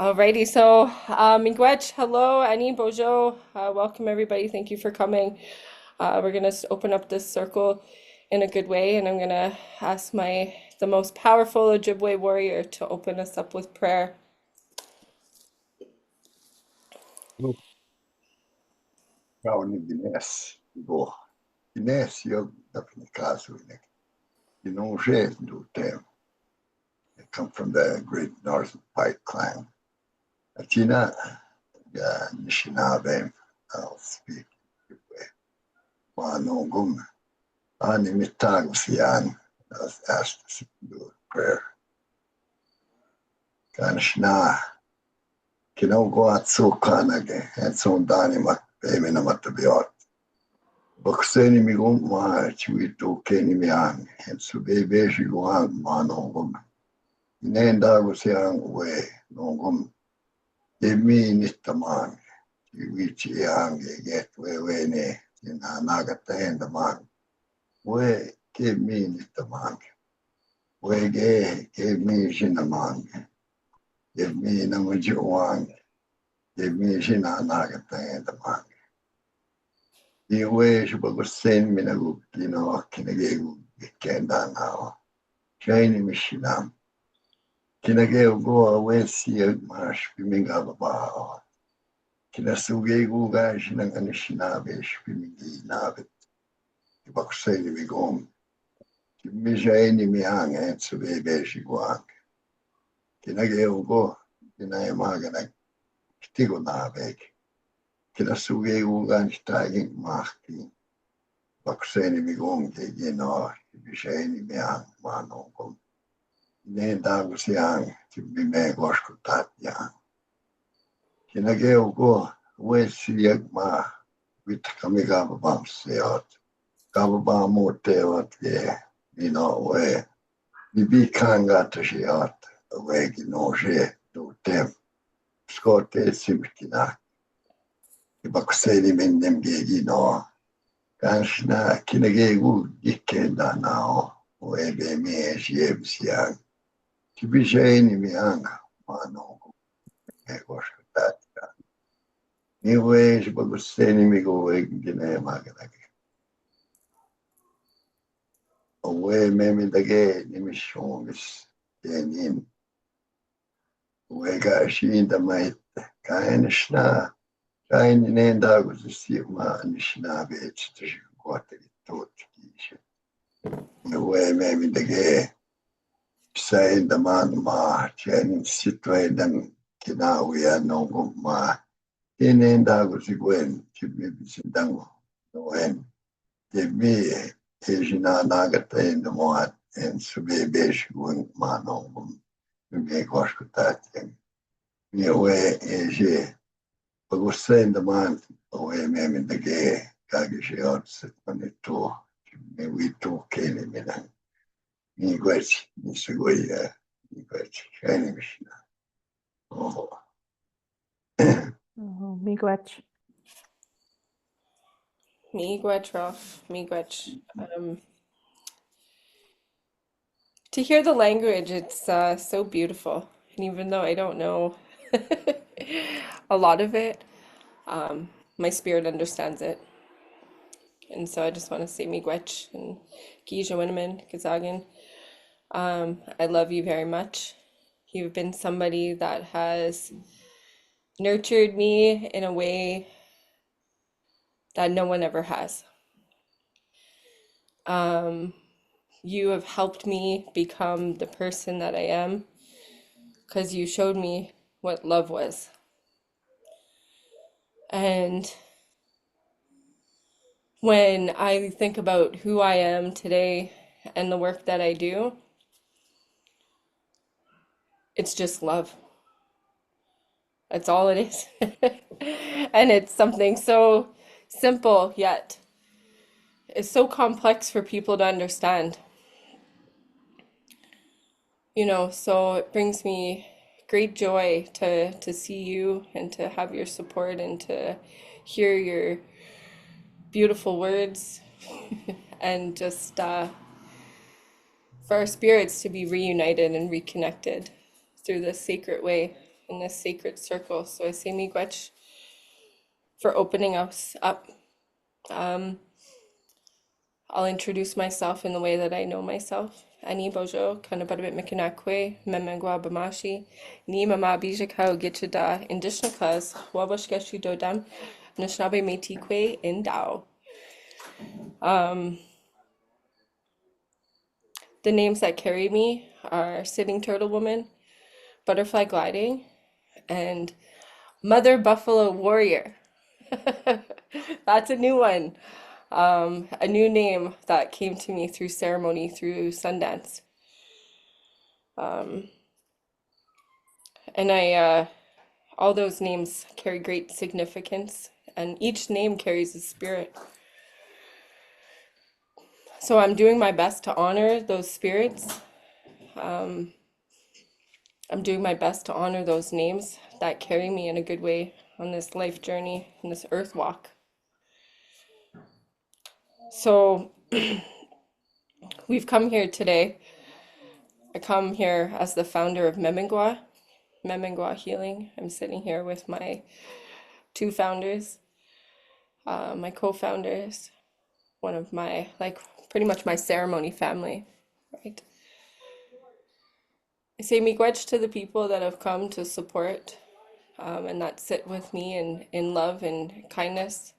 Alrighty, so Miigwech, hello, Annie, Bojo, welcome everybody. Thank you for coming. We're gonna open up this circle in a good way, and I'm gonna ask the most powerful Ojibwe warrior to open us up with prayer. Kao ni Guinness, bo. Guinness yo napini kasu ni. You know, do them. They come from the Great Northern Pike clan. Achina, ya Nishinaabe, I'll speak. Wanongum, ani mitag siyan. I was asked to do a prayer. Kanishna, kinogo at so kanage, and so dani mak, baby na matabiot. Bokseni migum ma chiwito keni miang, and so baby she go on manongum. Inenda gusiang we nongum emi nitamang wichi ang get we ne inanagata endaman we give me nitamang we give me shinamang give me namajuang give me shinanagata endaman iwe shubagusen minagu kino kinagegu kenda now shiny mishinam kinageu go away see marsh biminga baba kinasugegu guys nang anishinabe shpimigi nabe ibakuseni bigom kimishaeni miang en subebe shiguang kinageu go kinayamaga na kitigo nabe kinasugegu guys taging mahki bakuseni bigom kigino kimishaeni miang manongom ne dago siang kibime goshkutat yang kinageu go wesiag ma wit kamiga babam seot kababa moteot ye we bibi kanga to shiot we gino she to tem skote simkina ibakuseni mendem gegi no kanshna kinagegu gikenda nao we be me shiem siang kibisheni mianga mano goshkutat ni we shibakuseni migo we gine maganagi Owe memi dage nimishongs yenin wega shinda mait kain shna kain nenda gusima nishna bet tish kwate tot kish owe memi dage sai da man ma chen sitwe dan kinawi no ma inenda gusigwen kibi bisindango noen Debwewin Ejina nagata in the moat and subebesh gun manongum Memengwaa Healing. Niwe eje pagusa in the man away mem in the gay kagishiot sitmanito me we to kele minan. Ni gwech ni sugoya ni gwech shiny machine. Oh. Oh, miigwech. Miigwech, Ralph, Miigwech. To hear the language, it's so beautiful. And even though I don't know a lot of it, my spirit understands it. And so I just want to say miigwech and Gija Winneman, Kazagan. I love you very much. You've been somebody that has nurtured me in a way that no one ever has. You have helped me become the person that I am because you showed me what love was. And when I think about who I am today and the work that I do, it's just love. That's all it is. And it's something so simple, yet it's so complex for people to understand. So it brings me great joy to see you and to have your support and to hear your beautiful words and just for our spirits to be reunited and reconnected through this sacred way. in this sacred circle. So I say miigwech for opening us up. Um, I'll introduce myself in the way that I know myself. Ani bojo, kanabarabit mikinakwe, memengwaa bamashi, ni mama bijakau gichida, indishnakas, wabashkeshu dodam, nishnabe metikwe indao. The names that carry me are Sitting Turtle Woman, Butterfly Gliding, and Mother Buffalo Warrior. That's a new one. A new name that came to me through ceremony, through Sundance. And all those names carry great significance, and each name carries a spirit. So I'm doing my best to honor those spirits. I'm doing my best to honor those names that carry me in a good way on this life journey, in this earth walk. So we've come here today. I come here as the founder of Memengwaa Healing. I'm sitting here with my two founders, my co-founders, one of my, like, pretty much my ceremony family, right? I say miigwech to the people that have come to support and that sit with me in love and kindness.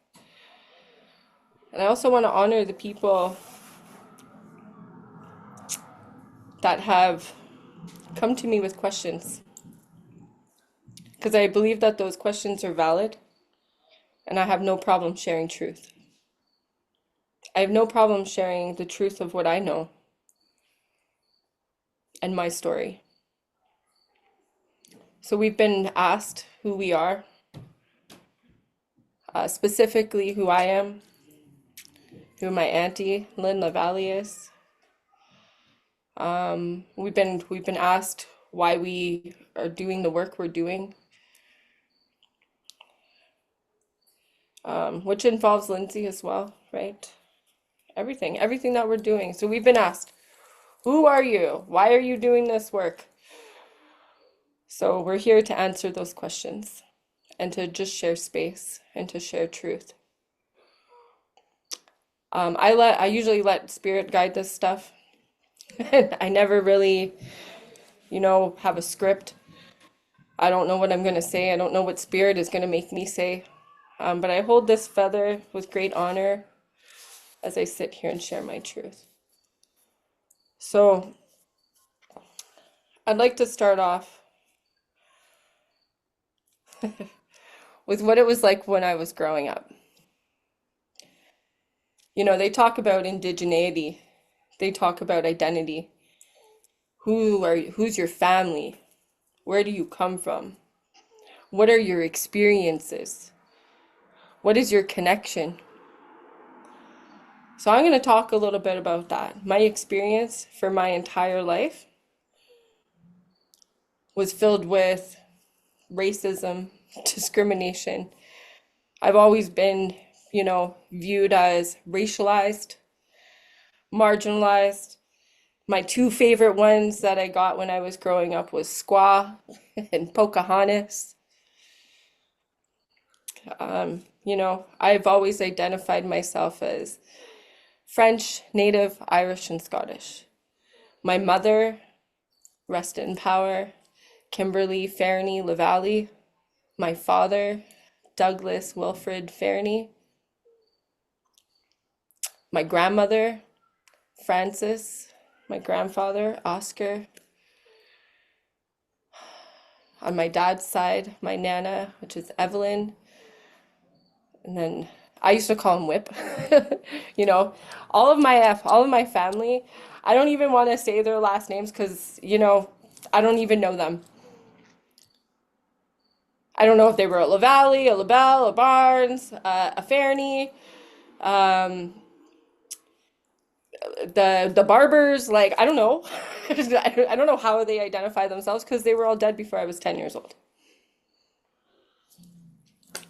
And I also want to honor the people that have come to me with questions, because I believe that those questions are valid, and I have no problem sharing truth. I have no problem sharing the truth of what I know and my story. So we've been asked who we are, specifically who I am, who my auntie Lynn LaValle is. We've been asked why we are doing the work we're doing, which involves Lindsay as well, right? Everything that we're doing. So we've been asked, who are you? Why are you doing this work? So we're here to answer those questions and to just share space and to share truth. I usually let spirit guide this stuff. I never really, have a script. I don't know what I'm going to say. I don't know what spirit is going to make me say. But I hold this feather with great honor as I sit here and share my truth. So I'd like to start off with what it was like when I was growing up. They talk about indigeneity. They talk about identity. Who's your family? Where do you come from? What are your experiences? What is your connection? So I'm going to talk a little bit about that. My experience for my entire life was filled with racism, discrimination. I've always been, viewed as racialized, marginalized. My two favorite ones that I got when I was growing up was Squaw and Pocahontas. I've always identified myself as French, Native, Irish, and Scottish. My mother, rest in power, Kimberly Fernie LaValle. My father, Douglas Wilfred Fernie. My grandmother, Frances. My grandfather, Oscar. On my dad's side, my nana, which is Evelyn. And then I used to call him Whip. You know, all of my family, I don't even want to say their last names because, I don't even know them. I don't know if they were a LaValle, a LaBelle, a Barnes, a Fernie, um, the Barbers. Like, I don't know. I don't know how they identify themselves because they were all dead before I was 10 years old.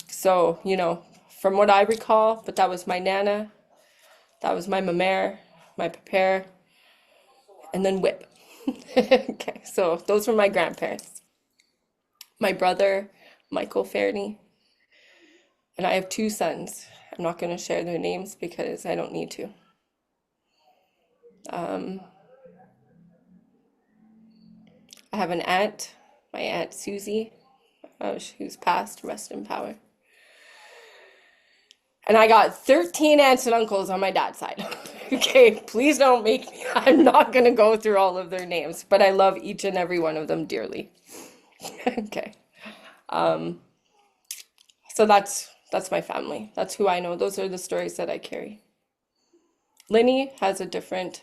So, from what I recall, but that was my nana, that was my mamere, my papa, and then Whip. Okay, so those were my grandparents. my brother, Michael Fairney, and I have two sons. I'm not going to share their names because I don't need to. Um, I have an aunt, my Aunt Susie, who's passed, rest in power. And I got 13 aunts and uncles on my dad's side. Okay, please don't make me. I'm not going to go through all of their names, but I love each and every one of them dearly. Okay. Um, so that's my family. That's who I know. Those are the stories that I carry. Linny has a different,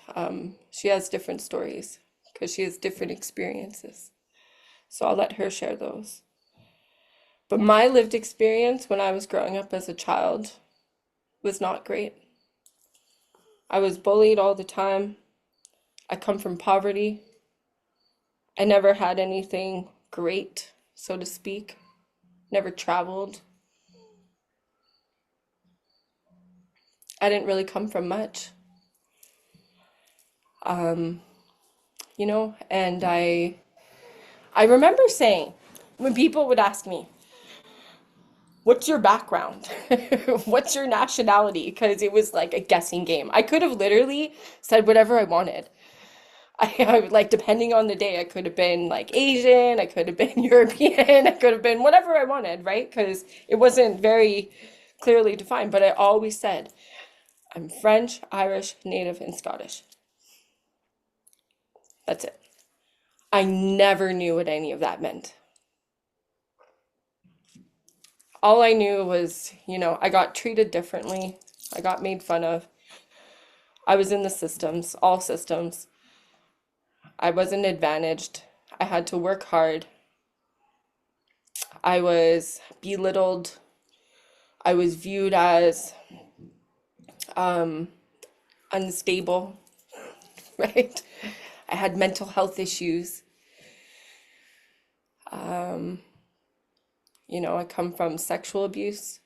she has different stories because she has different experiences. So I'll let her share those. But my lived experience when I was growing up as a child was not great. I was bullied all the time. I come from poverty. I never had anything great, so to speak. Never traveled. I didn't really come from much. Um, and I remember saying when people would ask me, "What's your background? What's your nationality?" Because it was like a guessing game. I could have literally said whatever I wanted. Like depending on the day, I could have been like Asian, I could have been European, I could have been whatever I wanted, right? Because it wasn't very clearly defined, but I always said, I'm French, Irish, Native, and Scottish. That's it. I never knew what any of that meant. All I knew was, I got treated differently. I got made fun of. I was in the systems, all systems. I wasn't advantaged. I had to work hard. I was belittled. I was viewed as um, unstable, right? I had mental health issues. Um, I come from sexual abuse,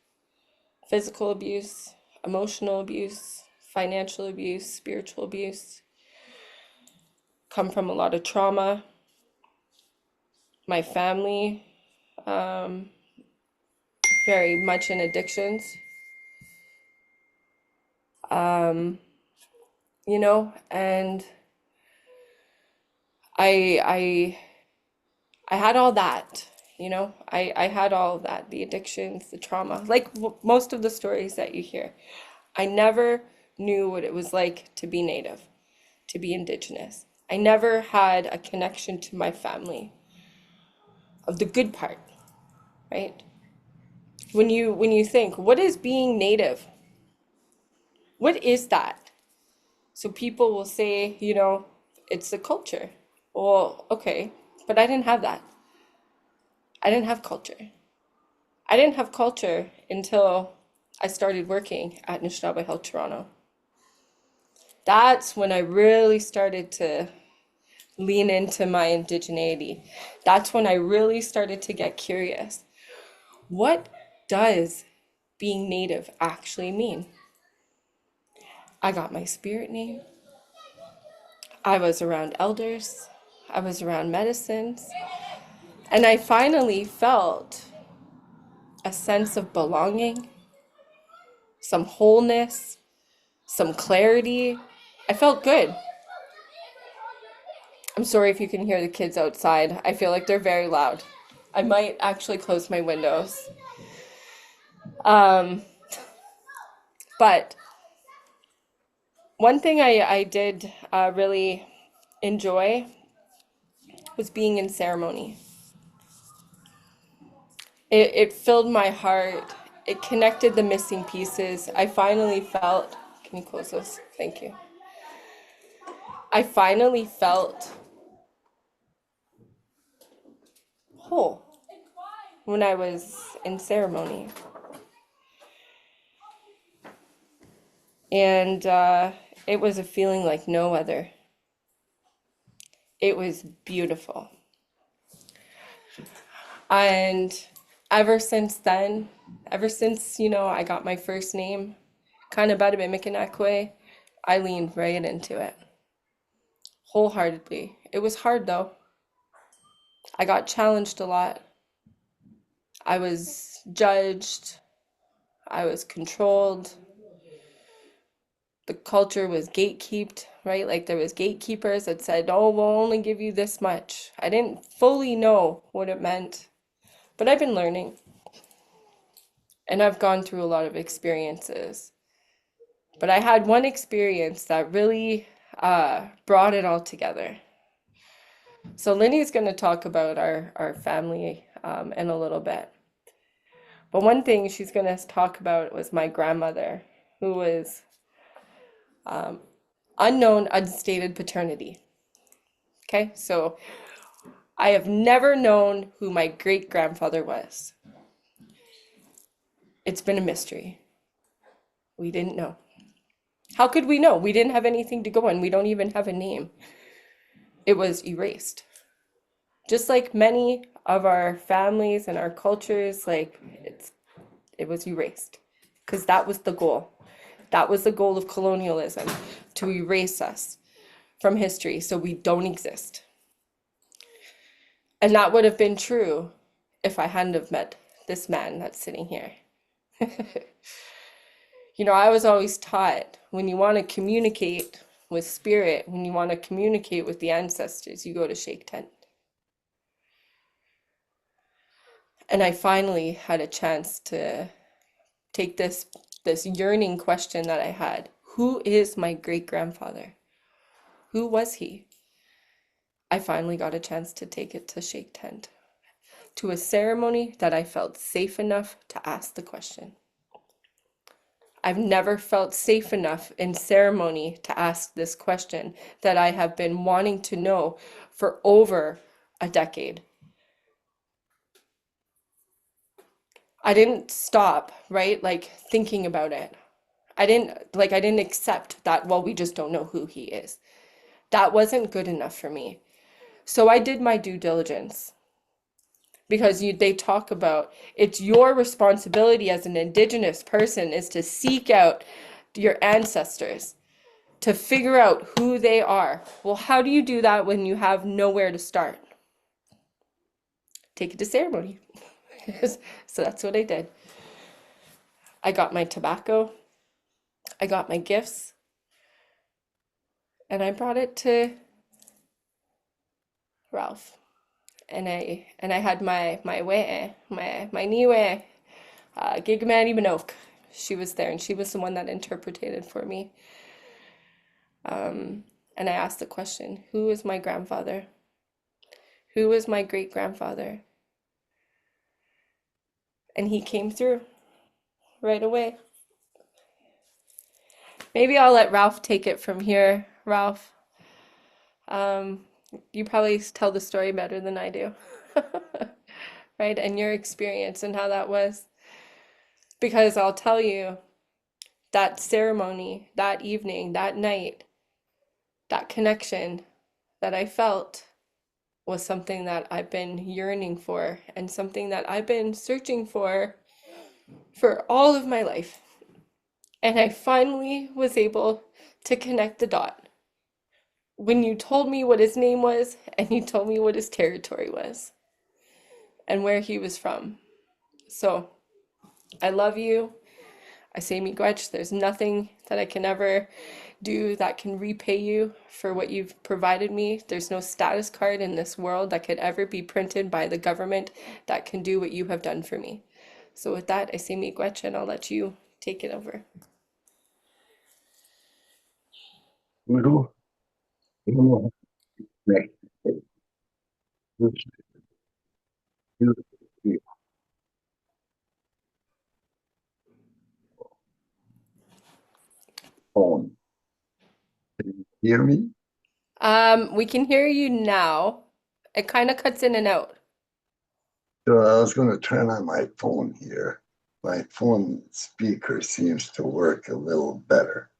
physical abuse, emotional abuse, financial abuse, spiritual abuse. Come from a lot of trauma. My family, um, very much in addictions. Um, and I I had all that, I had all of that, the addictions, the trauma, like most of the stories that you hear. I never knew what it was like to be Native, to be Indigenous. I never had a connection to my family of the good part, right? When you think, what is being Native? What is that? So people will say, it's the culture. Well, okay, but I didn't have that. I didn't have culture. I didn't have culture until I started working at Nishnawbe Health Toronto. That's when I really started to lean into my indigeneity. That's when I really started to get curious. What does being Native actually mean? I got my spirit name. I was around elders. I was around medicines. And I finally felt a sense of belonging, some wholeness, some clarity. I felt good. I'm sorry if you can hear the kids outside. I feel like they're very loud. I might actually close my windows. Um, but one thing I did really enjoy was being in ceremony. It filled my heart. It connected the missing pieces. I finally felt, can you close those? Thank you. I finally felt whole when I was in ceremony. And it was a feeling like no other. It was beautiful. And ever since then, ever since, I got my first name, kind of bada Memengwaa, I leaned right into it wholeheartedly. It was hard though. I got challenged a lot. I was judged, I was controlled, the culture was gatekept, right? Like there was gatekeepers that said, "Oh, we'll only give you this much." I didn't fully know what it meant, but I've been learning and I've gone through a lot of experiences. But I had one experience that really brought it all together. So Linny's going to talk about our family in a little bit. But one thing she's going to talk about was my grandmother, who was unknown, unstated paternity. Okay, so I have never known who my great grandfather was. It's been a mystery. We didn't know. How could we know? We didn't have anything to go on. We don't even have a name. It was erased. Just like many of our families and our cultures, like it was erased because that was the goal. That was the goal of colonialism, to erase us from history so we don't exist. And that would have been true if I hadn't have met this man that's sitting here. You know, I was always taught when you want to communicate with spirit, when you want to communicate with the ancestors, you go to Shake Tent. And I finally had a chance to take this yearning question that I had. Who is my great grandfather? Who was he? I finally got a chance to take it to Shake Tent, to a ceremony that I felt safe enough to ask the question. I've never felt safe enough in ceremony to ask this question that I have been wanting to know for over a decade. I didn't stop, right? Like thinking about it. I didn't accept that, well, we just don't know who he is. That wasn't good enough for me. So I did my due diligence because they talk about it's your responsibility as an indigenous person is to seek out your ancestors, to figure out who they are. Well, how do you do that when you have nowhere to start? Take it to ceremony. So that's what I did. I got my tobacco, I got my gifts, and I brought it to Ralph. And I had my way, my niwe, Gigmani Minoke. She was there and she was the one that interpreted for me. And I asked the question, who is my grandfather? Who is my great grandfather? And he came through right away. Maybe I'll let Ralph take it from here. Ralph, um, you probably tell the story better than I do. Right? And your experience and how that was. Because I'll tell you, that ceremony, that evening, that night, that connection that I felt was something that I've been yearning for and something that I've been searching for all of my life. And I finally was able to connect the dot when you told me what his name was and you told me what his territory was and where he was from. So I love you. I say miigwech. There's nothing that I can ever do that can repay you for what you've provided me. There's no status card in this world that could ever be printed by the government that can do what you have done for me. So with that, I say miigwech and I'll let you take it over. Guru, you next, you phone. Can you hear me? We can hear you now. It kind of cuts in and out. So I was going to turn on my phone here. My phone speaker seems to work a little better.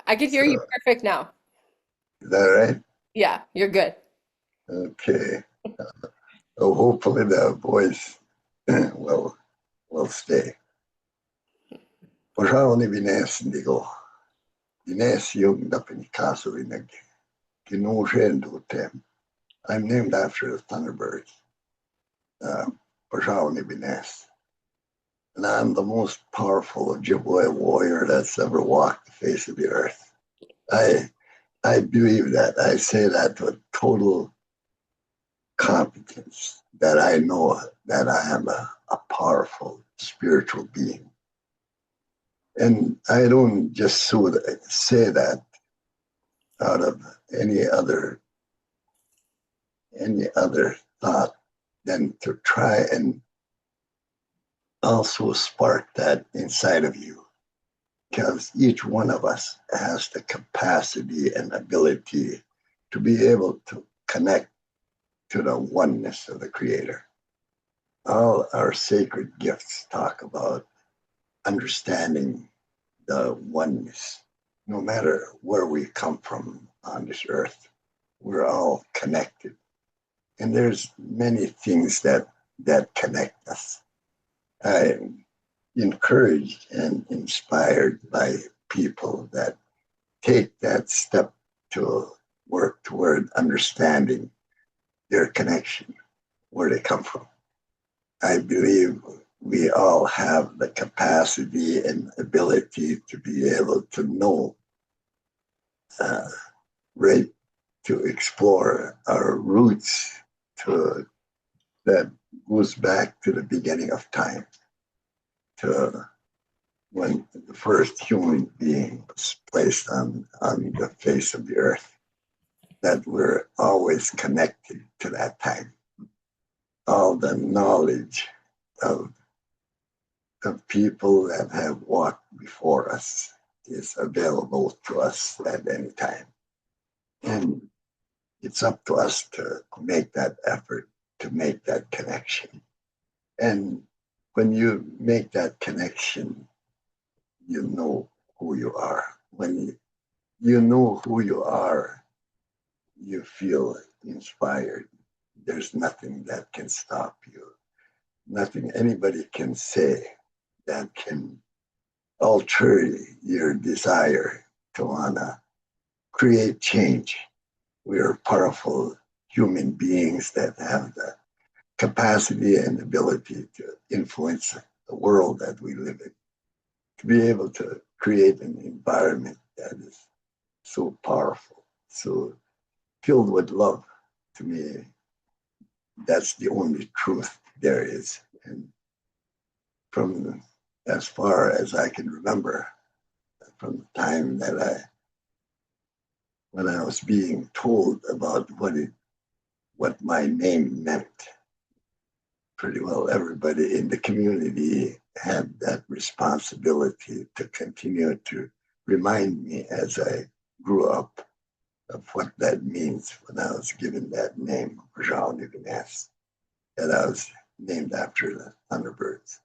I can hear you So perfect now. is that right? Yeah, you're good. Okay. So hopefully the voice will stay. Pagkaon ni Vines indigo. Vines yung napinikaso rin ginusendo tem. I'm named after the Thunderbirds. Pagkaon ni Vines. And I'm the most powerful Ojibwe warrior that's ever walked the face of the earth. I I believe that. I say that with total competence that I know that I am a powerful spiritual being. And I don't just say that out of any other thought than to try and also spark that inside of you. Because each one of us has the capacity and ability to be able to connect to the oneness of the Creator. All our sacred gifts talk about understanding the oneness. No matter where we come from on this earth, we're all connected. And there's many things that connect us. I'm encouraged and inspired by people that take that step to work toward understanding their connection, where they come from. I believe we all have the capacity and ability to be able to know, uh, right, to explore our roots to that goes back to the beginning of time, to when the first human being was placed on the face of the earth, that we're always connected to that time. All the knowledge of people that have walked before us is available to us at any time. And it's up to us to make that effort, to make that connection. And when you make that connection, you know who you are. When you know who you are, you feel inspired. There's nothing that can stop you. Nothing anybody can say that can alter your desire to wanna create change. We are powerful human beings that have the capacity and ability to influence the world that we live in, to be able to create an environment that is so powerful, so filled with love. To me, that's the only truth there is. And from as far as I can remember, from the time when I was being told about what my name meant, pretty well everybody in the community had that responsibility to continue to remind me as I grew up of what that means when I was given that name, Jean Duvenes, that I was named after the Thunderbirds.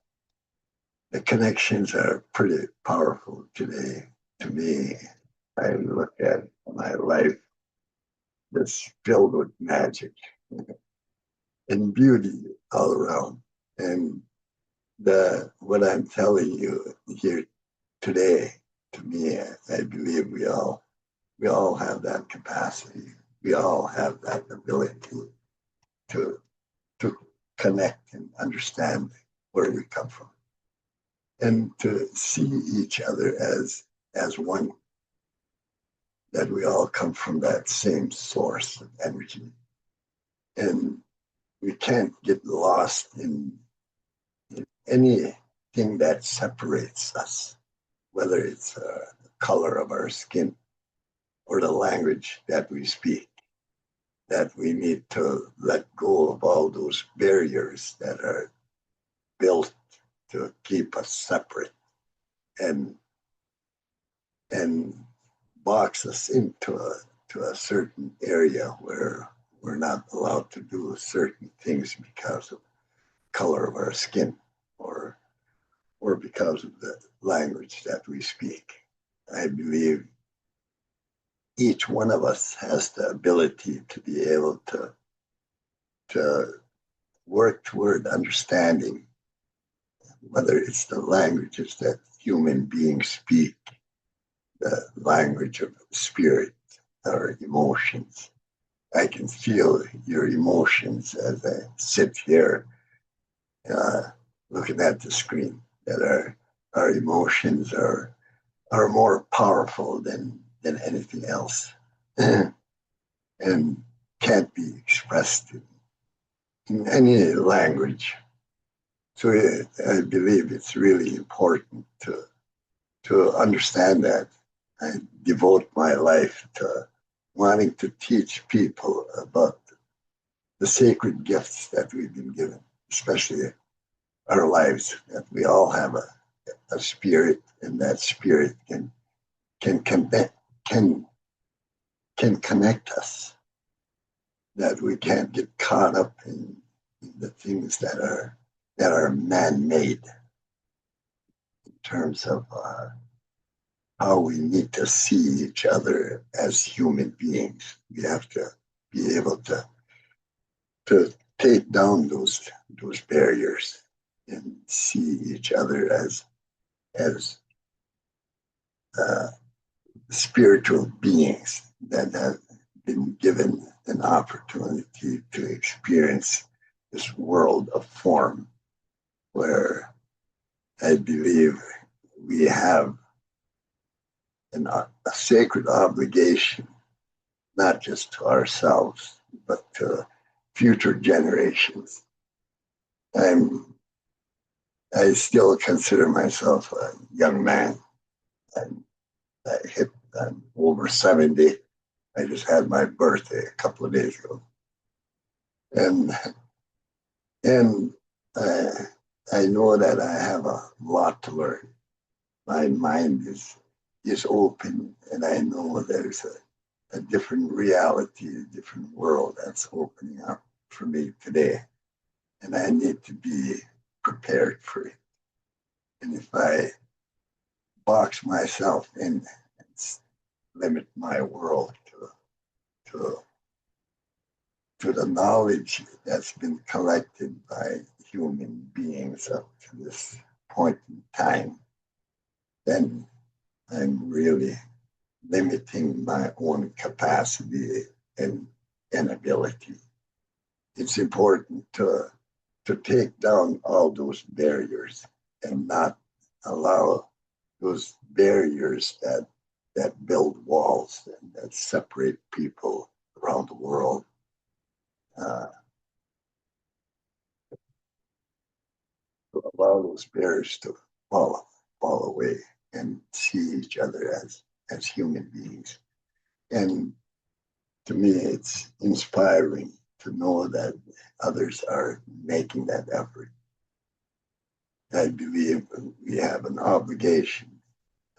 The connections are pretty powerful today. To me, I look at my life that's filled with magic and beauty all around. And what I'm telling you here today, to me, I believe we all have that capacity. We all have that ability to to connect and understand where we come from, and to see each other as one. That we all come from that same source of energy, and we can't get lost in anything that separates us, whether it's the color of our skin or the language that we speak, that we need to let go of all those barriers that are built to keep us separate and and box us into a certain area where we're not allowed to do certain things because of color of our skin or because of the language that we speak. I believe each one of us has the ability to be able to work toward understanding whether it's the languages that human beings speak, the language of spirit, or emotions. I can feel your emotions as I sit here uh, looking at the screen. that our emotions are more powerful than anything else, and can't be expressed in any language. So I believe it's really important to understand that. I devote my life to wanting to teach people about the sacred gifts that we've been given, especially our lives, that we all have a spirit, and that spirit can connect can can connect us, that we can't get caught up in the things that are man-made in terms of how we need to see each other as human beings. We have to be able to take down those barriers and see each other as uh, spiritual beings that have been given an opportunity to experience this world of form, where I believe we have a sacred obligation, not just to ourselves, but to future generations. I'm, I still consider myself a young man. I'm, I'm over 70. I just had my birthday a couple of days ago. And, and I know that I have a lot to learn. My mind is open, and I know there's a different reality, a different world that's opening up for me today. And I need to be prepared for it. And if I box myself in and limit my world to, to the knowledge that's been collected by human beings up to this point in time, then I'm really limiting my own capacity and ability. It's important to take down all those barriers and not allow those barriers that build walls and that separate people around the world, uh, to allow those barriers to fall away and see each other as human beings. And to me, it's inspiring to know that others are making that effort. I believe we have an obligation.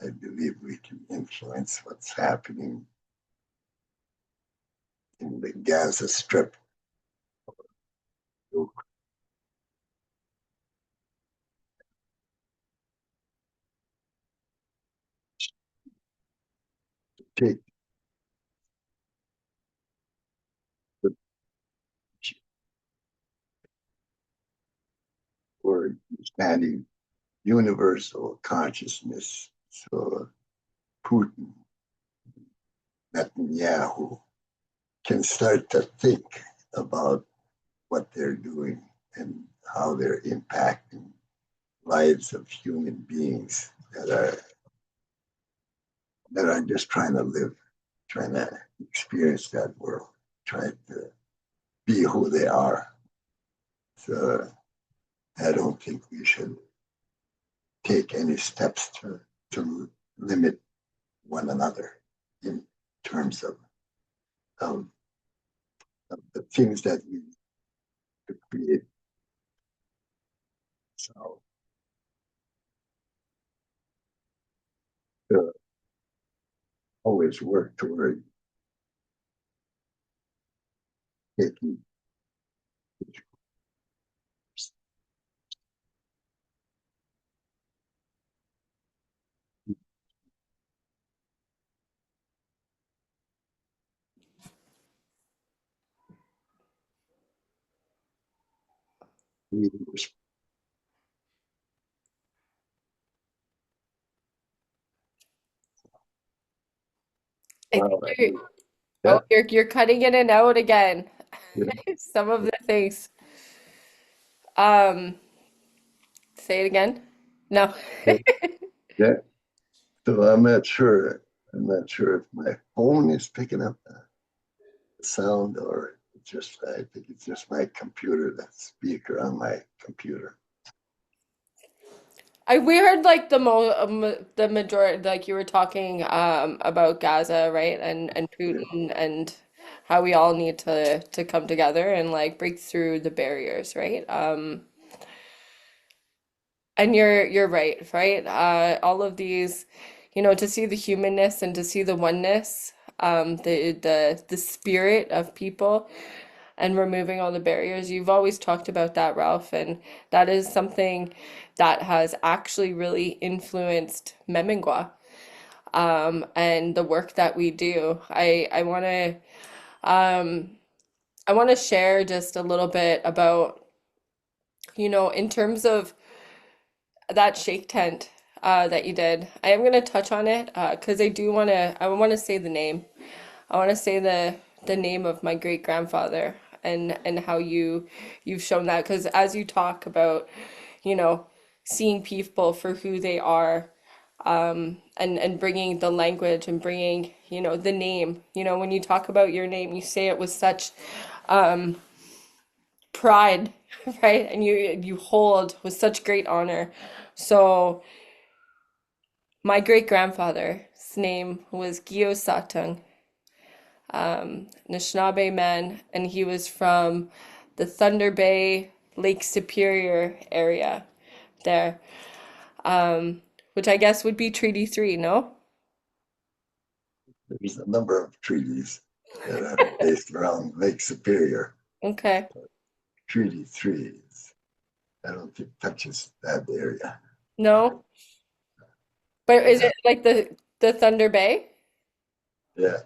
I believe we can influence what's happening in the Gaza Strip. To take the word expanding universal consciousness. So Putin, Netanyahu can start to think about what they're doing and how they're impacting lives of human beings that are just trying to live, trying to experience that world, trying to be who they are. So I don't think we should take any steps to limit one another in terms of, of the things that we create. So to always work toward taking I think you're, oh, yeah, you're cutting in and out again. yeah. Some of the things. Um, Say it again. No. Yeah. So I'm not sure. I'm not sure if my phone is picking up the sound or just, I think it's just my computer, the speaker on my computer. We heard like the majority, like you were talking about Gaza, right? And Yeah. Putin and how we all need to come together and like break through the barriers, right? And you're right, right? All of these, to see the humanness and to see the oneness, the spirit of people and removing all the barriers. You've always talked about that, Ralph, and that is something that has actually really influenced Memengwaa, and the work that we do. Um I want to share just a little bit about, in terms of that shake tent that you did. I am going to touch on it because I want to say the name. I want to say the name of my great grandfather and how you've shown that, because as you talk about, you know, seeing people for who they are, and bringing the language and bringing, the name. When you talk about your name, you say it with such pride, right? And you hold with such great honor. So my great grandfather's name was Gio Satang, Anishinaabe man, and he was from the Thunder Bay, Lake Superior area there, which I guess would be Treaty 3, no? There's a number of treaties that are based around Lake Superior. Okay. Treaty 3 is, I don't think touches that area. No? But is Yeah, it like the Thunder Bay? yeah.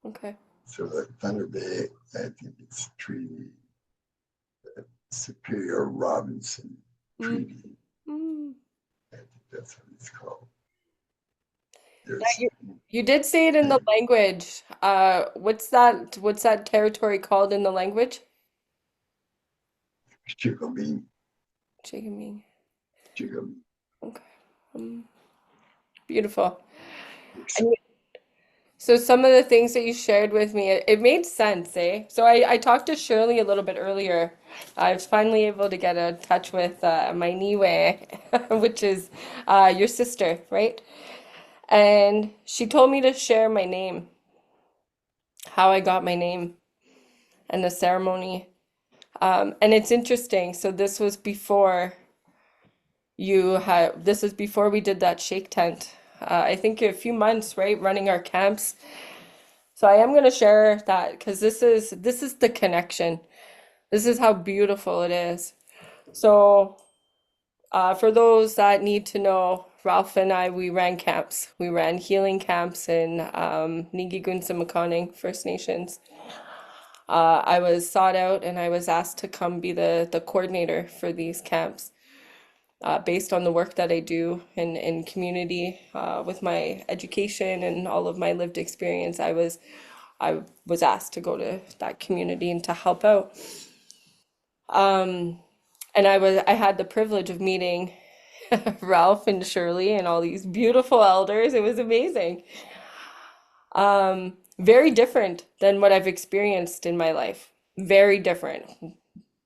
Okay. So the Thunder Bay, I think it's Treaty Superior Robinson Mm, Treaty. mm. I think that's what it's called. Yeah, There's you did say it in the language. What's that territory called in the language? Chickamee, Chigaming. Chickamee. Okay. Um, Beautiful. And so some of the things that you shared with me, it made sense, eh? So I talked to Shirley a little bit earlier. I was finally able to get in touch with my niwe, which is your sister, right? And she told me to share my name, how I got my name, and the ceremony. And it's interesting. So this was before we did that shake tent. I think a few months, right, running our camps. So I am going to share that because this is the connection. This is how beautiful it is. So for those that need to know, Ralph and I, we ran camps. We ran healing camps in Nigigunsa First Nations. I was sought out and I was asked to come be the coordinator for these camps. Based on the work that I do in community, with my education and all of my lived experience, I was asked to go to that community and to help out. And I had the privilege of meeting Ralph and Shirley and all these beautiful elders. It was amazing. Very different than what I've experienced in my life. Very different.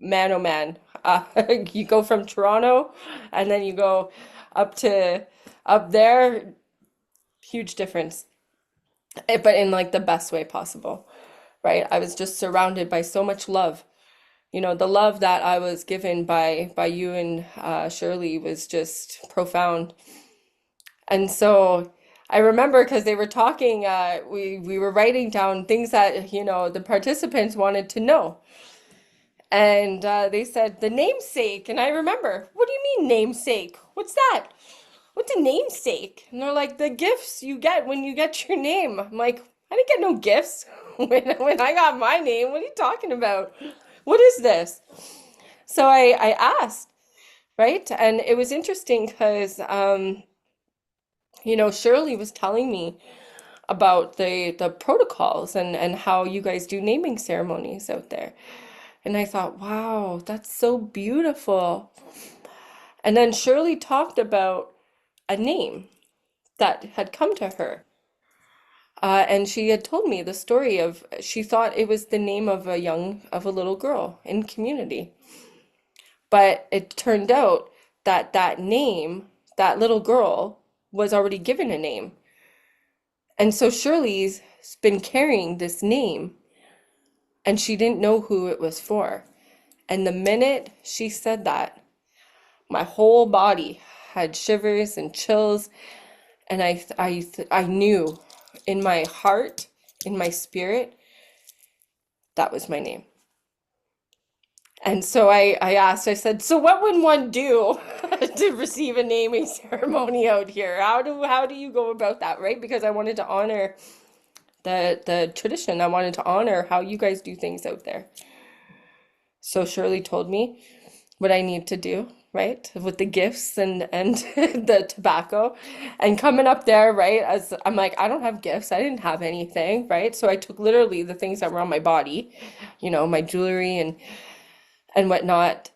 Man, oh man. You go from Toronto and then you go up to up there, huge difference. But in like the best way possible, right? I was just surrounded by so much love. The love that I was given by you and Shirley was just profound. And so I remember because they were talking, we were writing down things that, the participants wanted to know. And they said the namesake. And I remember, what do you mean namesake? What's that? What's a namesake? And they're like, the gifts you get when you get your name. I'm like, I didn't get no gifts when I got my name. What are you talking about? What is this? So I asked, right? And it was interesting because, Shirley was telling me about the protocols and how you guys do naming ceremonies out there. And I thought, wow, that's so beautiful. And then Shirley talked about a name that had come to her. And she had told me the story of she thought it was the name of a little girl in community. But it turned out that that name, that little girl, was already given a name. And so Shirley's been carrying this name and she didn't know who it was for. And the minute she said that, my whole body had shivers and chills, and I knew in my heart, in my spirit, that was my name. And so I asked, I said, so what would one do to receive a naming ceremony out here? How do you go about that, right? Because I wanted to honor the tradition. I wanted to honor how you guys do things out there. So Shirley told me what I need to do, right? With the gifts and the tobacco. And coming up there, right, as I'm like, I don't have gifts. I didn't have anything, right? So I took literally the things that were on my body, my jewelry and whatnot.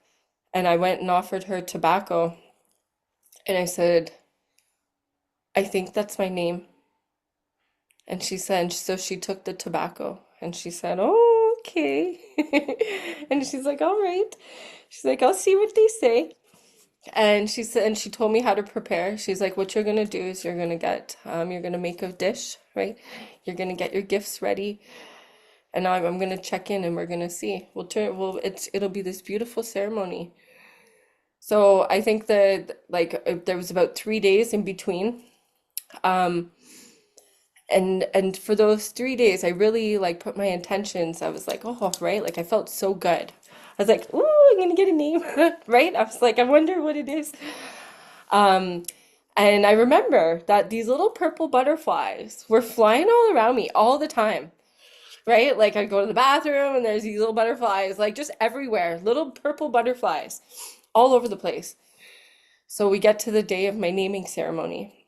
And I went and offered her tobacco. And I said, I think that's my name. And she said, so she took the tobacco and she said, oh, okay. And she's like, all right. She's like, I'll see what they say. And she said, and she told me how to prepare. She's like, what you're gonna do is you're gonna make a dish, right? You're gonna get your gifts ready, and I'm gonna check in, and we're gonna see. It'll be this beautiful ceremony. So I think that there was about 3 days in between, um, and for those 3 days, I really like put my intentions. I was like, oh, right, like I felt so good. I was like, ooh, I'm gonna get a name, right? I was like, I wonder what it is. Um, and I remember that these little purple butterflies were flying all around me all the time, right? Like I'd go to the bathroom and there's these little butterflies, like just everywhere, little purple butterflies all over the place. So we get to the day of my naming ceremony.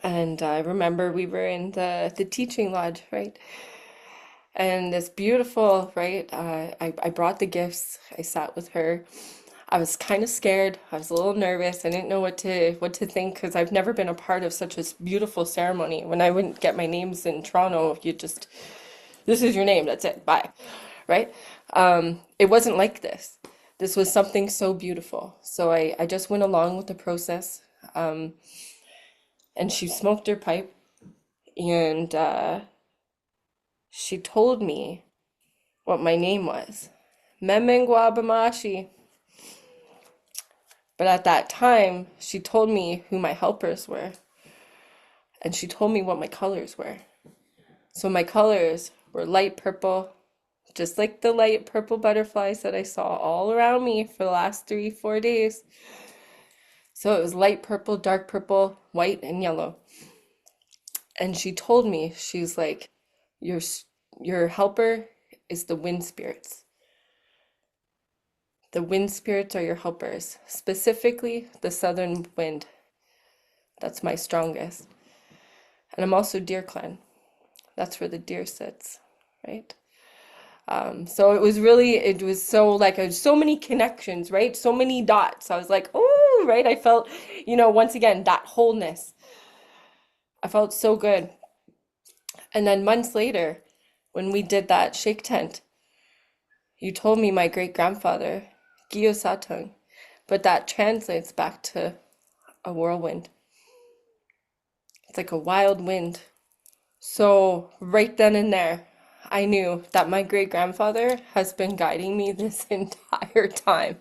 And I remember we were in the teaching lodge, right? And this beautiful, right? I brought the gifts. I sat with her. I was kind of scared. I was a little nervous. I didn't know what to think because I've never been a part of such a beautiful ceremony. When I wouldn't get my names in Toronto, this is your name, that's it, bye, right? It wasn't like this. This was something so beautiful. So I just went along with the process. Um, and she smoked her pipe and she told me what my name was. Memengwaa Healing. But at that time, she told me who my helpers were, and she told me what my colors were. So my colors were light purple, just like the light purple butterflies that I saw all around me for the last 3, 4 days. So it was light purple, dark purple, white, and yellow. And she told me, she's like, your your helper is the wind spirits. The wind spirits are your helpers, specifically the southern wind. That's my strongest. And I'm also deer clan. That's where the deer sits, right? So it was so like so many connections, right? So many dots. I was like, oh, right? I felt, once again, that wholeness. I felt so good. And then months later, when we did that shake tent, you told me my great grandfather, Giyo Satang, but that translates back to a whirlwind. It's like a wild wind. So right then and there, I knew that my great grandfather has been guiding me this entire time,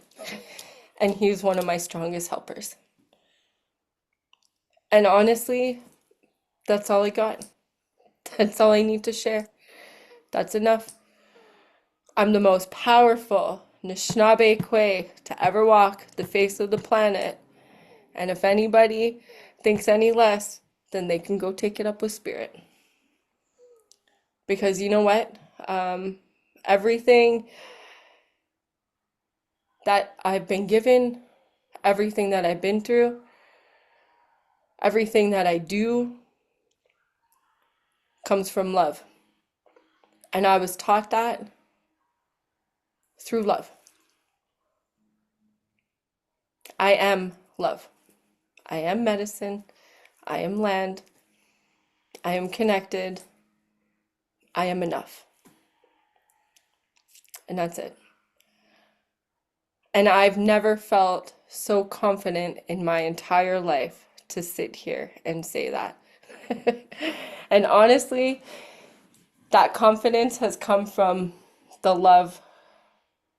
and he's one of my strongest helpers. And honestly, that's all I got. That's all I need to share. That's enough. I'm the most powerful Anishinaabe Kwe to ever walk the face of the planet. And if anybody thinks any less, then they can go take it up with spirit. Because you know what? Everything that I've been given, everything that I've been through, everything that I do comes from love. And I was taught that through love. I am love. I am medicine. I am land. I am connected. I am enough. And that's it. And I've never felt so confident in my entire life to sit here and say that. And honestly, that confidence has come from the love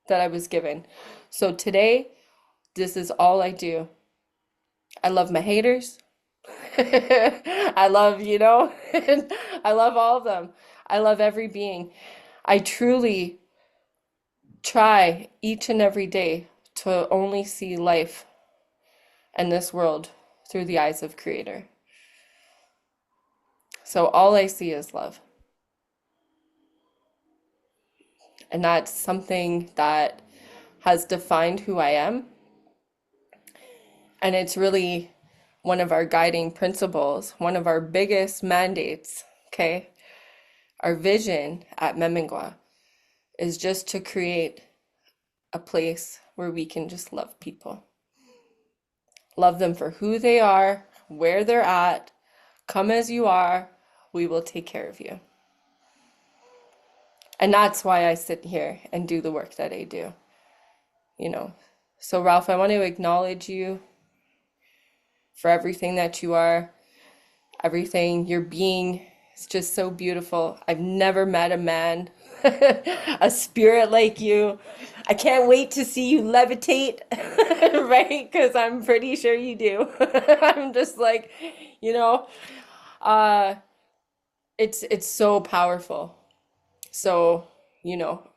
that I was given. So today, this is all I do. I love my haters. I love, I love all of them. I love every being. I truly try each and every day to only see life and this world through the eyes of Creator. So all I see is love. And that's something that has defined who I am. And it's really one of our guiding principles, one of our biggest mandates, okay? Our vision at Memengwaa is just to create a place where we can just love people. Love them for who they are, where they're at. Come as you are, we will take care of you. And that's why I sit here and do the work that I do, you know. So, Ralph, I want to acknowledge you for everything that you are, everything your being is just so beautiful. I've never met a man, a spirit like you. I can't wait to see you levitate, right? Because I'm pretty sure you do. I'm just like, you know, uh, it's so powerful. So, you know,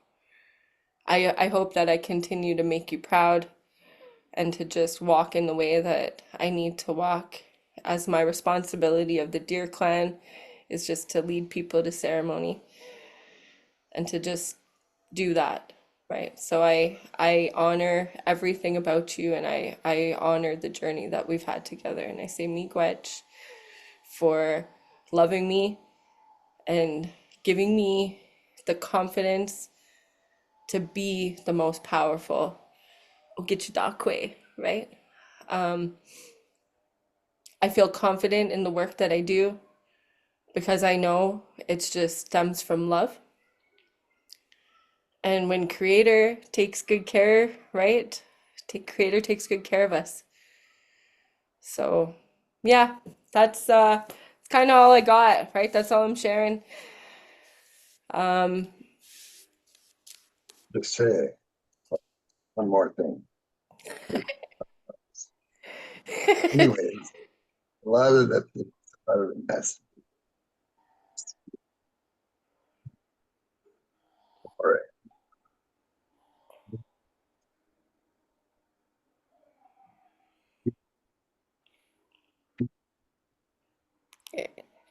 I hope that I continue to make you proud and to just walk in the way that I need to walk, as my responsibility of the Deer Clan is just to lead people to ceremony and to just do that, right? So I honor everything about you, and I honor the journey that we've had together, and I say miigwech for loving me and giving me the confidence to be the most powerful Ogichidakwe, right? Um, I feel confident in the work that I do because I know it's just stems from love. And when Creator takes good care, right? Creator takes good care of us. So, yeah, that's kind of all I got, right? That's all I'm sharing. Um, Just say one more thing. Anyways, a lot of the things, a lot of the mess. All right.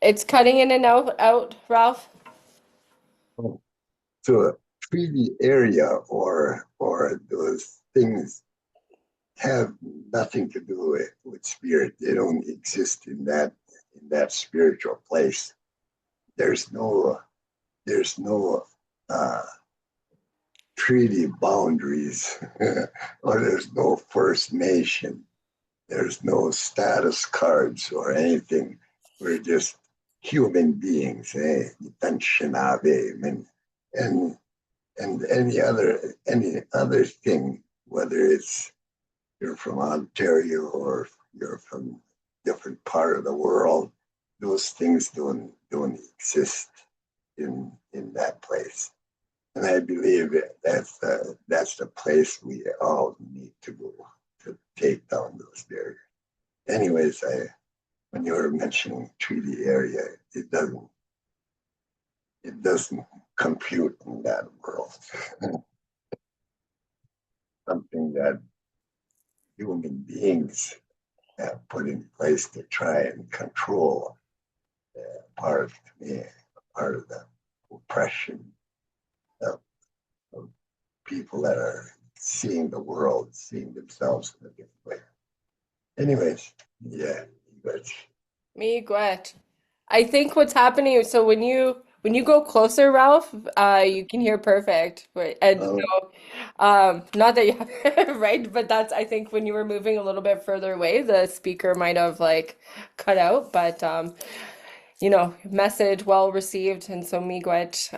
it's cutting in and out, Ralph. So a treaty area or those things have nothing to do with spirit. They don't exist in that spiritual place. There's no there's no uh, treaty boundaries or there's no First Nation. There's no status cards or anything. We're just human beings, eh? And and any other thing, whether it's you're from Ontario or you're from different part of the world, those things don't exist in that place. And I believe that's the place we all need to go to take down those barriers. Anyways, when you were mentioning treaty area, it doesn't compute in that world. Something that human beings have put in place to try and control part of me, part of the oppression of, of people that are seeing the world, seeing themselves in a different way. Anyways, yeah, but Miigwech. I think what's happening, so when When you go closer, Ralph, you can hear perfect. And Oh, so, not that you have, right, but that's, I think when you were moving a little bit further away, the speaker might have like cut out, but message well received. And so miigwech,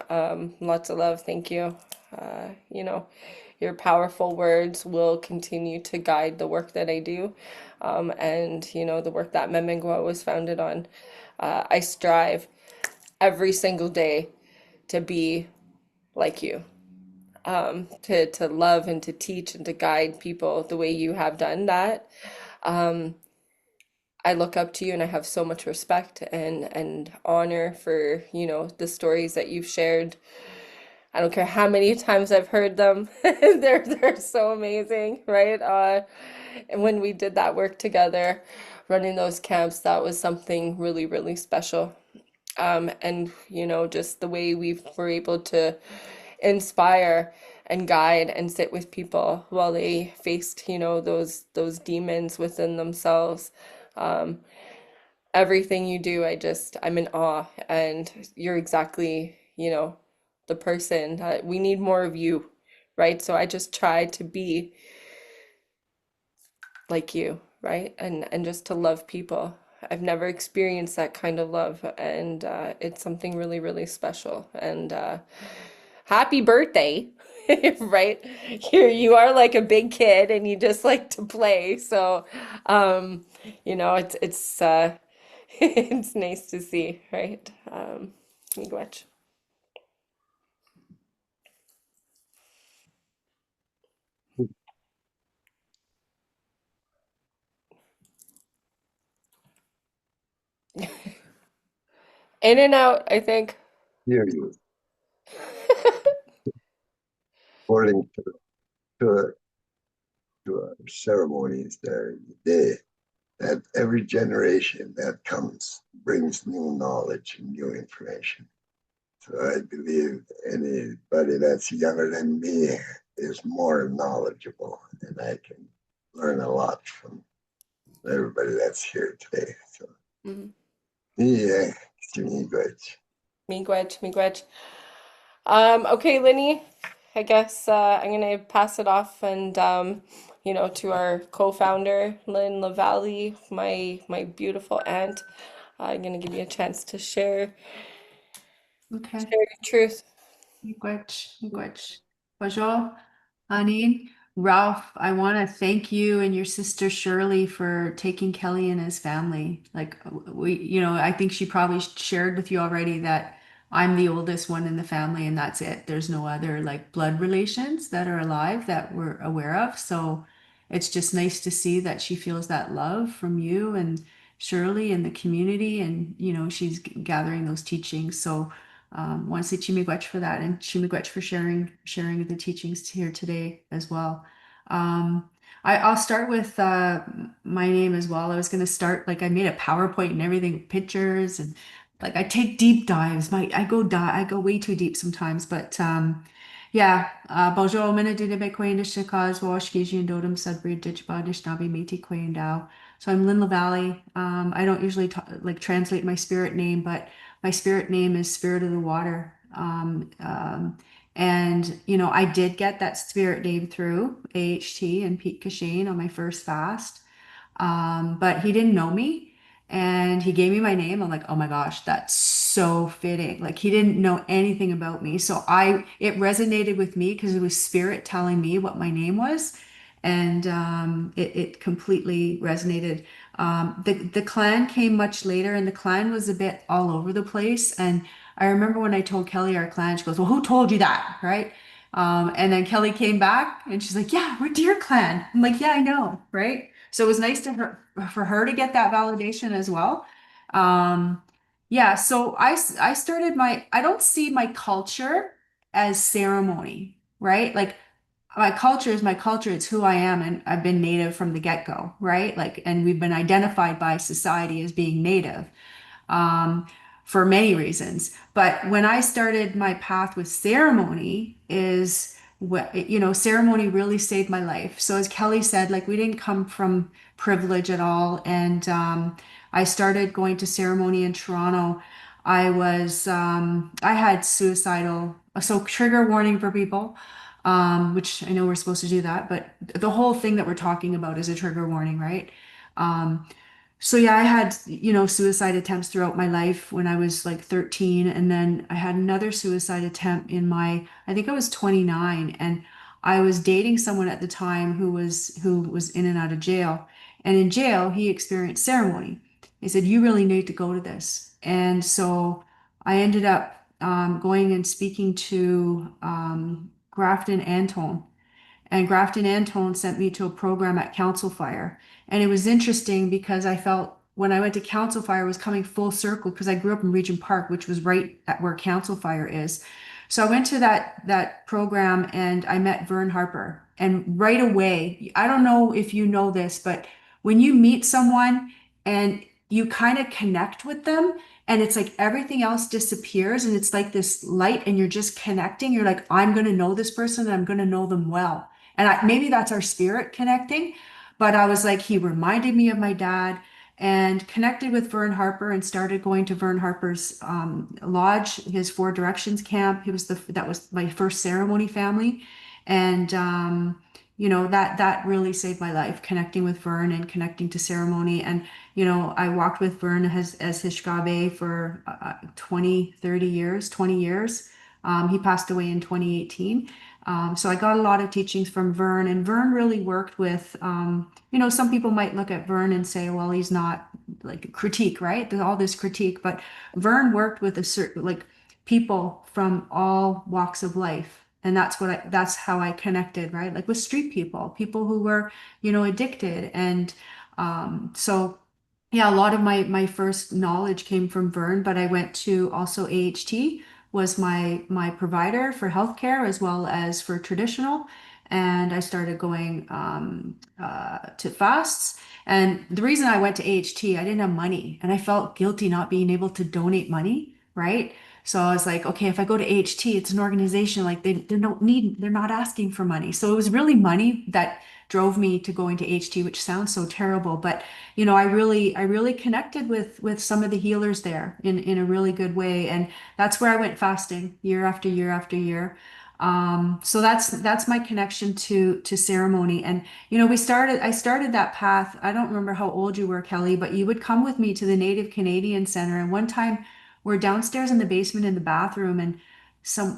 lots of love. Thank you. Your powerful words will continue to guide the work that I do, and the work that Memengwaa was founded on. I strive every single day to be like you, to love and to teach and to guide people the way you have done that. Um, I look up to you and I have so much respect and honor for, the stories that you've shared. I don't care how many times I've heard them. They're so amazing, right? And when we did that work together, running those camps, that was something really, really special. And just the way we were able to inspire and guide and sit with people while they faced, those demons within themselves. Um, Everything you do, I'm in awe, and you're exactly, the person that we need more of you, right? So I just try to be like you, right? And just to love people. I've never experienced that kind of love, and it's something really, really special. And happy birthday, right? You are like a big kid, and you just like to play. So, it's it's nice to see, right? Miigwech. In and out, I think. hear you. According to, to our ceremonies there today, that every generation that comes brings new knowledge and new information. So I believe anybody that's younger than me is more knowledgeable, and I can learn a lot from everybody that's here today. So Mhm. yeah, it's me good. Miigwech, miigwech. Okay, Linny, I guess I'm gonna pass it off and to our co-founder, Lynn LaValle, my beautiful aunt. I'm gonna give you a chance to Okay. share your truth. Miigwech, miigwech. Bonjour, Anin. Ralph, I want to thank you and your sister Shirley for taking Kelly and his family. Like I think she probably shared with you already that I'm the oldest one in the family and that's it. There's no other like blood relations that are alive that we're aware of. So it's just nice to see that she feels that love from you and Shirley and the community and she's gathering those teachings. So want to say Chimigwech for that and Chimigwech for sharing the teachings here today as well. Um, I'll start with my name as well. I was going to start like I made a PowerPoint and everything, pictures and like I take deep dives. I go way too deep sometimes, but yeah. Bonjour, mina dide be queen de shikaz wash gijin dodum sudbury dijba dishnabi meti queen dao. So I'm Lynn LaValle. I don't usually like translate my spirit name, but my spirit name is Spirit of the Water. And I did get that spirit name through AHT and Pete Kashane on my first fast. But he didn't know me and he gave me my name. I'm like, oh my gosh, that's so fitting. Like he didn't know anything about me. So it resonated with me because it was spirit telling me what my name was. And it completely resonated. The clan came much later, and the clan was a bit all over the place. And I remember when I told Kelly our clan, she goes, "Well, who told you that?" Right? And then Kelly came back, and she's like, "Yeah, we're Deer Clan." I'm like, "Yeah, I know, right?" So it was nice to her for her to get that validation as well. Um, yeah, so I started I don't see my culture as ceremony, right? Like my culture is my culture. It's who I am. And I've been native from the get-go, right? Like, and we've been identified by society as being native um, for many reasons. But when I started my path with ceremony is what, ceremony really saved my life. So as Kelly said, like we didn't come from privilege at all. And I started going to ceremony in Toronto I had suicidal, so trigger warning for people, which I know we're supposed to do that, but the whole thing that we're talking about is a trigger warning, right? Um, so yeah, I had, suicide attempts throughout my life when I was like 13, and then I had another suicide attempt I think I was 29, and I was dating someone at the time who was in and out of jail. And in jail, he experienced ceremony. He said, "You really need to go to this." And so I ended up going and speaking to Grafton Antone, and Grafton Antone sent me to a program at Council Fire. And it was interesting because I felt when I went to Council Fire, I was coming full circle because I grew up in Regent Park, which was right at where Council Fire is. So I went to that program and I met Vern Harper. And right away, I don't know if you know this, but when you meet someone and you kind of connect with them, and it's like everything else disappears, and it's like this light, and you're just connecting. You're like, I'm going to know this person and I'm going to know them well. And maybe that's our spirit connecting. But I was like, he reminded me of my dad, and connected with Vern Harper and started going to Vern Harper's lodge, his Four Directions camp. That was my first ceremony family. And that really saved my life, connecting with Vern and connecting to ceremony. And I walked with Vern as his Shkabe for 20, 30 years, 20 years. He passed away in 2018. So I got a lot of teachings from Vern, and Vern really worked with, some people might look at Vern and say, well, he's not like critique, right? There's all this critique, but Vern worked with a certain, like, people from all walks of life. And that's how I connected, right? Like with street people who were, addicted. And so yeah, a lot of my first knowledge came from Vern, but I went to also AHT was my provider for healthcare as well as for traditional. And I started going to fasts. And the reason I went to AHT, I didn't have money and I felt guilty not being able to donate money, right? So I was like, okay, if I go to AHT, it's an organization like they're not asking for money. So it was really money that drove me to going to AHT, which sounds so terrible, but I really connected with some of the healers there in a really good way. And that's where I went fasting year after year after year. So that's my connection to ceremony. And I started that path. I don't remember how old you were, Kelly, but you would come with me to the Native Canadian Center. And one time we're downstairs in the basement in the bathroom, and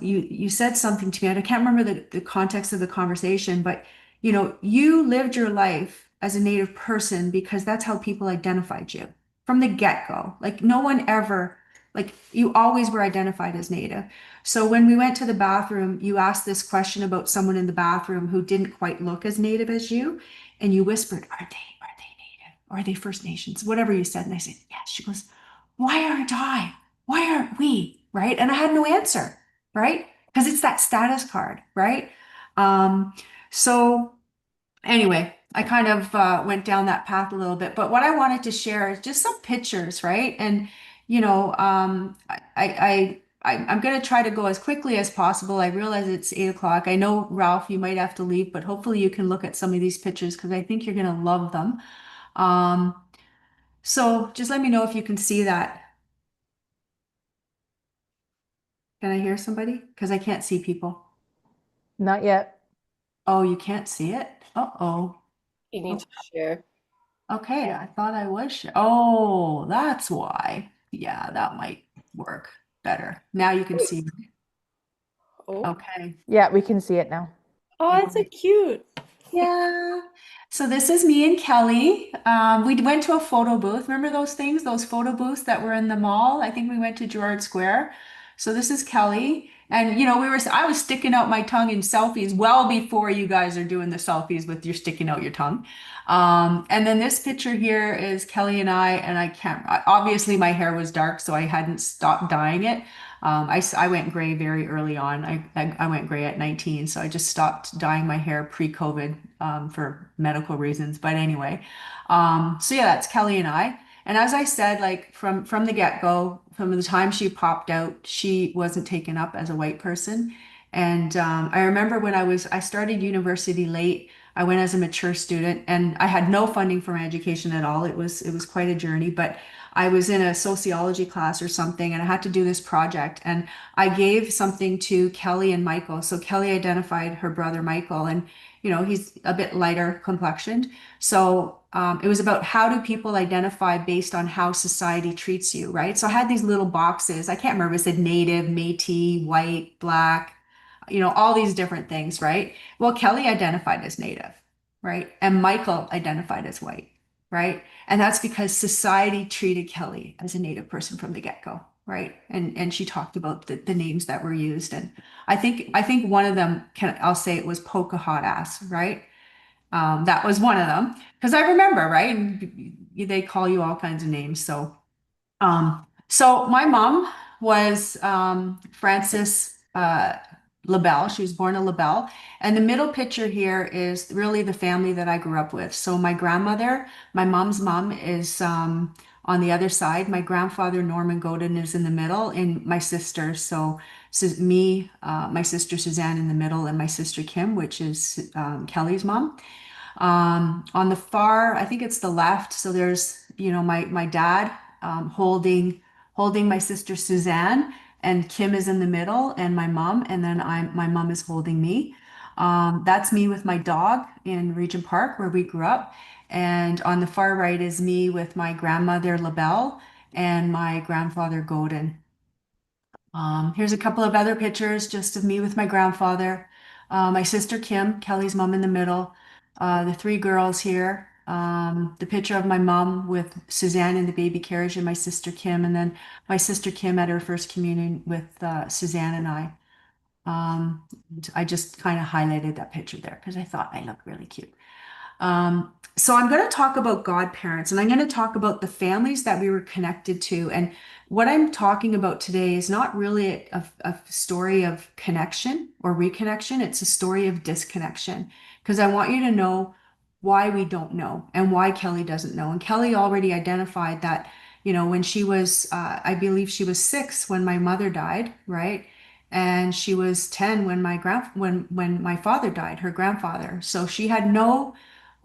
you said something to me. I can't remember the context of the conversation, but you lived your life as a Native person because that's how people identified you from the get-go. Like no one ever, like you always were identified as Native. So when we went to the bathroom, you asked this question about someone in the bathroom who didn't quite look as Native as you, and you whispered, "Are they Native? Or are they First Nations?" Whatever you said, and I said, "Yes." She goes, "Why aren't I? Why aren't we?" Right? And I had no answer, right? Because it's that status card, right? Um, so anyway, I kind of went down that path a little bit, but what I wanted to share is just some pictures, right? And I'm going to try to go as quickly as possible. I realize it's 8 o'clock. I know, Ralph, you might have to leave, but hopefully you can look at some of these pictures because I think you're going to love them. Um, so just let me know if you can see that. Can I hear somebody? Because I can't see people. Not yet. Oh, you can't see it? Uh-oh. You need to share. Okay, I thought I was. Oh, that's why. Yeah, that might work better. Now you can see. Oh, Okay. Yeah, we can see it now. oh, that's so cute. Yeah. So this is me and Kelly. We went to a photo booth. Remember those things, those photo booths that were in the mall? I think we went to Gerrard Square. So this is Kelly. And I was sticking out my tongue in selfies well before you guys are doing the selfies with your sticking out your tongue. And then this picture here is Kelly and I can't, obviously my hair was dark, so I hadn't stopped dyeing it. I went gray very early on. I went gray at 19, so I just stopped dyeing my hair pre-COVID for medical reasons. But anyway, so yeah, that's Kelly and I. And as I said, like from the get-go, from the time she popped out, she wasn't taken up as a white person. And I remember when I started university late. I went as a mature student, and I had no funding for my education at all. It was quite a journey, but I was in a sociology class or something, and I had to do this project, and I gave something to Kelly and Michael. So Kelly identified her brother Michael, and he's a bit lighter complexioned. So it was about how do people identify based on how society treats you, right? So I had these little boxes. I can't remember. It said native, Métis, white, black, all these different things, right? Well, Kelly identified as native, right? And Michael identified as white, right? And that's because society treated Kelly as a native person from the get-go, right? And she talked about the names that were used. And I think one of them I'll say it was Polka Hot Ass, right? That was one of them because I remember, right? And they call you all kinds of names. So my mom was Frances LaBelle. She was born a LaBelle. And the middle picture here is really the family that I grew up with. So my grandmother, my mom's mom, is on the other side. My grandfather, Norman Godin, is in the middle, and my sister. So me, my sister Suzanne in the middle, and my sister Kim, which is Kelly's mom. On the far, I think it's the left. So there's, my dad holding my sister Suzanne, and Kim is in the middle, and my mom, and then my mom is holding me. That's me with my dog in Regent Park where we grew up. And on the far right is me with my grandmother LaBelle and my grandfather Godin. Here's a couple of other pictures just of me with my grandfather, my sister Kim, Kelly's mom in the middle, the three girls here, the picture of my mom with Suzanne in the baby carriage and my sister Kim, and then my sister Kim at her first communion with Suzanne and I. Um, I just kind of highlighted that picture there because I thought I looked really cute. So I'm going to talk about godparents, and I'm going to talk about the families that we were connected to. And what I'm talking about today is not really a story of connection or reconnection. It's a story of disconnection because I want you to know why we don't know and why Kelly doesn't know. And Kelly already identified that, when she was, I believe she was 6 when my mother died, right? And she was 10 when when my father died, her grandfather. So she had no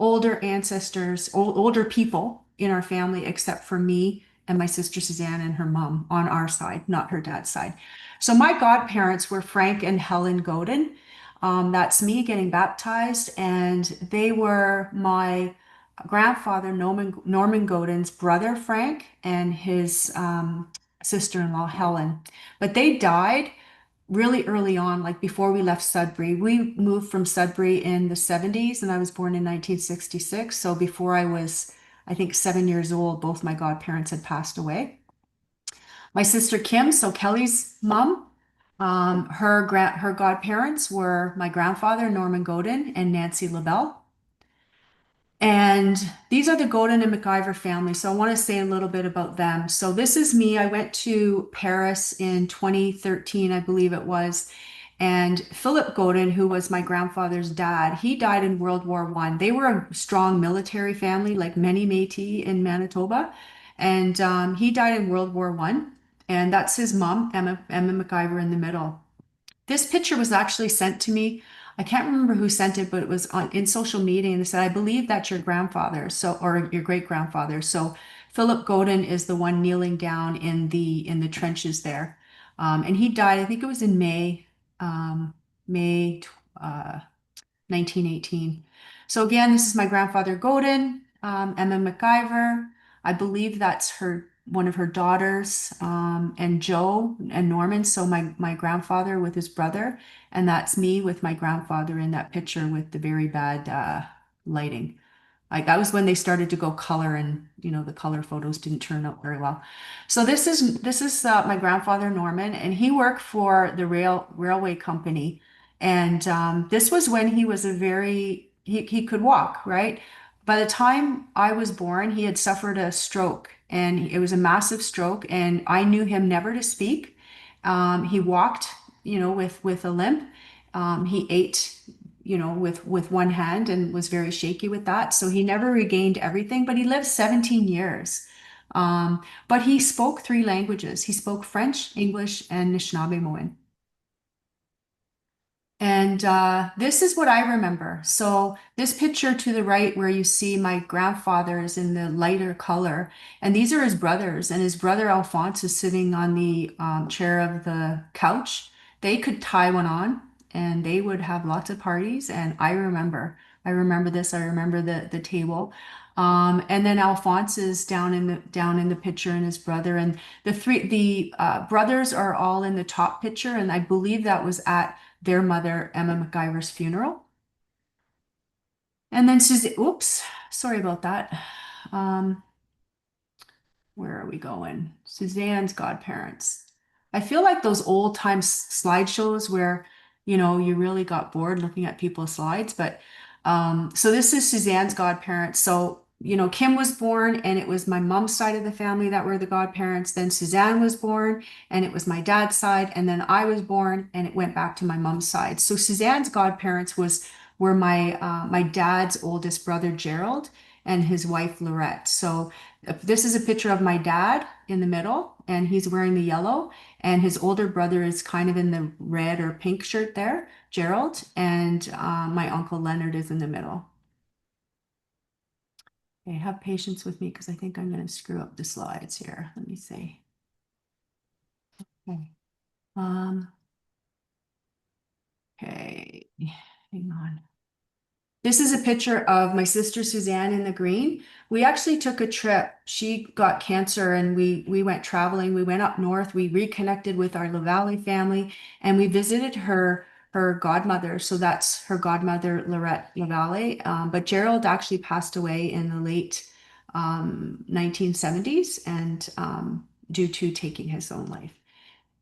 older ancestors, older people in our family, except for me and my sister Suzanne and her mom on our side, not her dad's side. So my godparents were Frank and Helen Godin. That's me getting baptized, and they were my grandfather, Norman Godin's brother, Frank, and his sister-in-law, Helen. But they died really early on, like before we left Sudbury. We moved from Sudbury in the 70s, and I was born in 1966. So before I was, I think, 7 years old, both my godparents had passed away. My sister Kim, so Kelly's mom, her godparents were my grandfather, Norman Godin, and Nancy LaBelle. And these are the Godin and MacIver family. So I want to say a little bit about them. So this is me. I went to Paris in 2013, I believe it was. And Philip Godin, who was my grandfather's dad, he died in World War One. They were a strong military family, like many Métis in Manitoba. And he died in World War One. And that's his mom, Emma MacIver, in the middle. This picture was actually sent to me. I can't remember who sent it, but it was in social media, and they said, "I believe that's your grandfather, or your great grandfather." So Philip Godin is the one kneeling down in the trenches there, and he died. I think it was in May uh, 1918. So again, this is my grandfather Godin, Emma MacIver. I believe that's one of her daughters, and Joe and Norman. So my grandfather with his brother, and that's me with my grandfather in that picture with the very bad lighting. Like that was when they started to go color, and the color photos didn't turn out very well. So this is my grandfather Norman, and he worked for the railway company. And this was when he was he could walk, right? By the time I was born, he had suffered a stroke, and it was a massive stroke, and I knew him never to speak. He walked, with a limp. He ate, with one hand, and was very shaky with that. So he never regained everything, but he lived 17 years. But he spoke 3 languages. He spoke French, English, and Anishinaabemowin. And this is what I remember. So this picture to the right where you see my grandfather is in the lighter color, and these are his brothers, and his brother Alphonse is sitting on the chair of the couch. They could tie one on and they would have lots of parties. And I remember this. I remember the table. And then Alphonse is down in the picture, and his brother, and the brothers are all in the top picture, and I believe that was at their mother, Emma MacGyver's funeral. And then Suzanne, oops, sorry about that. Um, where are we going? Suzanne's godparents. I feel like those old time slideshows where, you really got bored looking at people's slides. But so this is Suzanne's godparents. So, Kim was born, and it was my mom's side of the family that were the godparents. Then Suzanne was born, and it was my dad's side. And then I was born, and it went back to my mom's side. So Suzanne's godparents were my dad's oldest brother, Gerald, and his wife, Lorette. So this is a picture of my dad in the middle, and he's wearing the yellow, and his older brother is kind of in the red or pink shirt there, Gerald, and my uncle Leonard is in the middle. Okay, have patience with me because I think I'm going to screw up the slides here. Let me see. Okay. Okay, hang on. This is a picture of my sister Suzanne in the green. We actually took a trip. She got cancer, and we went traveling. We went up north. We reconnected with our LaValle family, and we visited her godmother. So that's her godmother, Lorette LaValle. But Gerald actually passed away in the late 1970s, and due to taking his own life.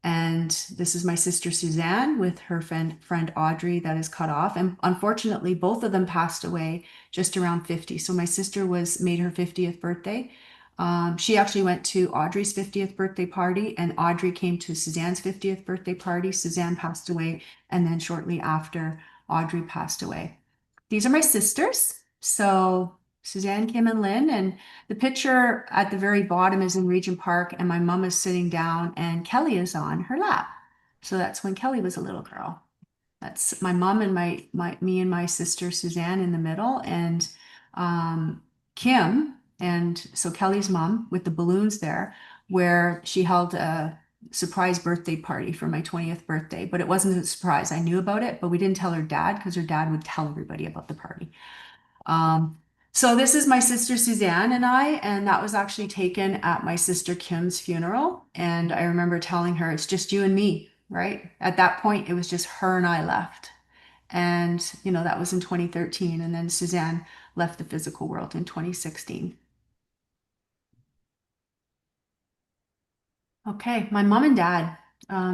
And this is my sister Suzanne with her friend Audrey that is cut off. And unfortunately, both of them passed away just around 50. So my sister made her 50th birthday. She actually went to Audrey's 50th birthday party, and Audrey came to Suzanne's 50th birthday party. Suzanne passed away, and then shortly after, Audrey passed away. These are my sisters. So Suzanne, Kim, and Lynn. And the picture at the very bottom is in Regent Park, and my mom is sitting down, and Kelly is on her lap. So that's when Kelly was a little girl. That's my mom and me and my sister Suzanne in the middle, and Kim, and so Kelly's mom with the balloons there, where she held a surprise birthday party for my 20th birthday. But it wasn't a surprise. I knew about it, but we didn't tell her dad because her dad would tell everybody about the party. Um, so this is my sister Suzanne and I, and that was actually taken at my sister Kim's funeral. And I remember telling her, it's just you and me, right? At that point, it was just her and I left. And, that was in 2013. And then Suzanne left the physical world in 2016. Okay, my mom and dad.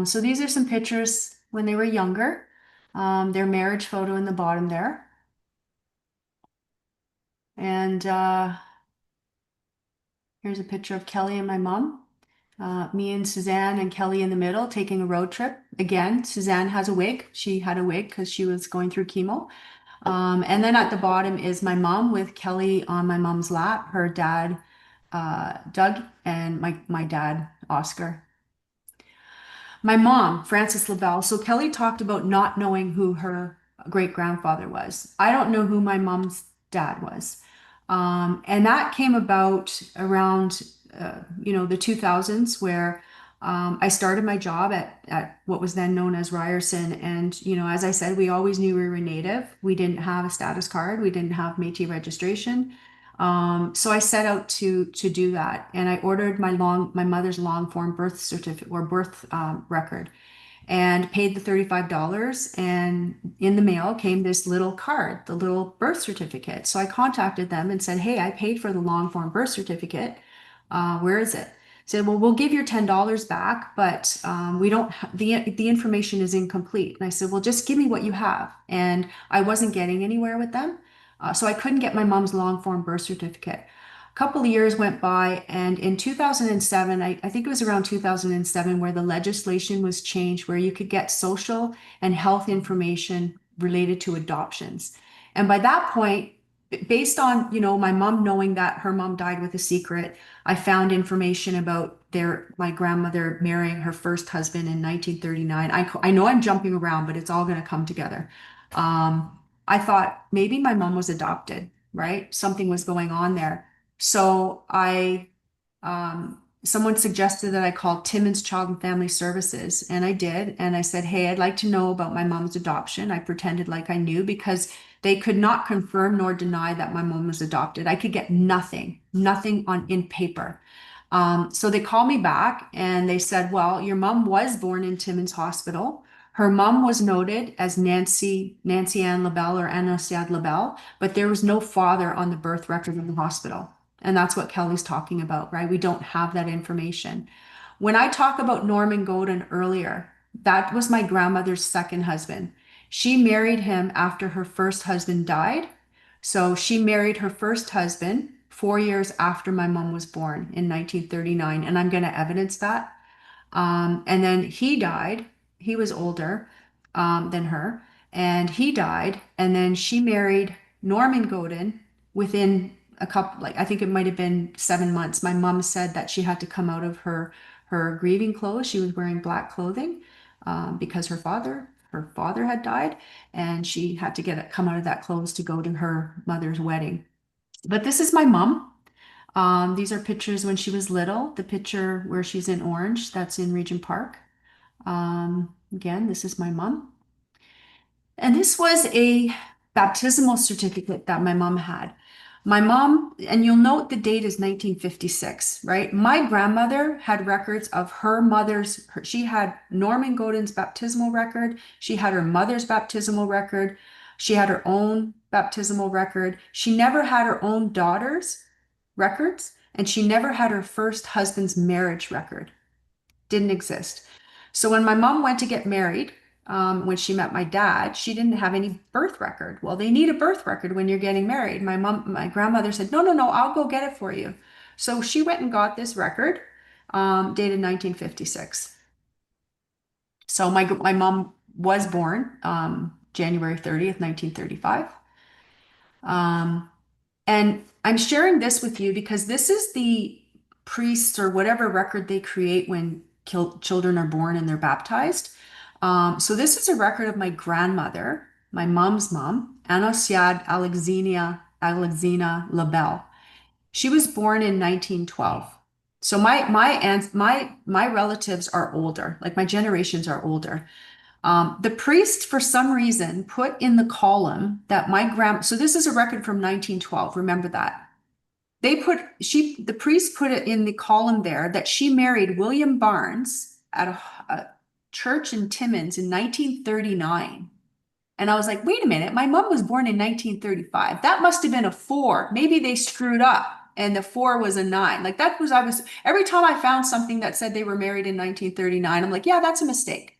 So these are some pictures when they were younger. Their marriage photo in the bottom there. And here's a picture of Kelly and my mom. Me and Suzanne and Kelly in the middle taking a road trip. Again, Suzanne has a wig. She had a wig because she was going through chemo. And then at the bottom is my mom with Kelly on my mom's lap, her dad, Doug, and my dad, Oscar. My mom, Frances LaBelle. So Kelly talked about not knowing who her great grandfather was. I don't know who my mom's dad was. And that came about around, the 2000s, where I started my job at what was then known as Ryerson. And, as I said, we always knew we were Native. We didn't have a status card. We didn't have Métis registration. So I set out to do that, and I ordered my mother's long form birth certificate or birth record, and paid the $35. And in the mail came this little card, the little birth certificate. So I contacted them and said, "Hey, I paid for the long form birth certificate. Where is it?" Said, "Well, we'll give your $10 back, but we don't. The information is incomplete." And I said, "Well, just give me what you have." And I wasn't getting anywhere with them. So I couldn't get my mom's long form birth certificate. A couple of years went by, and in 2007, I think it was around 2007, where the legislation was changed, where you could get social and health information related to adoptions. And by that point, based on, my mom knowing that her mom died with a secret, I found information about my grandmother marrying her first husband in 1939. I know I'm jumping around, but it's all going to come together. I thought maybe my mom was adopted, right? Something was going on there. So someone suggested that I call Timmins Child and Family Services, and I did. And I said, hey, I'd like to know about my mom's adoption. I pretended like I knew because they could not confirm nor deny that my mom was adopted. I could get nothing in paper. So they called me back and they said, well, your mom was born in Timmins Hospital. Her mom was noted as Nancy Ann LaBelle or Anasiad LaBelle, but there was no father on the birth record in the hospital. And that's what Kelly's talking about, right? We don't have that information. When I talk about Norman Godin earlier, that was my grandmother's second husband. She married him after her first husband died. So she married her first husband 4 years after my mom was born in 1939. And I'm going to evidence that. And then he died. He was older than her. And he died. And then she married Norman Godin within a couple, like I think it might have been 7 months. My mom said that she had to come out of her grieving clothes. She was wearing black clothing because her father had died, and she had to come out of that clothes to go to her mother's wedding. But this is my mom. These are pictures when she was little. The picture where she's in orange, that's in Regent Park. Again, this is my mom. And this was a baptismal certificate that my mom had. My mom, and you'll note the date is 1956, right? My grandmother had records of her mother's, she had Norman Godin's baptismal record. She had her mother's baptismal record. She had her own baptismal record. She never had her own daughter's records, and she never had her first husband's marriage record. Didn't exist. So when my mom went to get married, when she met my dad, she didn't have any birth record. Well, they need a birth record when you're getting married. My grandmother said, no, I'll go get it for you. So she went and got this record, dated 1956. So my mom was born January 30th, 1935. And I'm sharing this with you because this is the priests or whatever record they create when children are born and they're baptized. So this is a record of my grandmother, my mom's mom, Anosiad Alexina LaBelle. She was born in 1912. So my relatives are older, like my generations are older. The priest, for some reason, put in the column that so this is a record from 1912. Remember that. The priest put it in the column there that she married William Barnes at a church in Timmins in 1939. And I was like, wait a minute, my mom was born in 1935. That must have been a 4. Maybe they screwed up and the 4 was a 9. Like every time I found something that said they were married in 1939, I'm like, yeah, that's a mistake.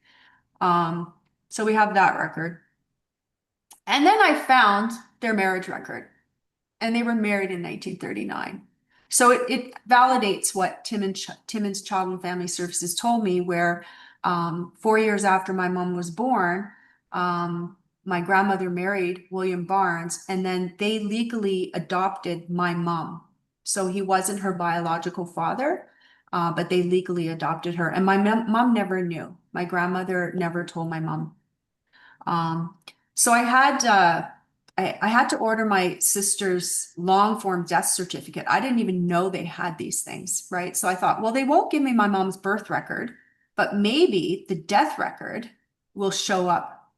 So we have that record. And then I found their marriage record, and they were married in 1939. So it validates what Timmins Child and Family Services told me, where 4 years after my mom was born, my grandmother married William Barnes, and then they legally adopted my mom. So he wasn't her biological father, but they legally adopted her. And my mom never knew. My grandmother never told my mom. So I had to order my sister's long form death certificate. I didn't even know they had these things, right? So I thought, well, they won't give me my mom's birth record, but maybe the death record will show up,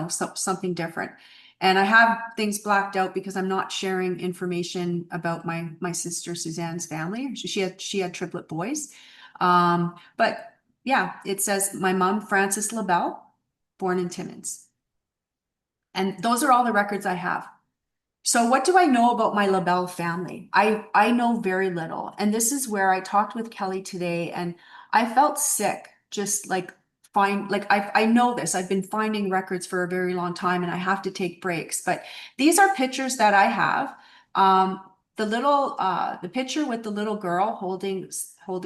something different. And I have things blacked out because I'm not sharing information about my sister Suzanne's family. She had triplet boys. But yeah, it says my mom, Frances LaBelle, born in Timmins. And those are all the records I have. So what do I know about my LaBelle family? I know very little. And this is where I talked with Kelly today, and I felt sick, just like I know this. I've been finding records for a very long time, and I have to take breaks. But these are pictures that I have. The picture with the little girl holding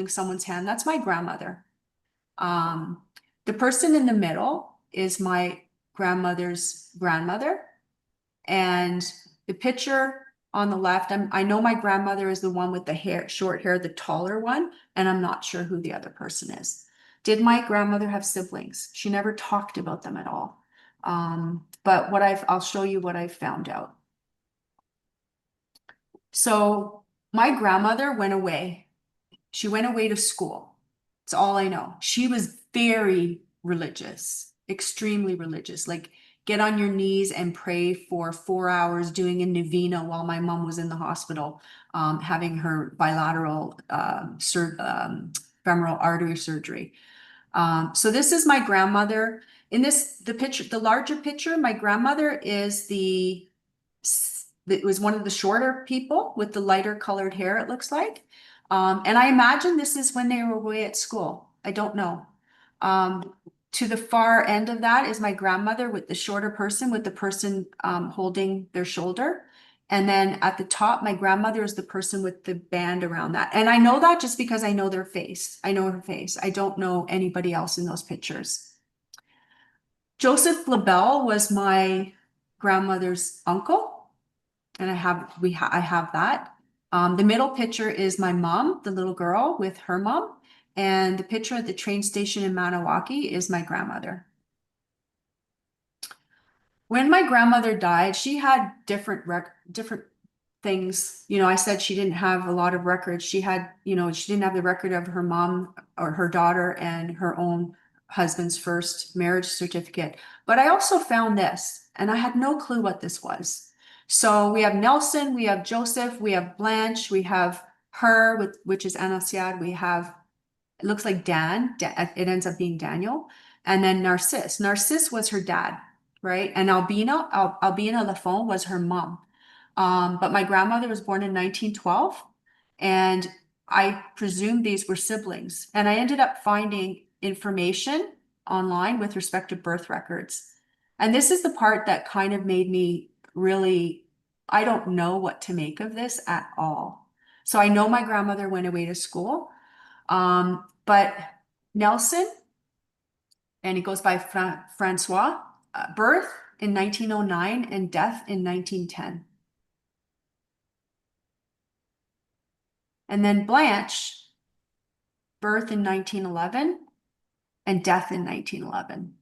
someone's hand, that's my grandmother. The person in the middle is my grandmother's grandmother. And the picture on the left. I know my grandmother is the one with the hair, short hair, the taller one, and I'm not sure who the other person is. Did my grandmother have siblings? She never talked about them at all. But I'll show you what I've found out. So my grandmother went away. She went away to school. That's all I know. She was very religious, extremely religious. Like, get on your knees and pray for 4 hours doing a novena while my mom was in the hospital, having her bilateral femoral artery surgery. So this is my grandmother. In the picture, the larger picture, my grandmother is it was one of the shorter people with the lighter colored hair, it looks like. And I imagine this is when they were away at school. I don't know. To the far end of that is my grandmother with the shorter person, with the person holding their shoulder. And then at the top, my grandmother is the person with the band around that. And I know that just because I know their face. I know her face. I don't know anybody else in those pictures. Joseph LaBelle was my grandmother's uncle. And I have that. The middle picture is my mom, the little girl with her mom. And the picture at the train station in Maniwaki is my grandmother. When my grandmother died, she had different things. You know, I said she didn't have a lot of records. She had, you know, she didn't have the record of her mom or her daughter and her own husband's first marriage certificate. But I also found this, and I had no clue what this was. So we have Nelson, we have Joseph, we have Blanche, we have her, which is Anasiad, we have, it looks like Dan, it ends up being Daniel, and then Narcisse. Narcisse was her dad, right? And Albina Lafont was her mom. But my grandmother was born in 1912, and I presume these were siblings. And I ended up finding information online with respect to birth records. And this is the part that kind of made me really, I don't know what to make of this at all. So I know my grandmother went away to school, but Nelson, and he goes by Francois, birth in 1909 and death in 1910. And then Blanche, birth in 1911 and death in 1911.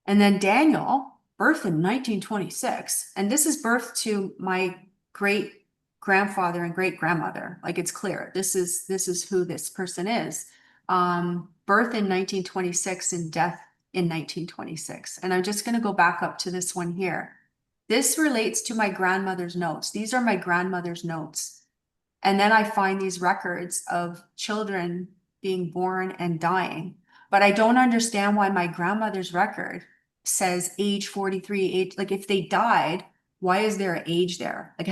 And then Daniel, birth in 1926. And this is birth to my great grandfather and great grandmother. Like, it's clear. This is who this person is. Birth in 1926 and death in 1926. And I'm just going to go back up to this one here. This relates to my grandmother's notes. These are my grandmother's notes. And then I find these records of children being born and dying. But I don't understand why my grandmother's record says age 43, like if they died, why is there an age there? Like,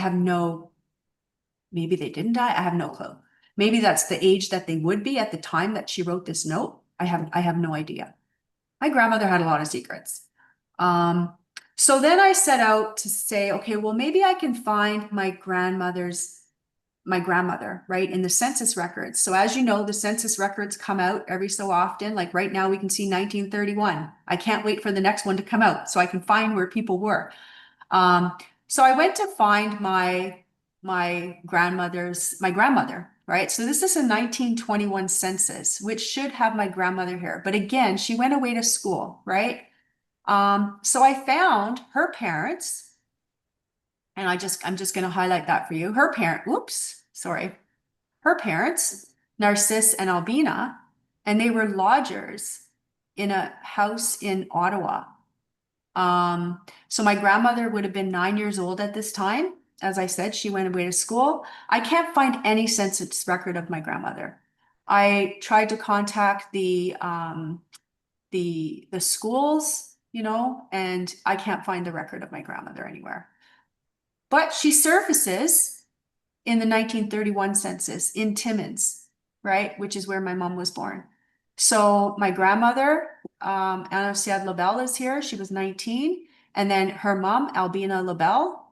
maybe they didn't die. I have no clue. Maybe that's the age that they would be at the time that she wrote this note. I have no idea. My grandmother had a lot of secrets. So then I set out to say, okay, well, maybe I can find my grandmother, right, in the census records. So as you know, the census records come out every so often. Like right now we can see 1931. I can't wait for the next one to come out so I can find where people were. So I went to find my grandmother, right? So this is a 1921 census, which should have my grandmother here. But again, she went away to school, right? So I found her parents, and I'm just going to highlight that for you. Her parents, Narcisse and Albina, and they were lodgers in a house in Ottawa. So my grandmother would have been 9 years old at this time. As I said, she went away to school. I can't find any census record of my grandmother. I tried to contact the schools, you know, and I can't find the record of my grandmother anywhere. But she surfaces in the 1931 census in Timmins, right, which is where my mom was born. So my grandmother, Anasiad LaBelle, is here. She was 19. And then her mom, Albina LaBelle,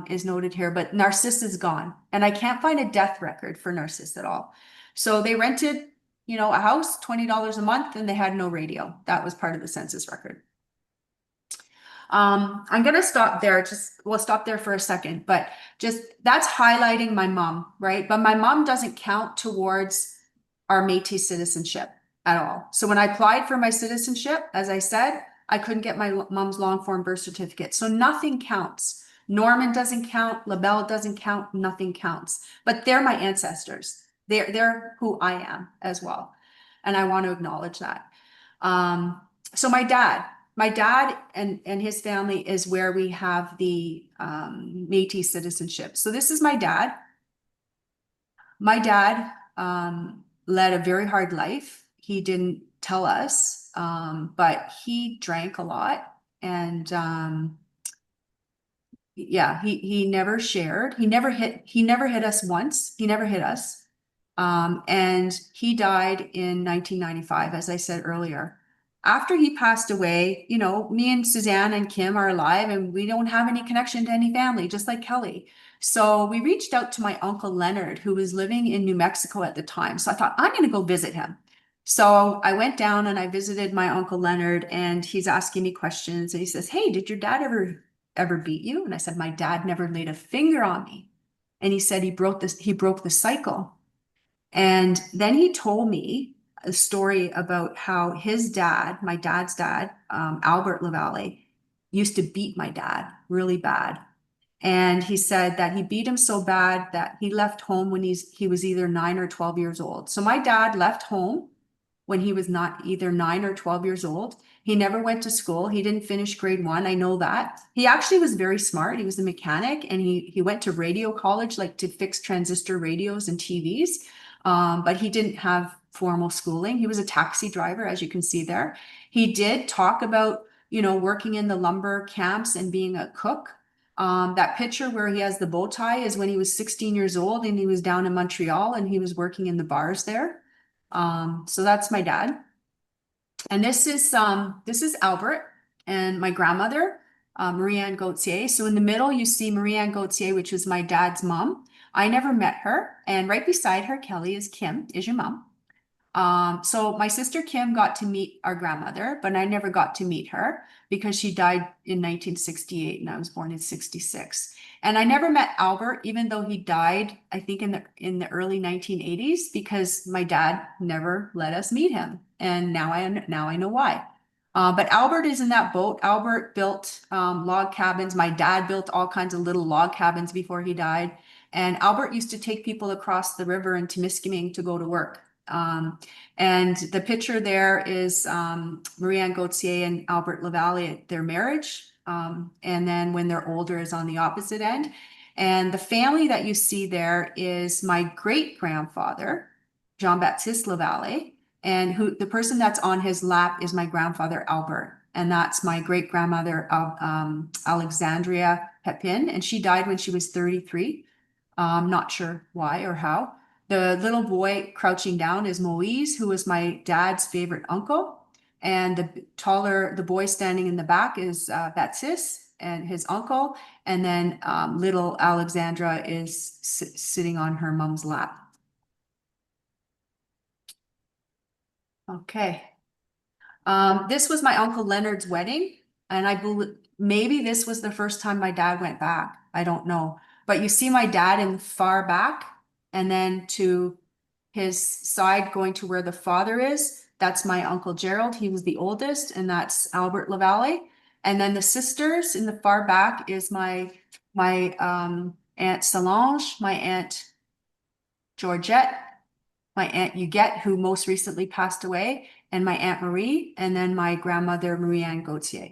is noted here, but Narcisse is gone. And I can't find a death record for Narcisse at all. So they rented, you know, a house, $20 a month, and they had no radio. That was part of the census record. I'm gonna stop there. We'll stop there for a second, but just that's highlighting my mom, right? But my mom doesn't count towards our Métis citizenship at all. So when I applied for my citizenship, as I said, I couldn't get my mom's long form birth certificate. So nothing counts. Norman doesn't count, LaBelle doesn't count, nothing counts. But they're my ancestors. They're who I am as well. And I want to acknowledge that. So my dad and his family is where we have the Métis citizenship. So this is my dad. My dad led a very hard life. He didn't tell us, but he drank a lot, and yeah, he never shared. He never hit us once. He never hit us. And he died in 1995, as I said earlier. After he passed away, you know, me and Suzanne and Kim are alive, and we don't have any connection to any family, just like Kelly. So we reached out to my uncle Leonard, who was living in New Mexico at the time. So I thought, I'm going to go visit him. So I went down and I visited my uncle Leonard, and he's asking me questions. And he says, "Hey, did your dad ever beat you?" And I said, "My dad never laid a finger on me." And he said he broke the cycle. And then he told me a story about how his dad, my dad's dad, Albert Lavalle, used to beat my dad really bad. And he said that he beat him so bad that he left home when he was either 9 or 12 years old. So my dad left home when he was not either 9 or 12 years old. He never went to school. He didn't finish grade 1. I know that. He actually was very smart. He was a mechanic, and he went to radio college, like to fix transistor radios and TVs. But he didn't have formal schooling. He was a taxi driver, as you can see there. He did talk about, you know, working in the lumber camps and being a cook. That picture where he has the bow tie is when he was 16 years old, and he was down in Montreal, and he was working in the bars there. So that's my dad. And this is Albert and my grandmother, Marie-Anne Gauthier. So in the middle, you see Marie-Anne Gauthier, which is my dad's mom. I never met her. And right beside her, Kelly, is Kim, is your mom. So my sister Kim got to meet our grandmother, but I never got to meet her because she died in 1968 and I was born in 66. And I never met Albert, even though he died, I think in the early 1980s, because my dad never let us meet him. And now I know why. But Albert is in that boat. Albert built log cabins. My dad built all kinds of little log cabins before he died. And Albert used to take people across the river in Temiskaming to go to work. And the picture there is Marie-Anne Gauthier and Albert Lavalle at their marriage. And then when they're older is on the opposite end. And the family that you see there is my great-grandfather, Jean-Baptiste Lavalle, and the person that's on his lap is my grandfather, Albert. And that's my great-grandmother, Alexandria Pepin, and she died when she was 33. Not sure why or how. The little boy crouching down is Moise, who was my dad's favorite uncle. And the boy standing in the back is Baptiste and his uncle. And then little Alexandra is sitting on her mom's lap. Okay. This was my Uncle Leonard's wedding. And I believe maybe this was the first time my dad went back. I don't know. But you see my dad in far back, and then to his side going to where the father is, that's my Uncle Gerald. He was the oldest, and that's Albert Lavalle. And then the sisters in the far back is my Aunt Solange, my Aunt Georgette, my Aunt Huguette, who most recently passed away, and my Aunt Marie, and then my grandmother, Marie-Anne Gauthier.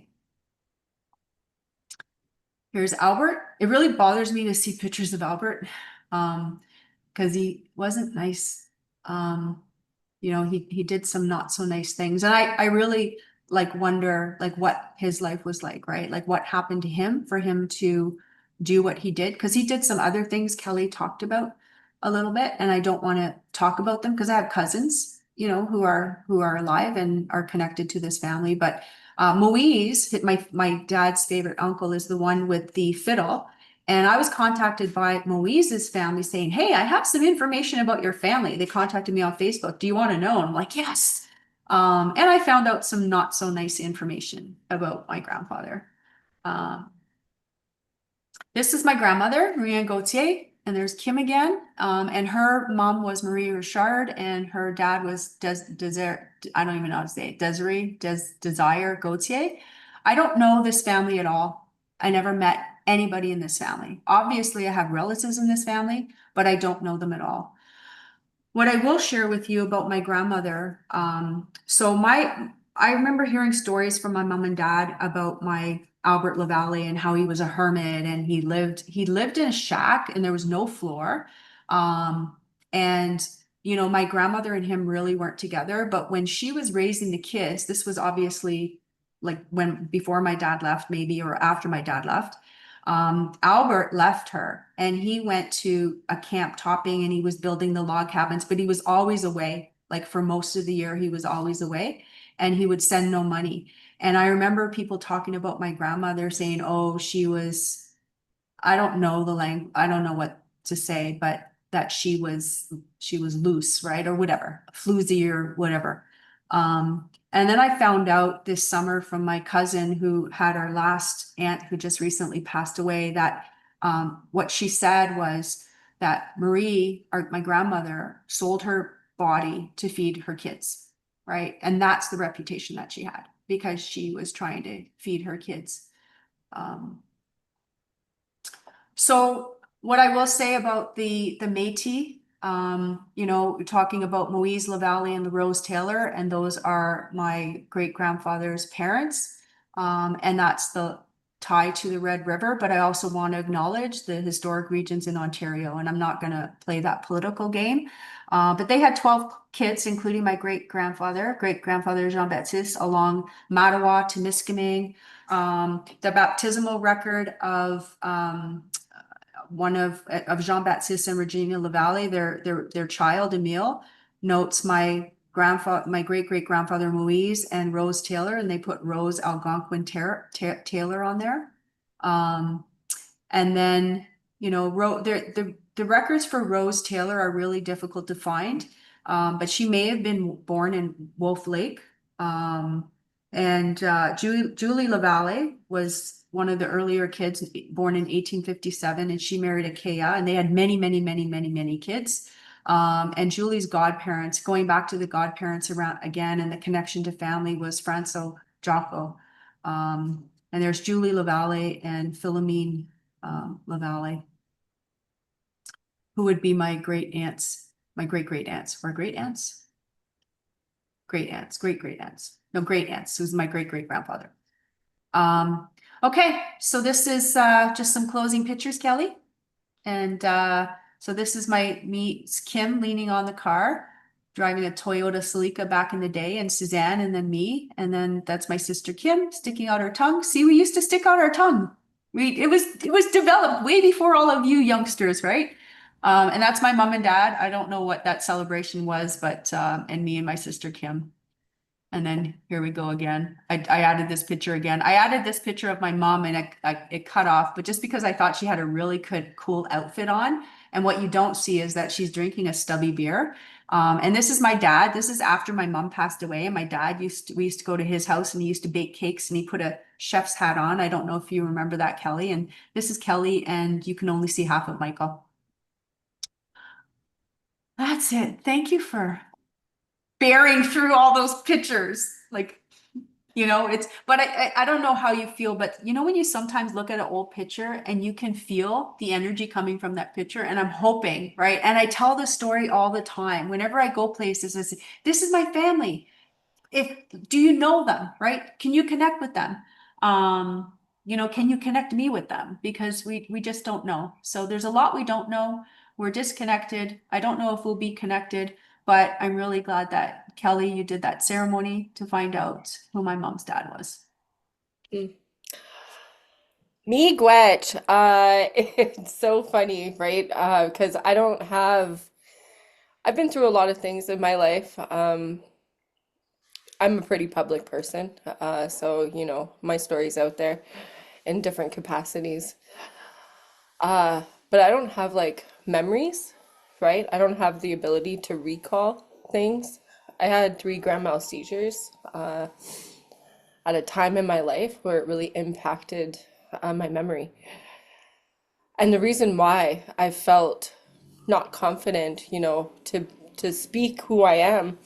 Here's Albert. It really bothers me to see pictures of Albert because he wasn't nice. You know, he did some not so nice things. And I really like wonder like what his life was like, right? Like what happened to him for him to do what he did. Because he did some other things Kelly talked about a little bit. And I don't want to talk about them because I have cousins, you know, who are alive and are connected to this family. But Moise, my dad's favorite uncle, is the one with the fiddle. And I was contacted by Moise's family saying, "Hey, I have some information about your family." They contacted me on Facebook. "Do you want to know?" And I'm like, "Yes." And I found out some not so nice information about my grandfather. Um, this is my grandmother, Marie-Anne Gauthier, and there's Kim again. And her mom was Marie Richard, and her dad was Desire, I don't even know how to say it, Desire Gauthier. I don't know this family at all. I never met anybody in this family. Obviously, I have relatives in this family, but I don't know them at all. What I will share with you about my grandmother, I remember hearing stories from my mom and dad about my Albert LaValle and how he was a hermit and he lived in a shack and there was no floor. Um, and my grandmother and him really weren't together, but when she was raising the kids, this was obviously like before my dad left, maybe, or after my dad left. Albert left her and he went to a camp topping and he was building the log cabins, but he was always away. Like for most of the year, he was always away and he would send no money. And I remember people talking about my grandmother saying, oh, I don't know the language, I don't know what to say, but that she was loose, right? Or whatever, floozy or whatever. And then I found out this summer from my cousin who had our last aunt who just recently passed away that what she said was that Marie, my grandmother, sold her body to feed her kids, right? And that's the reputation that she had because she was trying to feed her kids. So what I will say about the Métis, we're talking about Moise LaValle and LaRose Taylor, and those are my great grandfather's parents. And that's the tie to the Red River. But I also want to acknowledge the historic regions in Ontario, and I'm not going to play that political game. But they had 12 kids, including my great grandfather Jean-Baptiste, along Mattawa to Miskiming. The baptismal record of one of Jean-Baptiste and Regina LaValle, their child Emile, notes my great great grandfather Moise and Rose Taylor, and they put Rose Algonquin Taylor on there. And then the records for Rose Taylor are really difficult to find, but she may have been born in Wolf Lake. And Julie LaValle was one of the earlier kids born in 1857, and she married a Kea, and they had many, many, many, many, many kids. And Julie's godparents, going back to the godparents around again, and the connection to family was Franco Jocko. And there's Julie LaValle and Philomene LaValle, who would be my great aunts, my great great aunts, or great aunts, great aunts, great great aunts. No, great aunts, who's my great great grandfather. Okay, so this is just some closing pictures, Kelly. And so this is Kim leaning on the car, driving a Toyota Celica back in the day, and Suzanne, and then me. And then that's my sister Kim sticking out her tongue. See, we used to stick out our tongue. It was developed way before all of you youngsters, right? And that's my mom and dad. I don't know what that celebration was, but and me and my sister Kim. And then here we go again. I added this picture again. I added this picture of my mom and it cut off, but just because I thought she had a really cool outfit on. And what you don't see is that she's drinking a stubby beer. And this is my dad. This is after my mom passed away. And my dad we used to go to his house and he used to bake cakes and he put a chef's hat on. I don't know if you remember that, Kelly. And this is Kelly, and you can only see half of Michael. That's it. Thank you for bearing through all those pictures. But I don't know how you feel, but when you sometimes look at an old picture and you can feel the energy coming from that picture, and I'm hoping, right? And I tell this story all the time. Whenever I go places, I say, this is my family. Do you know them, right? Can you connect with them? Can you connect me with them? Because we just don't know. So there's a lot we don't know. We're disconnected. I don't know if we'll be connected. But I'm really glad that, Kelly, you did that ceremony to find out who my mom's dad was. Me, Gwetch. It's so funny, right? Because I've been through a lot of things in my life. I'm a pretty public person, so my story's out there in different capacities. But I don't have like memories, right? I don't have the ability to recall things. I had 3 grand mal seizures at a time in my life where it really impacted my memory. And the reason why I felt not confident, to speak who I am,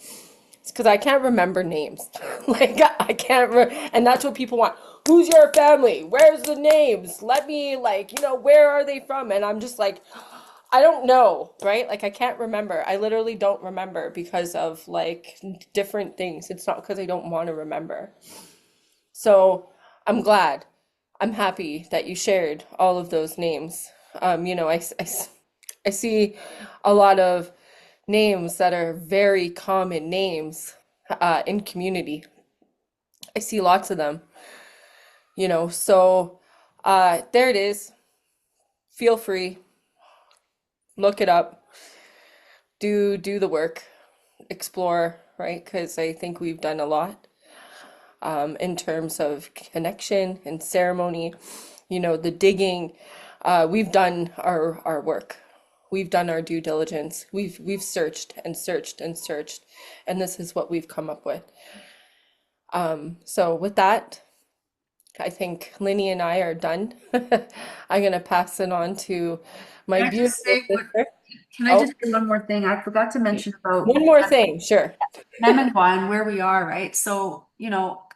it's because I can't remember names. Like I can't and that's what people want. Who's your family? Where's the names? Let me where are they from? And I'm just like, I don't know, right? Like I can't remember. I literally don't remember because of like different things. It's not because I don't want to remember. So I'm glad. I'm happy that you shared all of those names. I see a lot of names that are very common names in community. I see lots of them, so there it is. Feel free, look it up, do the work, explore, right? Because I think we've done a lot in terms of connection and ceremony, the digging. We've done our work. We've done our due diligence. We've searched and searched and searched, and this is what we've come up with. So with that, I think Linny and I are done. I'm gonna pass it on to my Can I just beautiful say what, sister. can I Oh, just say one more thing? I forgot to mention about one more thing, sure. Memengwaa and where we are, right? So,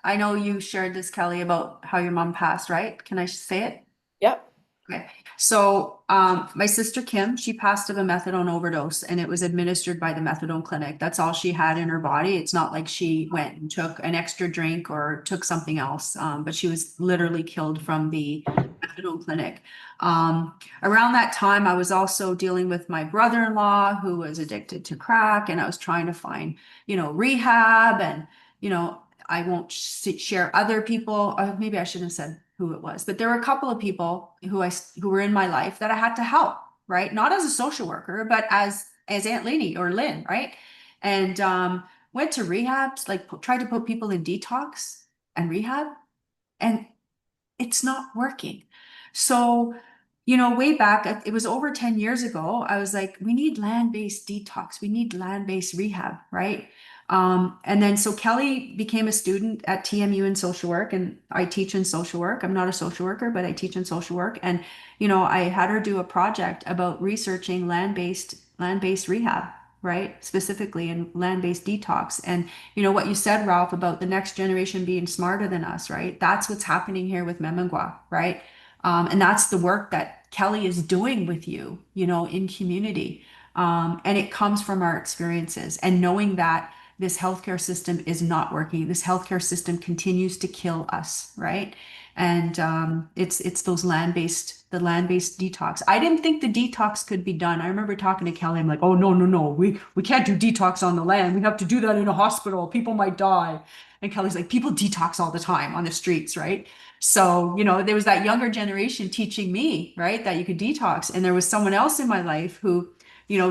I know you shared this, Kelly, about how your mom passed, right? Can I say it? Yep. Okay. So, my sister Kim, she passed of a methadone overdose and it was administered by the methadone clinic. That's all she had in her body. It's not like she went and took an extra drink or took something else. But she was literally killed from the methadone clinic. Around that time, I was also dealing with my brother-in-law who was addicted to crack, and I was trying to find, rehab and, you know, I won't share other people. Maybe I shouldn't have said who it was, but there were a couple of people who were in my life that I had to help, right? Not as a social worker, but as Aunt Lenny or Lynn, right? And went to rehabs, like tried to put people in detox and rehab, and it's not working. So, way back, it was over 10 years ago, I was like, we need land-based detox. We need land-based rehab, right? And then so Kelly became a student at TMU in social work, and I teach in social work. I'm not a social worker, but I teach in social work. And, I had her do a project about researching land-based rehab, right? Specifically in land-based detox. And what you said, Ralph, about the next generation being smarter than us, right? That's what's happening here with Memengwaa, right? And that's the work that Kelly is doing with you, in community. And it comes from our experiences and knowing that this healthcare system is not working. This healthcare system continues to kill us, right? And it's those the land-based detox. I didn't think the detox could be done. I remember talking to Kelly. I'm like, oh no, no, no, we can't do detox on the land. We have to do that in a hospital. People might die. And Kelly's like, people detox all the time on the streets, right? So, there was that younger generation teaching me, right, that you could detox. And there was someone else in my life who,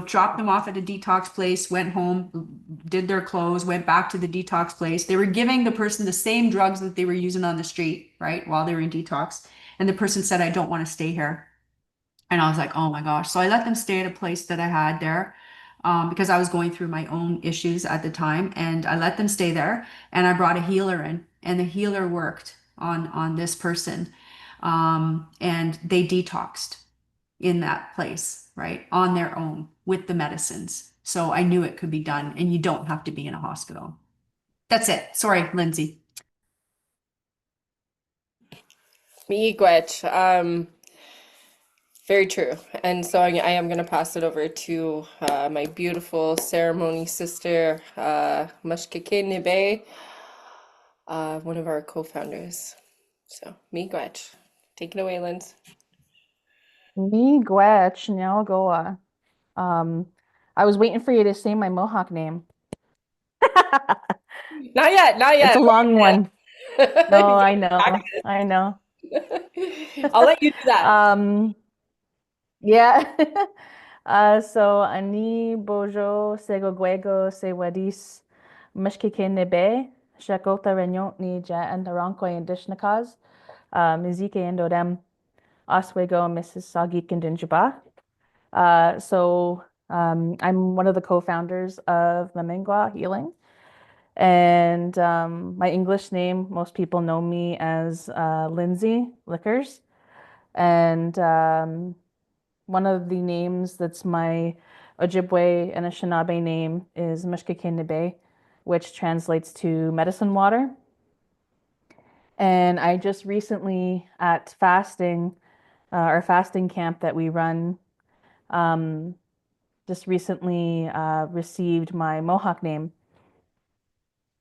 dropped them off at a detox place, went home, did their clothes, went back to the detox place. They were giving the person the same drugs that they were using on the street, right, while they were in detox. And the person said, I don't want to stay here. And I was like, oh my gosh. So I let them stay at a place that I had there. Because I was going through my own issues at the time, and I let them stay there. And I brought a healer in, and the healer worked on this person, and they detoxed in that place, right, on their own with the medicines. So I knew it could be done, and you don't have to be in a hospital. That's it. Sorry, Lindsay. Miigwech. Very true. And so I am going to pass it over to my beautiful ceremony sister, Mashkeke Nebe, one of our co-founders. So, Miigwech. Take it away, Linz. Miigwech Nyalgoa. I was waiting for you to say my Mohawk name. Not yet, not It's yet. a long one. No, You I gotta know. practice. I know. I'll let you do that. Yeah. So ani bojo segogwego se wadis mishkike nebe shakota renyon ni ja and aranko and dishnakaz mizike endodem oswego Mrs. Sagit Kandinjaba. So I'm one of the co-founders of Memengwaa Healing. And my English name, most people know me as Lindsay Lickers. And one of the names that's my Ojibwe and Anishinaabe name is Mishkekinibe, which translates to medicine water. And I just recently, at our fasting camp that we run, um, just recently received my Mohawk name.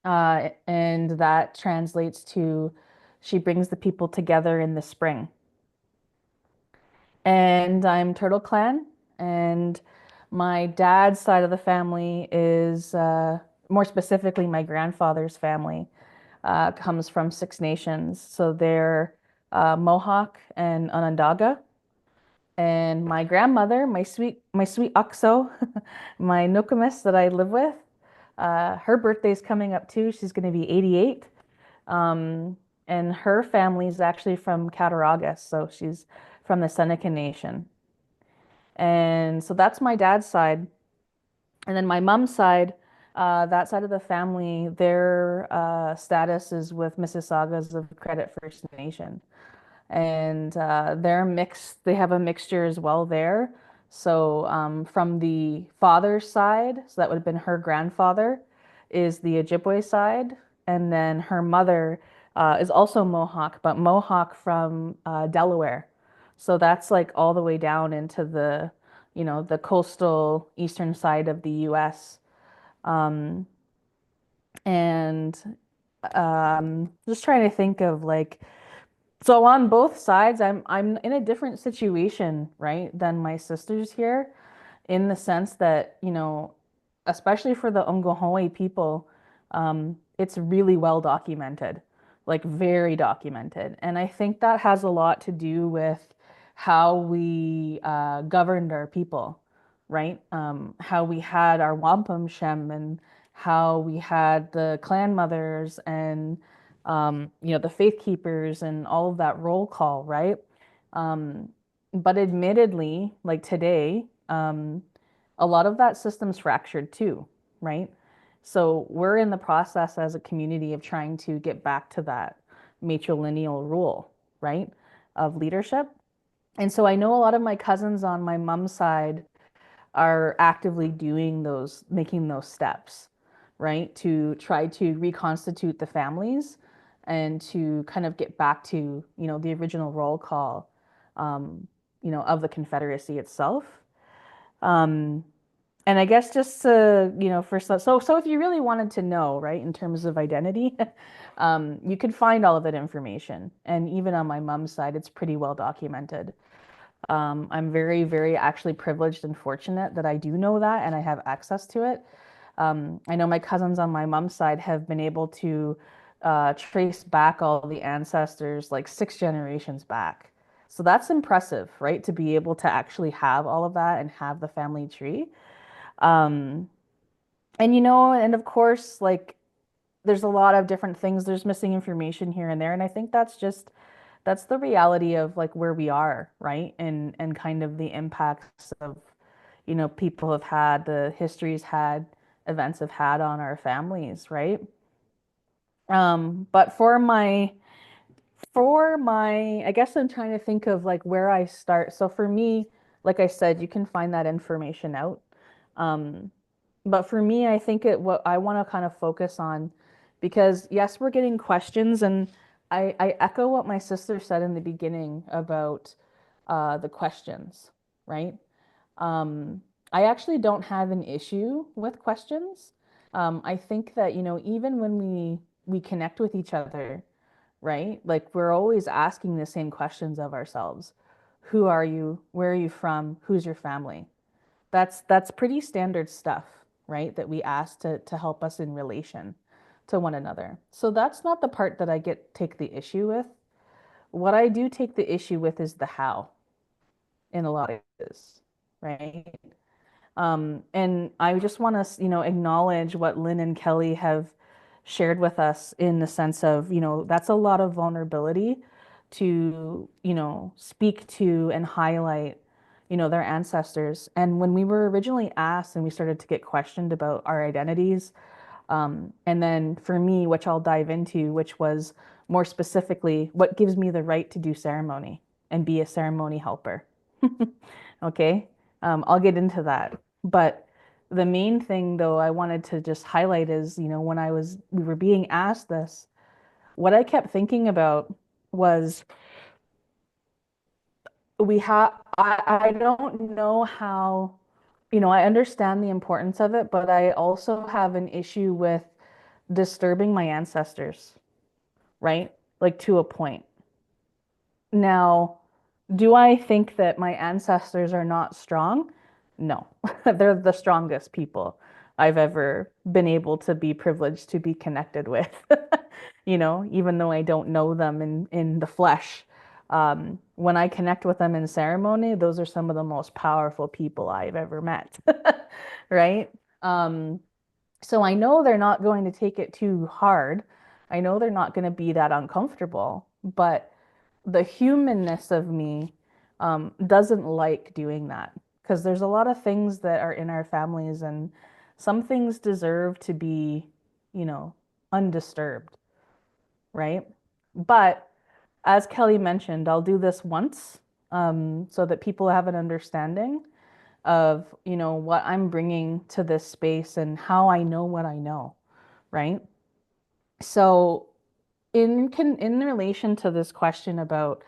And that translates to she brings the people together in the spring. And I'm Turtle Clan, and my dad's side of the family is, more specifically, my grandfather's family comes from Six Nations. So they're Mohawk and Onondaga. And my grandmother, my sweet Oxo, my Nokomis that I live with, her birthday's coming up too. She's going to be 88. Um, and her family is actually from Cattaraugus, so she's from the Seneca Nation. And so that's my dad's side. And then my mom's side, that side of the family, their status is with Mississaugas of Credit First Nation. And they're mixed, they have a mixture as well there. So from the father's side, so that would have been her grandfather, is the Ojibwe side. And then her mother is also Mohawk, but Mohawk from Delaware. So that's like all the way down into the coastal eastern side of the US. Um, and just trying to think of like, so on both sides, I'm in a different situation, right, than my sisters here, in the sense that, especially for the Onghoe people, it's really well documented, like very documented. And I think that has a lot to do with how we governed our people, right? How we had our wampum shem and how we had the clan mothers and the faith keepers and all of that roll call, right? Um, but admittedly, like today, a lot of that system's fractured too, right? So we're in the process as a community of trying to get back to that matrilineal rule, right, of leadership. And so I know a lot of my cousins on my mom's side are actively doing making those steps, right, to try to reconstitute the families and to kind of get back to, the original roll call, of the Confederacy itself. Um, and I guess just to, for so if you really wanted to know, right, in terms of identity, you could find all of that information. And even on my mom's side, it's pretty well documented. I'm very, very actually privileged and fortunate that I do know that and I have access to it. I know my cousins on my mom's side have been able to trace back all the ancestors like 6 generations back. So that's impressive, right? To be able to actually have all of that and have the family tree. Um, and of course, like there's a lot of different things. There's missing information here and there. And I think that's the reality of like where we are, right? And kind of the impacts of, people have had, the histories had, events have had on our families, right? But I guess I'm trying to think of like where I start. So for me, like I said, you can find that information out. Um, but for me, I think what I want to kind of focus on, because yes, we're getting questions, and I echo what my sister said in the beginning about the questions, right? Um, I actually don't have an issue with questions. I think that, even when we connect with each other, right? Like we're always asking the same questions of ourselves. Who are you? Where are you from? Who's your family? That's pretty standard stuff, right? That we ask to help us in relation to one another. So that's not the part that I take the issue with. What I do take the issue with is the how in a lot of this, right? And I just want to, acknowledge what Lynn and Kelly have shared with us in the sense of, that's a lot of vulnerability to, speak to and highlight, their ancestors. And when we were originally asked and we started to get questioned about our identities, And then for me, which I'll dive into, which was more specifically what gives me the right to do ceremony and be a ceremony helper. Okay, I'll get into that. But the main thing, though, I wanted to just highlight is, when we were being asked this, what I kept thinking about was I don't know how, I understand the importance of it, but I also have an issue with disturbing my ancestors, right? Like to a point. Now, do I think that my ancestors are not strong? No, they're the strongest people I've ever been able to be privileged to be connected with, even though I don't know them in the flesh. When I connect with them in ceremony, those are some of the most powerful people I've ever met, right? Um, so I know they're not going to take it too hard. I know they're not going to be that uncomfortable, but the humanness of me doesn't like doing that because there's a lot of things that are in our families, and some things deserve to be, you know, undisturbed, right? But as Kelly mentioned, I'll do this once so that people have an understanding of, what I'm bringing to this space and how I know what I know, right? So in relation to this question about,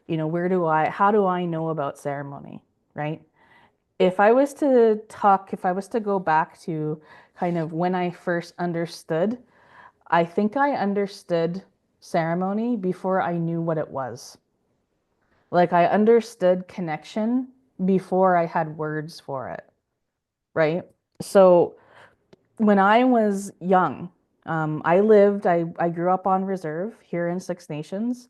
how do I know about ceremony, right? If I was to go back to kind of when I first understood, I think I understood ceremony before I knew what it was. Like I understood connection before I had words for it, right? So when I was young, I grew up on reserve here in Six Nations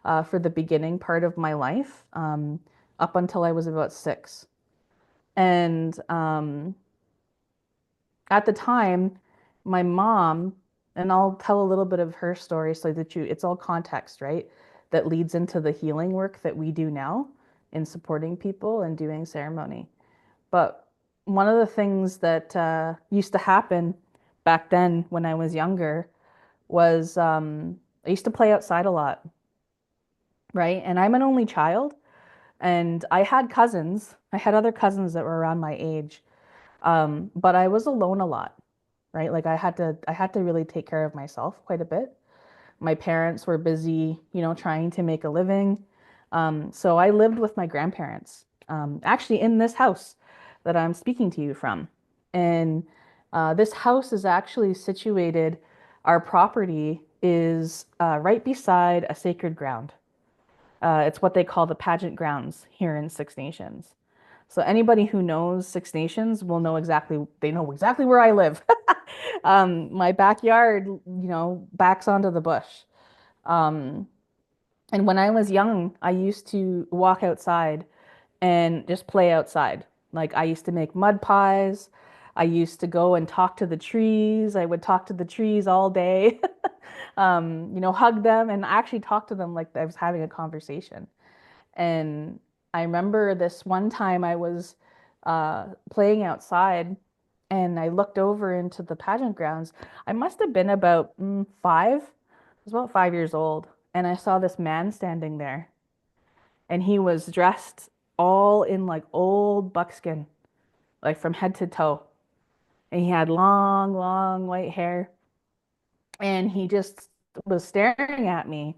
for the beginning part of my life, up until I was about 6. And at the time, my mom, and I'll tell a little bit of her story so that it's all context, right? That leads into the healing work that we do now in supporting people and doing ceremony. But one of the things that used to happen back then when I was younger was I used to play outside a lot, right? And I'm an only child, and I had cousins. I had other cousins that were around my age, but I was alone a lot, right? Like I had to really take care of myself quite a bit. My parents were busy, trying to make a living. So I lived with my grandparents, actually in this house that I'm speaking to you from. And this house is actually situated, our property is right beside a sacred ground. It's what they call the pageant grounds here in Six Nations. So anybody who knows Six Nations will they know exactly where I live. My backyard, backs onto the bush. Um, and when I was young, I used to walk outside and just play outside. Like I used to make mud pies. I used to go and talk to the trees. I would talk to the trees all day, hug them and actually talk to them like I was having a conversation. And I remember this one time I was playing outside and I looked over into the pageant grounds. I must have been about 5. I was about 5 years old. And I saw this man standing there. And he was dressed all in like old buckskin, like from head to toe. And he had long, long white hair. And he just was staring at me.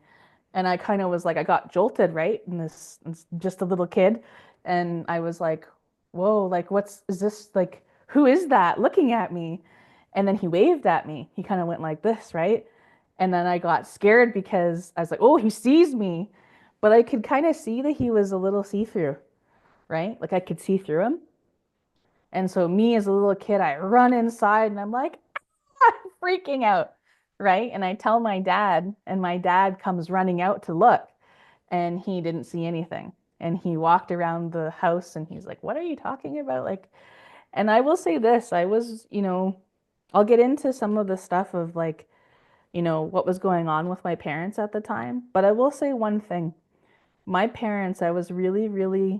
And I kind of was like, I got jolted, right? And this just a little kid. And I was like, whoa, like, is this like, who is that looking at me? And then he waved at me. He kind of went like this, right? And then I got scared because I was like, oh, he sees me. But I could kind of see that he was a little see-through, right? Like I could see through him. And so me as a little kid, I run inside and I'm like, I'm freaking out, right? And I tell my dad, and my dad comes running out to look, and he didn't see anything. And he walked around the house and he's like, what are you talking about? Like, and I will say this, I'll get into some of the stuff of like, what was going on with my parents at the time. But I will say one thing. My parents, I was really, really,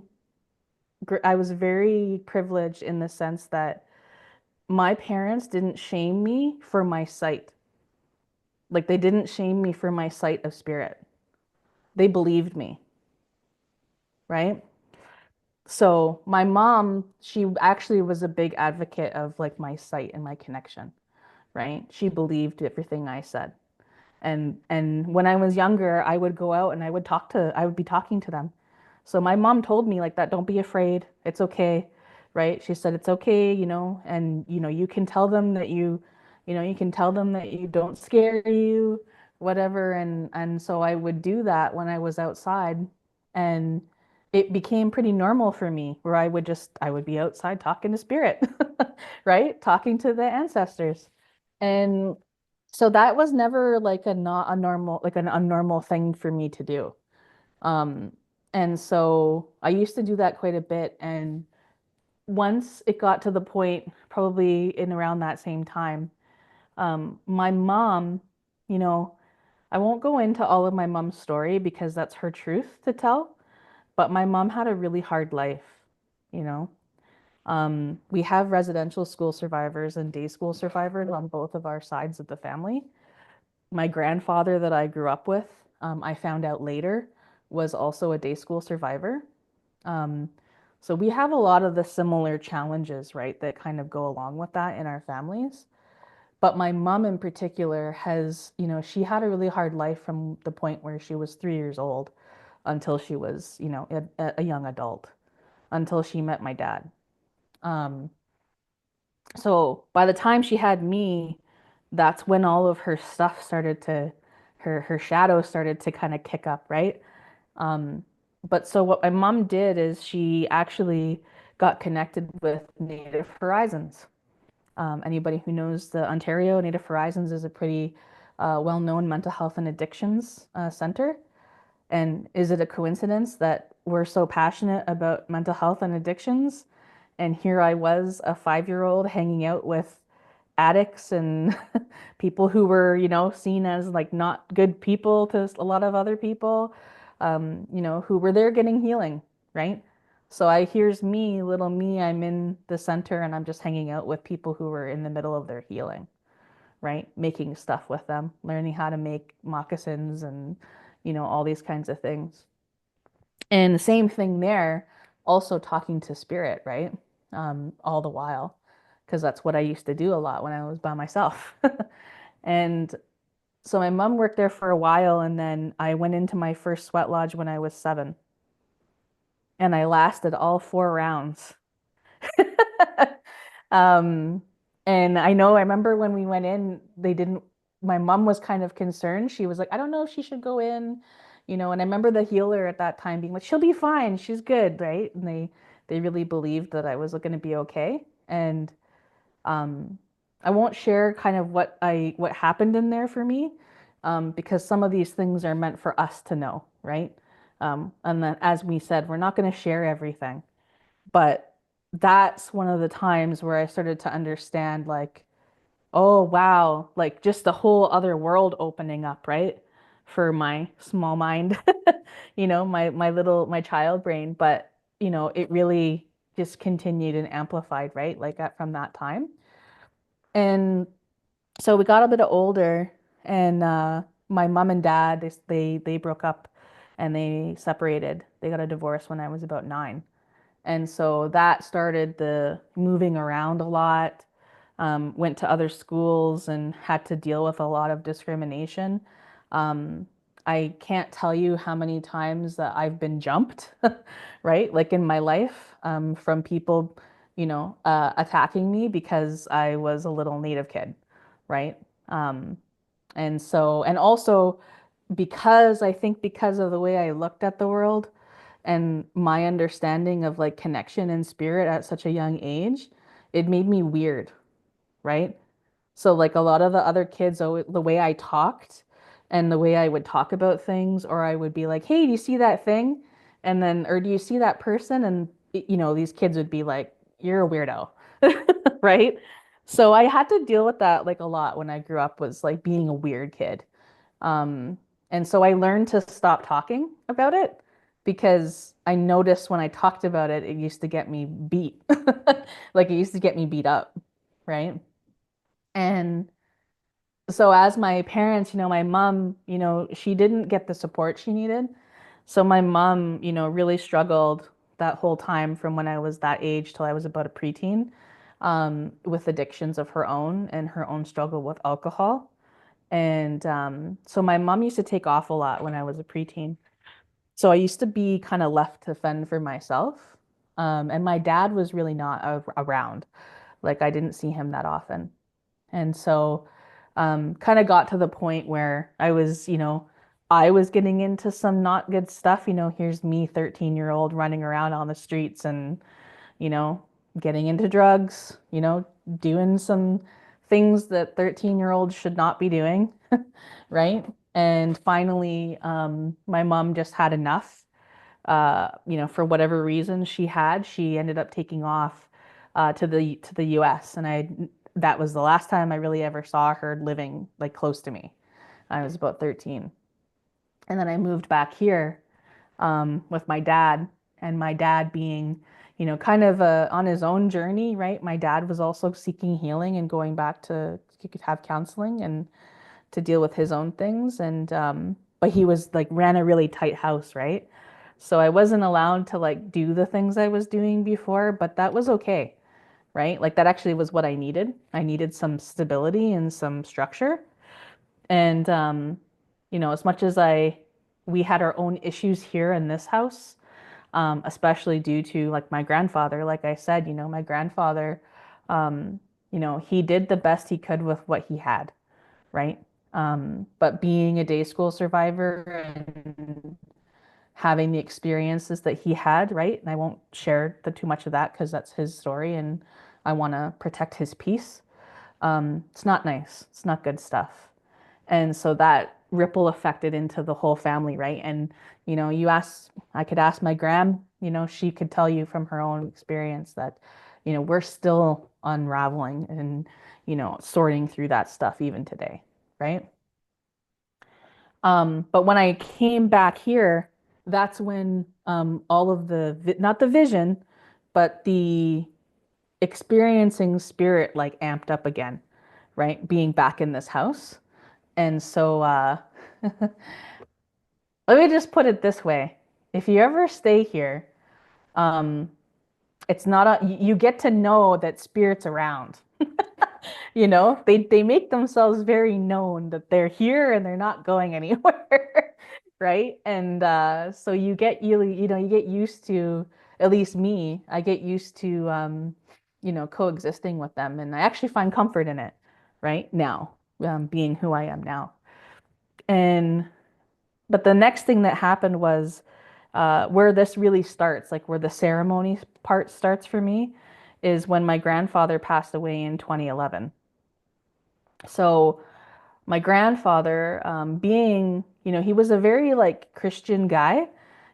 I was very privileged in the sense that my parents didn't shame me for my sight. Like they didn't shame me for my sight of spirit. They believed me, right? So my mom, she actually was a big advocate of like my sight and my connection, right? She believed everything I said. And when I was younger, I would go out and I would be talking to them. So my mom told me like that, don't be afraid. It's okay, right? She said it's okay, and you can tell them that you can tell them that you don't scare you, whatever. And so I would do that when I was outside, and it became pretty normal for me where I would be outside talking to spirit, right? Talking to the ancestors. And so that was never like a not a normal like an unnormal thing for me to do. Um, and so I used to do that quite a bit. And once it got to the point, probably in around that same time, my mom, you know, I won't go into all of my mom's story because that's her truth to tell, but my mom had a really hard life, you know. We have residential school survivors and day school survivors on both of our sides of the family. My grandfather that I grew up with, I found out later, was also a day school survivor. Um, so we have a lot of the similar challenges, right, that kind of go along with that in our families. But my mom in particular has, she had a really hard life from the point where she was 3 years old until she was, a young adult, until she met my dad. Um, so by the time she had me, that's when all of her stuff started to, her shadow started to kind of kick up, right? Um, but so what my mom did is she actually got connected with Native Horizons. Anybody who knows the Ontario Native Horizons is a pretty well-known mental health and addictions center. And is it a coincidence that we're so passionate about mental health and addictions? And here I was, a 5-year-old, hanging out with addicts and people who were, seen as like not good people to a lot of other people, who were there getting healing, right? So here's me, little me, I'm in the center and I'm just hanging out with people who were in the middle of their healing, right? Making stuff with them, learning how to make moccasins and, all these kinds of things. And the same thing there, also talking to spirit, right? All the while, because that's what I used to do a lot when I was by myself. And so my mom worked there for a while, and then I went into my first sweat lodge when I was 7, and I lasted all 4 rounds. Um, and I remember when we went in, my mom was kind of concerned. She was like, I don't know if she should go in, and I remember the healer at that time being like, she'll be fine. She's good, right? And they really believed that I was going to be okay. And um, I won't share kind of what happened in there for me, because some of these things are meant for us to know, right? And then, as we said, we're not going to share everything. But that's one of the times where I started to understand, like, oh, wow, like just the whole other world opening up, right? For my small mind, my child brain. But, it really just continued and amplified, right? Like from that time. And so we got a bit older, and my mom and dad, they broke up and they separated. They got a divorce when I was about 9. And so that started the moving around a lot, went to other schools and had to deal with a lot of discrimination. Um, I can't tell you how many times that I've been jumped, right? Like in my life, from people, attacking me because I was a little Native kid, right? Um, and also because I think because of the way I looked at the world and my understanding of like connection and spirit at such a young age, it made me weird, right? So like a lot of the other kids, the way I talked and the way I would talk about things, or I would be like, "Hey, do you see that thing?" And then, or do you see that person? And these kids would be like, "You're a weirdo," right? So I had to deal with that like a lot when I grew up, was like being a weird kid. Um, and so I learned to stop talking about it because I noticed when I talked about it, it used to get me beat. Like it used to get me beat up. right? And so as my parents, my mom, she didn't get the support she needed. So my mom, really struggled that whole time from when I was that age till I was about a preteen, with addictions of her own and her own struggle with alcohol. And so my mom used to take off a lot when I was a preteen. So I used to be kind of left to fend for myself. And my dad was really not around. Like I didn't see him that often. And so kind of got to the point where I was getting into some not good stuff. Here's me, 13-year-old, running around on the streets and, you know, getting into drugs, doing some things that 13-year-olds should not be doing, right? And finally, my mom just had enough. For whatever reason she ended up taking off to the US, and that was the last time I really ever saw her living like close to me. I was about 13. And then I moved back here with my dad, and my dad being, kind of on his own journey, right? My dad was also seeking healing and going back to have counseling and to deal with his own things. And but he was like ran a really tight house, right? So I wasn't allowed to like do the things I was doing before, but that was okay, right? Like that actually was what I needed. I needed some stability and some structure. And as much as we had our own issues here in this house, especially due to like my grandfather, like I said, my grandfather, he did the best he could with what he had, right? But being a day school survivor and having the experiences that he had, right? And I won't share too much of that because that's his story and I want to protect his peace. It's not nice. It's not good stuff. And so that ripple affected into the whole family, right? And, I could ask my gram, she could tell you from her own experience that, we're still unraveling and, sorting through that stuff even today, right? But when I came back here, that's when all of not the vision, but the experiencing spirit like amped up again, right? Being back in this house. And so let me just put it this way. If you ever stay here, um, it's not you get to know that spirit's around. They make themselves very known that they're here and they're not going anywhere. Right? And so you get used to, at least me, I get used to coexisting with them, and I actually find comfort in it right now, being who I am now. And but the next thing that happened was where this really starts, like where the ceremony part starts for me, is when my grandfather passed away in 2011. So my grandfather, being, he was a very like Christian guy.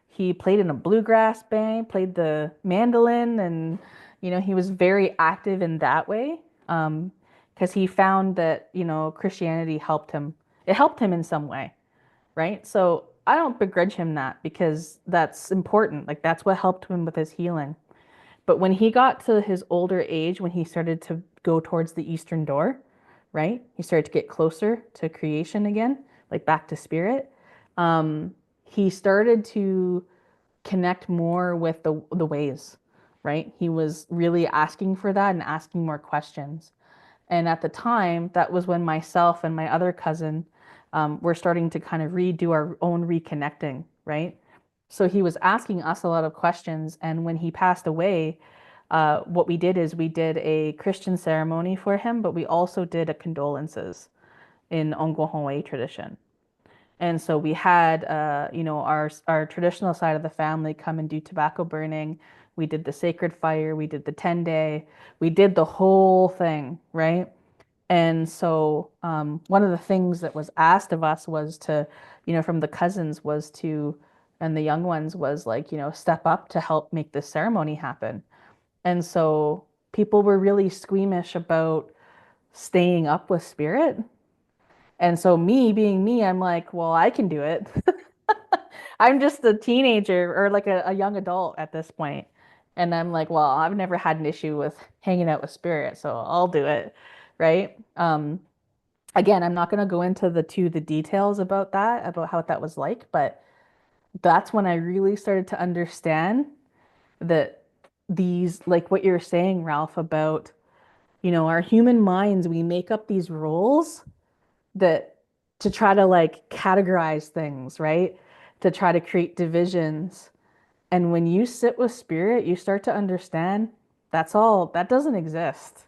He played in a bluegrass band, played the mandolin, and he was very active in that way. Because he found that, Christianity helped him. It helped him in some way, right? So I don't begrudge him that because that's important. Like that's what helped him with his healing. But when he got to his older age, when he started to go towards the eastern door, right? He started to get closer to creation again, like back to spirit. He started to connect more with the ways, right? He was really asking for that and asking more questions. And at the time, that was when myself and my other cousin were starting to kind of redo our own reconnecting, right? So he was asking us a lot of questions. And when he passed away, what we did is we did a Christian ceremony for him, but we also did a condolences in Ongwahonwe tradition. And so we had, our traditional side of the family come and do tobacco burning. We did the sacred fire. We did the 10-day. We did the whole thing, right? And so one of the things that was asked of us was to, from the cousins was to, and the young ones was like, step up to help make this ceremony happen. And so people were really squeamish about staying up with spirit. And so me being me, I'm like, well, I can do it. I'm just a teenager or like a young adult at this point. And I'm like, well, I've never had an issue with hanging out with spirit, so I'll do it, right? Again, I'm not going to go into the details about that, about how that was like, but that's when I really started to understand that these, like what you're saying, Ralph, about, our human minds, we make up these roles that to try to like categorize things, right? To try to create divisions. And when you sit with spirit, you start to understand that doesn't exist.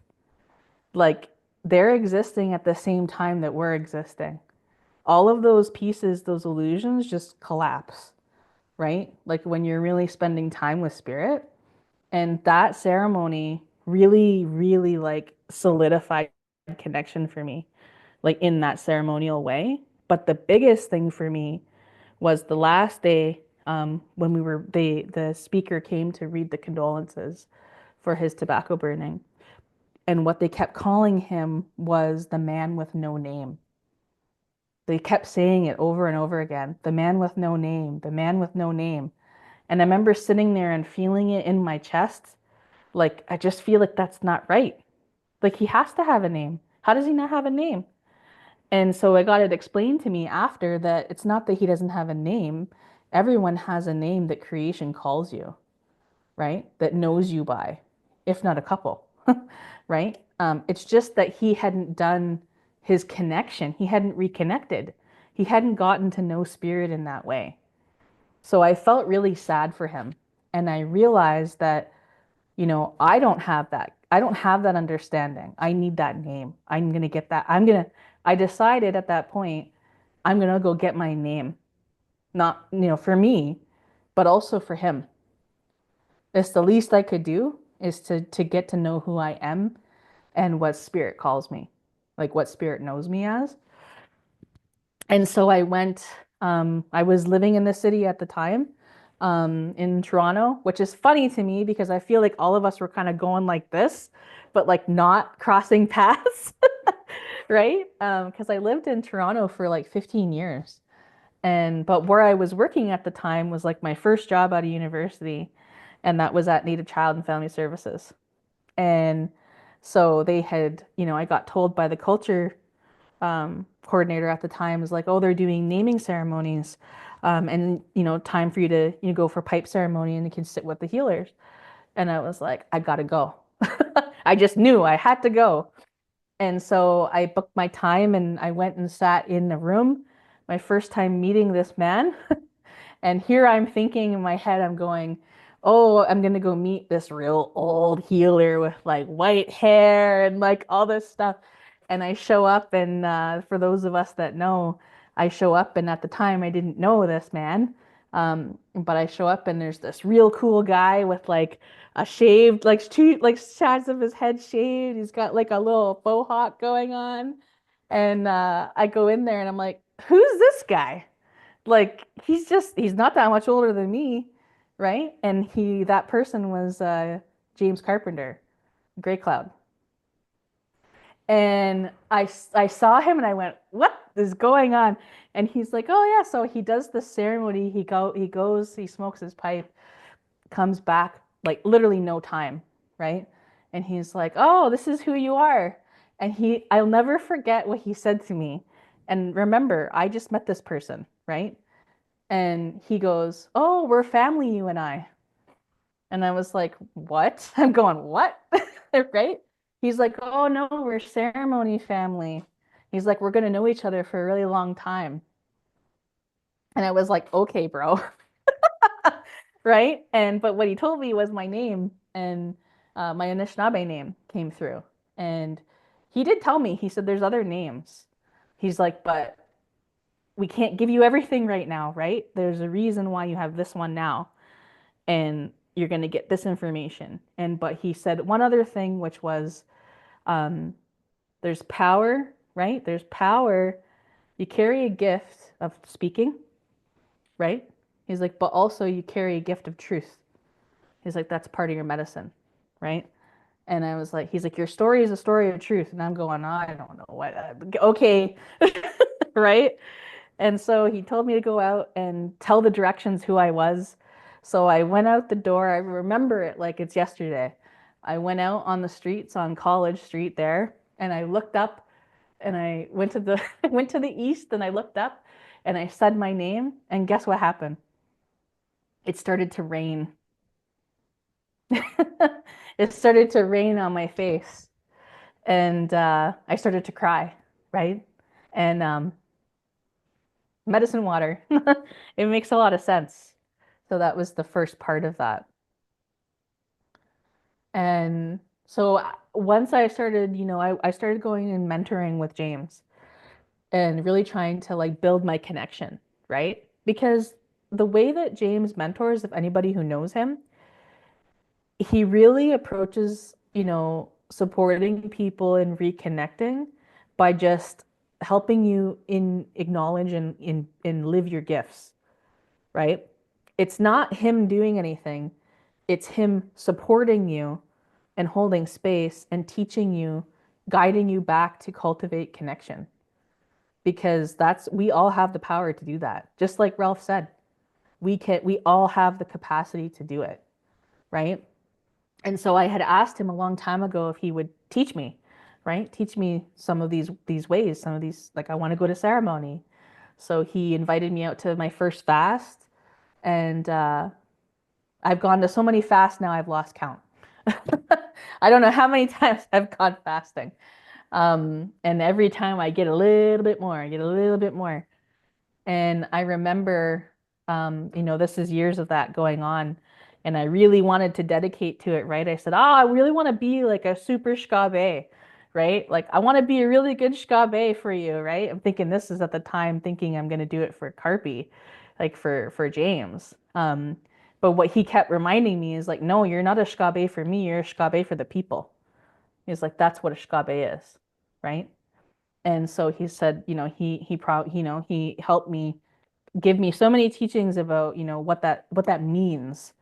Like they're existing at the same time that we're existing. All of those pieces, those illusions just collapse, right? Like when you're really spending time with spirit. And that ceremony really, really like solidified connection for me, like in that ceremonial way. But the biggest thing for me was the last day when the speaker came to read the condolences for his tobacco burning. And what they kept calling him was the man with no name. They kept saying it over and over again, the man with no name, the man with no name. And I remember sitting there and feeling it in my chest. Like, I just feel like that's not right. Like, he has to have a name. How does he not have a name? And so I got it explained to me after that it's not that he doesn't have a name. Everyone has a name that creation calls you, right? That knows you by, if not a couple, right? It's just that he hadn't done his connection. He hadn't reconnected. He hadn't gotten to know spirit in that way. So I felt really sad for him. And I realized that, I don't have that. I don't have that understanding. I need that name. I'm going to get that. I decided at that point, I'm going to go get my name. Not, for me, but also for him. It's the least I could do is to get to know who I am and what spirit calls me, like what spirit knows me as. And so I went, I was living in the city at the time, in Toronto, which is funny to me because I feel like all of us were kind of going like this, but like not crossing paths, right? Because I lived in Toronto for like 15 years. But where I was working at the time was like my first job out of university, and that was at Native Child and Family Services. And so they had, I got told by the culture coordinator at the time was like, oh, they're doing naming ceremonies. And, time for you to go for pipe ceremony and you can sit with the healers. And I was like, I gotta go. I just knew I had to go. And so I booked my time and I went and sat in the room, my first time meeting this man. And here I'm thinking in my head, I'm going, oh, I'm gonna go meet this real old healer with like white hair and like all this stuff. And I show up, and for those of us that know, I show up, and at the time I didn't know this man. But I show up, and there's this real cool guy with like a shaved, like two, like sides of his head shaved. He's got like a little faux hawk going on. And I go in there, and I'm like, who's this guy? Like he's not that much older than me, right? And that person was James Carpenter, Gray Cloud. And I saw him and I went, what is going on? And he's like, oh yeah, so he does the ceremony. He goes, he smokes his pipe, comes back like literally no time, right? And he's like, oh, this is who you are. And I'll never forget what he said to me. And remember, I just met this person, right? And he goes, oh, we're family, you and I. And I was like, what? I'm going, what? Right? He's like, oh, no, we're ceremony family. He's like, we're going to know each other for a really long time. And I was like, okay, bro. Right? But what he told me was my name, and my Anishinaabe name came through. And he did tell me, he said, there's other names. He's like, but we can't give you everything right now, right? There's a reason why you have this one now. And you're going to get this information. But he said one other thing, which was there's power, right? There's power. You carry a gift of speaking, right? He's like, but also you carry a gift of truth. He's like, that's part of your medicine, right? And I was like, he's like, your story is a story of truth. And I'm going, I don't know what, okay, right? And so he told me to go out and tell the directions who I was. So I went out the door. I remember it like it's yesterday. I went out on the streets on College Street there, and I looked up, and I went to the went to the east, and I looked up, and I said my name, and guess what happened? It started to rain. It started to rain on my face, and I started to cry, right? And medicine water. It makes a lot of sense. So that was the first part of that. And so once I started, I started going and mentoring with James and really trying to like build my connection, right? Because the way that James mentors, if anybody who knows him, he really approaches, supporting people and reconnecting by just helping you in acknowledge and in live your gifts, right? It's not him doing anything. It's him supporting you and holding space and teaching you, guiding you back to cultivate connection. Because we all have the power to do that. Just like Ralph said, we all have the capacity to do it, right? And so I had asked him a long time ago if he would teach me, right? Teach me some of these ways, some of these, like I want to go to ceremony. So he invited me out to my first fast, and I've gone to so many fasts now I've lost count. I don't know how many times I've gone fasting. And every time I get a little bit more, I get a little bit more. And I remember, this is years of that going on. And I really wanted to dedicate to it, right? I said, oh, I really want to be like a super shkabe, right? Like, I want to be a really good shkabe for you, right? I'm thinking this is at the time thinking I'm going to do it for Carpy, like for James. But what he kept reminding me is like, no, you're not a shkabe for me. You're a shkabe for the people. He's like, that's what a shkabe is, right? And so he said, he helped me give me so many teachings about, what that means,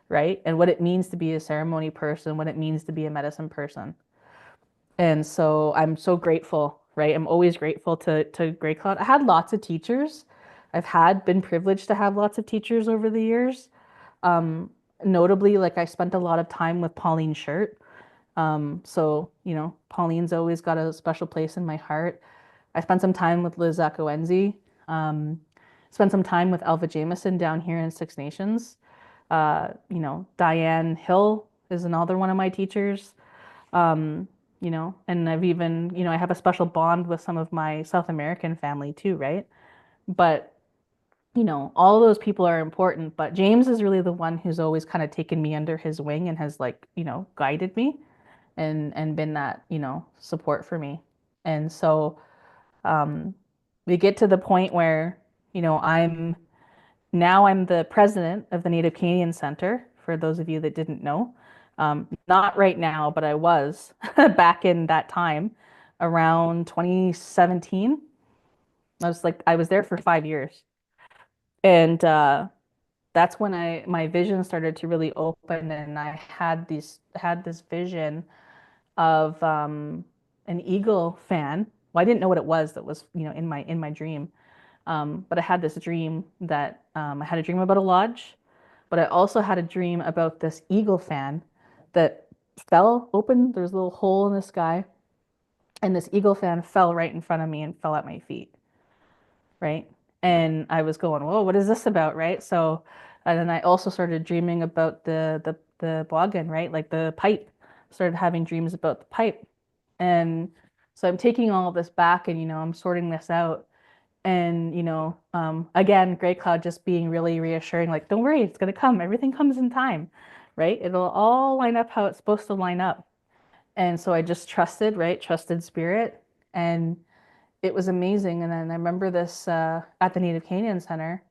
right? And what it means to be a ceremony person, what it means to be a medicine person. And so I'm so grateful, right? I'm always grateful to Grey Cloud. I had lots of teachers. Been privileged to have lots of teachers over the years. Um, Notably, like I spent a lot of time with Pauline Shirt. So, Pauline's always got a special place in my heart. I spent some time with Liz Akoenzi. Spent some time with Alva Jameson down here in Six Nations. Diane Hill is another one of my teachers. And I've even, I have a special bond with some of my South American family too, right? But, all those people are important, but James is really the one who's always kind of taken me under his wing and has like, guided me and been that, support for me. And so um, we get to the point where, I'm the president of the Native Canadian Center, for those of you that didn't know. Not right now, but I was back in that time around 2017. I was there for 5 years. And that's when my vision started to really open, and I had this vision of an eagle fan. Well, I didn't know what it was that was, in my dream. But I had this dream that I had a dream about a lodge, but I also had a dream about this eagle fan that fell open. There's a little hole in the sky, and this eagle fan fell right in front of me and fell at my feet, right? And I was going, whoa, what is this about, right? So, and then I also started dreaming about the boggin, right? Like the pipe. Started having dreams about the pipe. And so I'm taking all of this back and, I'm sorting this out. And, again, Grey Cloud just being really reassuring, like, don't worry, it's going to come. Everything comes in time, right? It'll all line up how it's supposed to line up. And so I just trusted, right? Trusted spirit. And it was amazing. And then I remember this at the Native Canadian Center.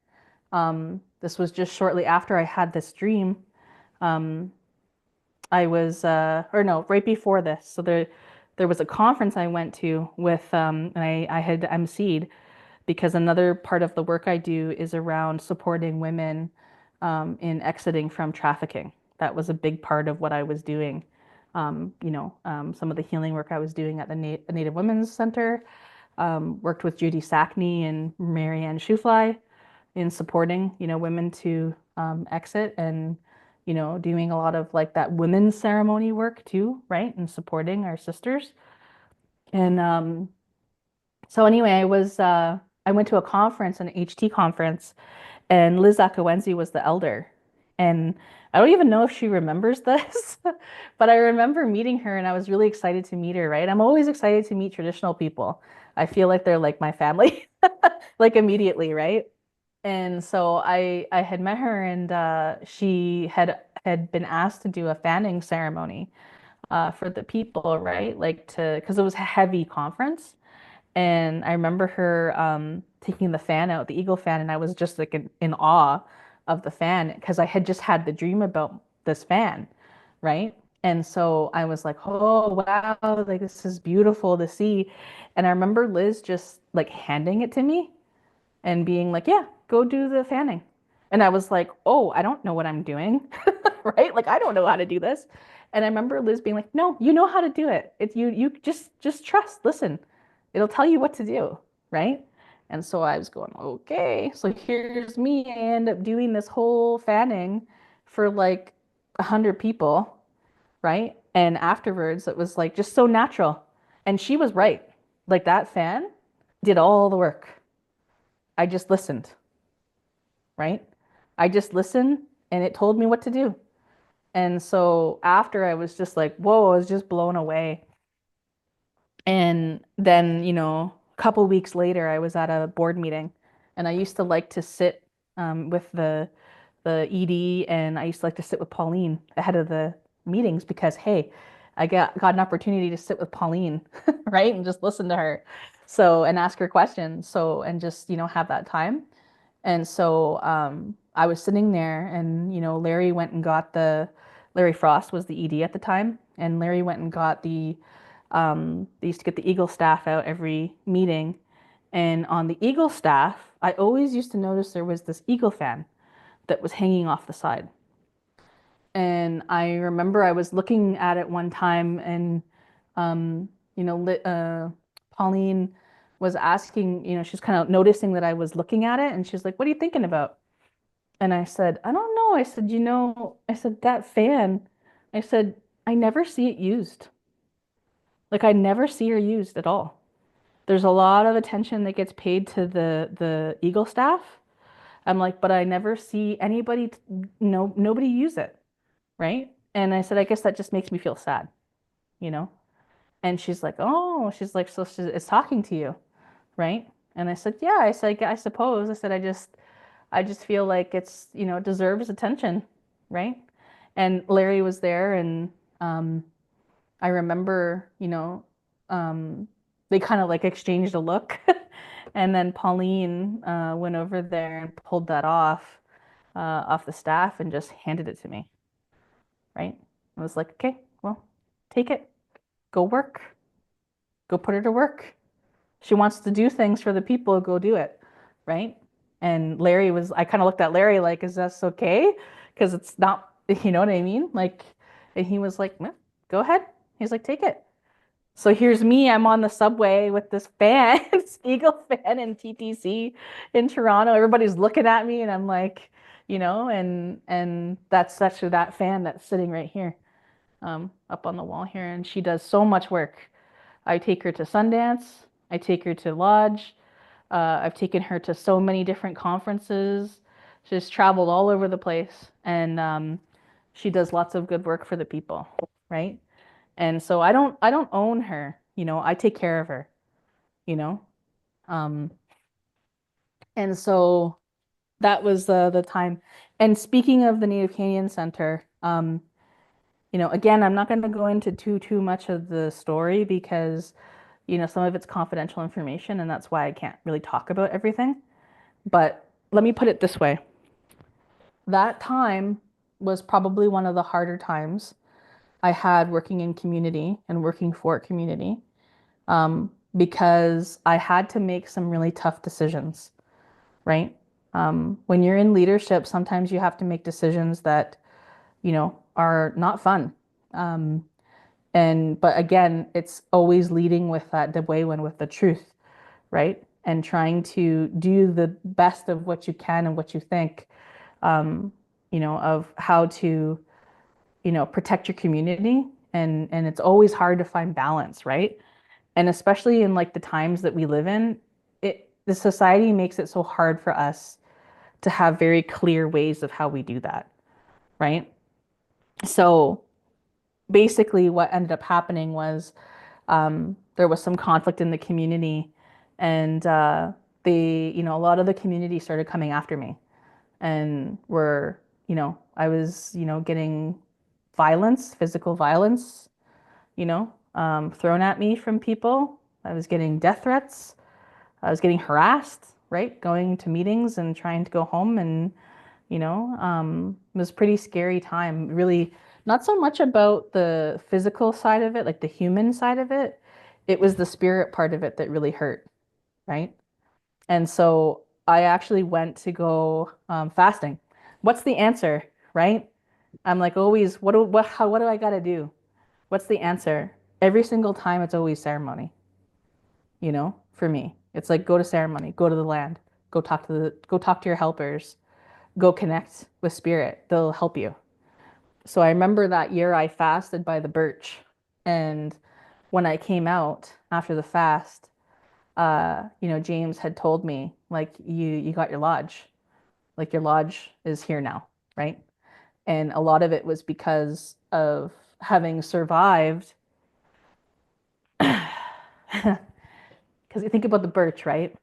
This was just shortly after I had this dream. I was, or no, right before this. So there was a conference I went to with, and I had emceed because another part of the work I do is around supporting women in exiting from trafficking. That was a big part of what I was doing. Some of the healing work I was doing at the Native Women's Center, worked with Judy Sackney and Marianne Shufly in supporting, women to exit, and doing a lot of like that women's ceremony work too, right? And supporting our sisters. And so anyway, I went to a conference, an HT conference, and Liz Akawenzi was the elder. And I don't even know if she remembers this, but I remember meeting her and I was really excited to meet her, right? I'm always excited to meet traditional people. I feel like they're like my family, like immediately, right? And so I had met her, and she had been asked to do a fanning ceremony for the people, right? Like to, because it was a heavy conference. And I remember her taking the fan out, the eagle fan, and I was just like in awe of the fan because I had just had the dream about this fan, right? And so I was like, oh wow, like this is beautiful to see. And I remember Liz just like handing it to me and being like, yeah, go do the fanning. And I was like, oh, I don't know what I'm doing, right? Like I don't know how to do this. And I remember Liz being like, no, you know how to do it. It's you just trust, listen. It'll tell you what to do, right? And so I was going, okay. So here's me. I end up doing this whole fanning for like 100 people, right? And afterwards, it was like just so natural. And she was right. Like that fan did all the work. I just listened, right? I just listened and it told me what to do. And so after I was just like, whoa, I was just blown away. And then, a couple weeks later, I was at a board meeting, and I used to like to sit with the ED, and I used to like to sit with Pauline ahead of the meetings because, hey, I got an opportunity to sit with Pauline, right, and just listen to her, so and ask her questions, so and just have that time. And so I was sitting there, and Larry went and got Larry Frost was the ED at the time, and Larry went and got they used to get the Eagle staff out every meeting. And on the Eagle staff, I always used to notice there was this Eagle fan that was hanging off the side. And I remember I was looking at it one time, and um, you know, Pauline was asking, she's kind of noticing that I was looking at it, and she's like, "What are you thinking about?" And I said, "I don't know." I said, I said, "That fan," I said, "I never see it used. Like I never see her used at all. There's a lot of attention that gets paid to the Eagle staff." I'm like, "But I never see anybody, no, nobody use it, right?" And I said, "I guess that just makes me feel sad, you know?" And she's like, "Oh," she's like, "So it's talking to you, right?" And I said, "Yeah." I said, "I suppose." I said, I just feel like it's, it deserves attention, right?" And Larry was there, and um, I remember, they kind of like exchanged a look. And then Pauline went over there and pulled that off the staff and just handed it to me, right? I was like, okay, well, take it, go work, go put her to work. She wants to do things for the people, go do it, right? And I kind of looked at Larry like, is this okay? Because it's not, you know what I mean? Like, and he was like, "No, go ahead." He's like, "Take it." So here's me, I'm on the subway with this fan, this Eagle fan in TTC in Toronto. Everybody's looking at me, and I'm like, and that's actually that fan that's sitting right here, up on the wall here, and she does so much work. I take her to Sundance, I take her to Lodge, I've taken her to so many different conferences. She's traveled all over the place, and she does lots of good work for the people, right? And so I don't own her, I take care of her, you know. Um, and so that was the time. And speaking of the Native Canadian Center, again, I'm not going to go into too much of the story because, some of it's confidential information, and that's why I can't really talk about everything. But let me put it this way. That time was probably one of the harder times I had working in community and working for community, because I had to make some really tough decisions, right? When you're in leadership, sometimes you have to make decisions that, are not fun. Um, but again, it's always leading with that Debwewin, with the truth, right? And trying to do the best of what you can and what you think. of how to, protect your community. And it's always hard to find balance, right? And especially in like the times that we live in, the society makes it so hard for us to have very clear ways of how we do that, right? So basically, what ended up happening was there was some conflict in the community, and a lot of the community started coming after me, and I was, getting violence, physical violence, thrown at me from people. I was getting death threats. I was getting harassed, right? Going to meetings and trying to go home, and it was a pretty scary time. Really, not so much about the physical side of it, like the human side of it. It was the spirit part of it that really hurt, right? And so I actually went to go fasting. What's the answer, right? I'm like always, what do I got to do? What's the answer? Every single time, it's always ceremony. For me, it's like go to ceremony, go to the land, go talk to your helpers, go connect with spirit. They'll help you. So I remember that year I fasted by the birch, and when I came out after the fast, James had told me like you got your lodge, like your lodge is here now, right? And a lot of it was because of having survived. Because you think about the birch, right?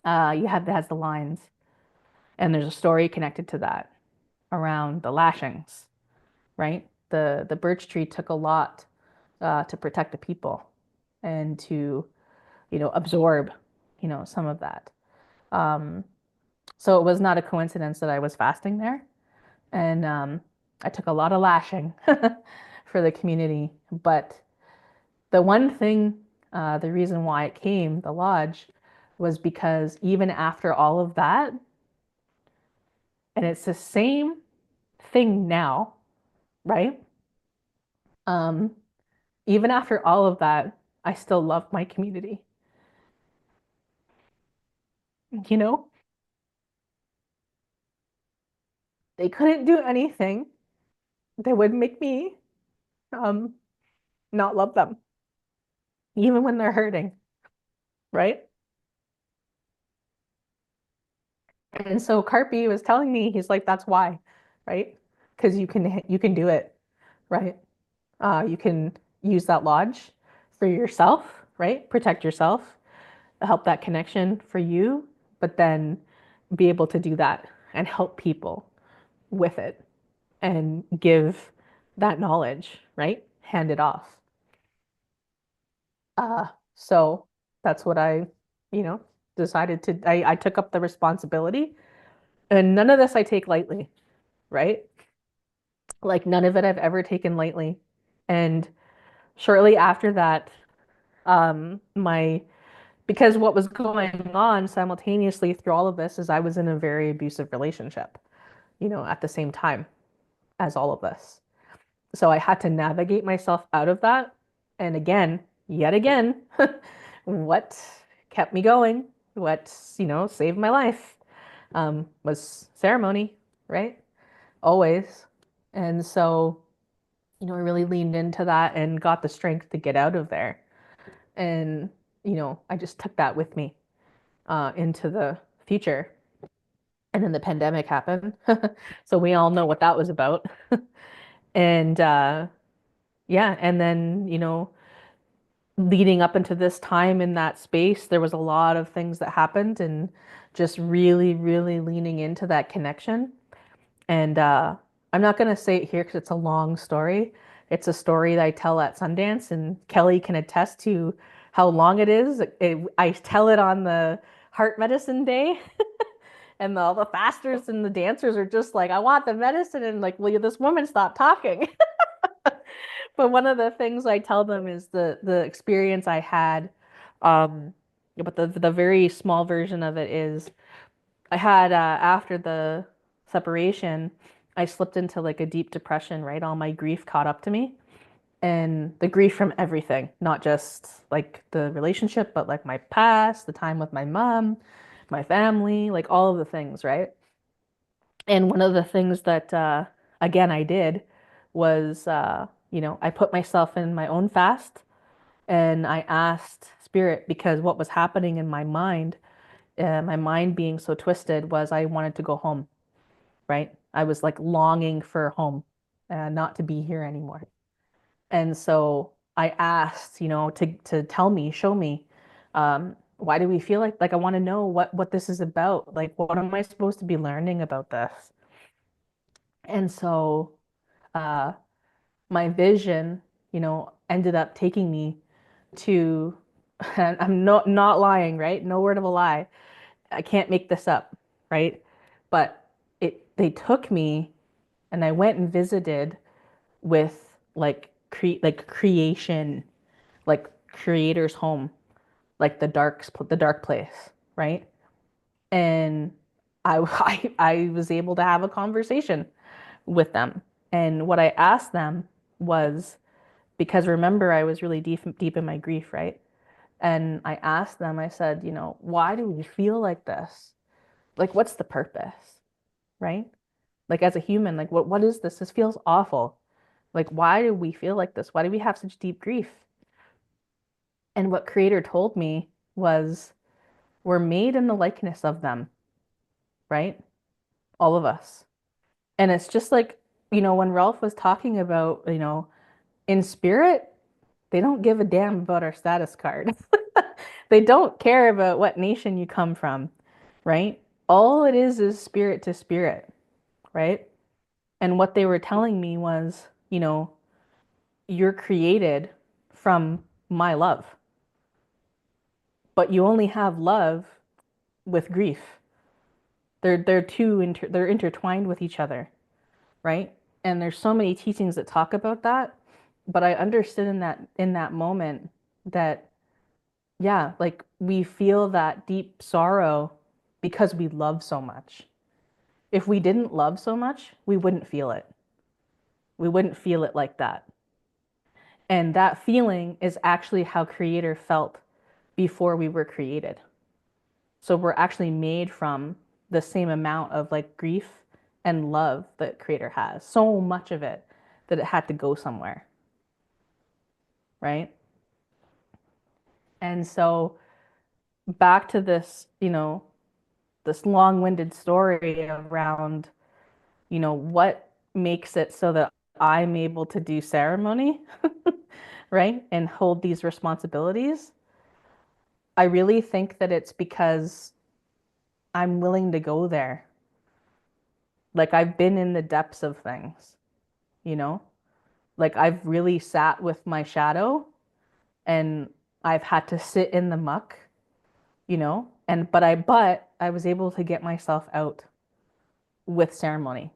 You have that has the lines, and there's a story connected to that around the lashings, right? The birch tree took a lot to protect the people and to, absorb, some of that. Um, so it was not a coincidence that I was fasting there. And I took a lot of lashing for the community. But the one thing, the reason why it came, the lodge, was because even after all of that, and it's the same thing now, right? Um, Even after all of that, I still love my community. You know, they couldn't do anything that would make me um, not love them, even when they're hurting, right? And so Carpi was telling me, he's like, that's why, right? Because you can do it, right? You can use that lodge for yourself, right? Protect yourself, help that connection for you, but then be able to do that and help people with it and give that knowledge, right? Hand it off. Uh, so that's what you know, decided to, I took up the responsibility, and none of this I take lightly, right? Like none of it I've ever taken lightly. And shortly after that, my because what was going on simultaneously through all of this is I was in a very abusive relationship, at the same time as all of this. So I had to navigate myself out of that. And again, yet again, what kept me going, what, saved my life, was ceremony, right? Always. And so, I really leaned into that and got the strength to get out of there. And, I just took that with me into the future. And then the pandemic happened. So we all know what that was about. And yeah, and then, leading up into this time in that space, there was a lot of things that happened, and just really, really leaning into that connection. And I'm not going to say it here because it's a long story. It's a story that I tell at Sundance, and Kelly can attest to how long it is. I tell it on the heart medicine day, and all the fasters and the dancers are just like, I want the medicine. And like, will you, this woman stop talking? But one of the things I tell them is the experience I had. Um, but the very small version of it is I had after the separation, I slipped into like a deep depression, right? All my grief caught up to me, and the grief from everything, not just like the relationship, but like my past, the time with my mom, my family, like all of the things, right? And one of the things that, again, I did was, I put myself in my own fast and I asked Spirit because what was happening in my mind being so twisted was I wanted to go home, right? I was like longing for home, not to be here anymore. And so I asked, to tell me, show me, why do we feel like I want to know what this is about? Like, what am I supposed to be learning about this? And so uh, my vision, ended up taking me to, and I'm not lying, right? No word of a lie. I can't make this up, right? But they took me and I went and visited with like creation, like creator's home, like the dark place, right? And I was able to have a conversation with them. And what I asked them was, because remember I was really deep in my grief, right? And I asked them, I said, why do we feel like this? Like, what's the purpose, right? Like, as a human, like, what is this? This feels awful. Like, why do we feel like this? Why do we have such deep grief? And what Creator told me was, we're made in the likeness of them, right? All of us. And it's just like, when Ralph was talking about, in spirit, they don't give a damn about our status card. They don't care about what nation you come from, right? All it is spirit to spirit, right? And what they were telling me was, you're created from my love, but you only have love with grief. They're intertwined with each other, right? And there's so many teachings that talk about that, but I understood in that moment that, yeah, like we feel that deep sorrow because we love so much. If we didn't love so much, we wouldn't feel it. We wouldn't feel it like that. And that feeling is actually how Creator felt before we were created. So we're actually made from the same amount of like grief and love that Creator has. So much of it that it had to go somewhere, right? And so back to this, this long-winded story around, what makes it so that I'm able to do ceremony, right? And hold these responsibilities. I really think that it's because I'm willing to go there. Like I've been in the depths of things, you know? Like I've really sat with my shadow and I've had to sit in the muck, And but I was able to get myself out with ceremony.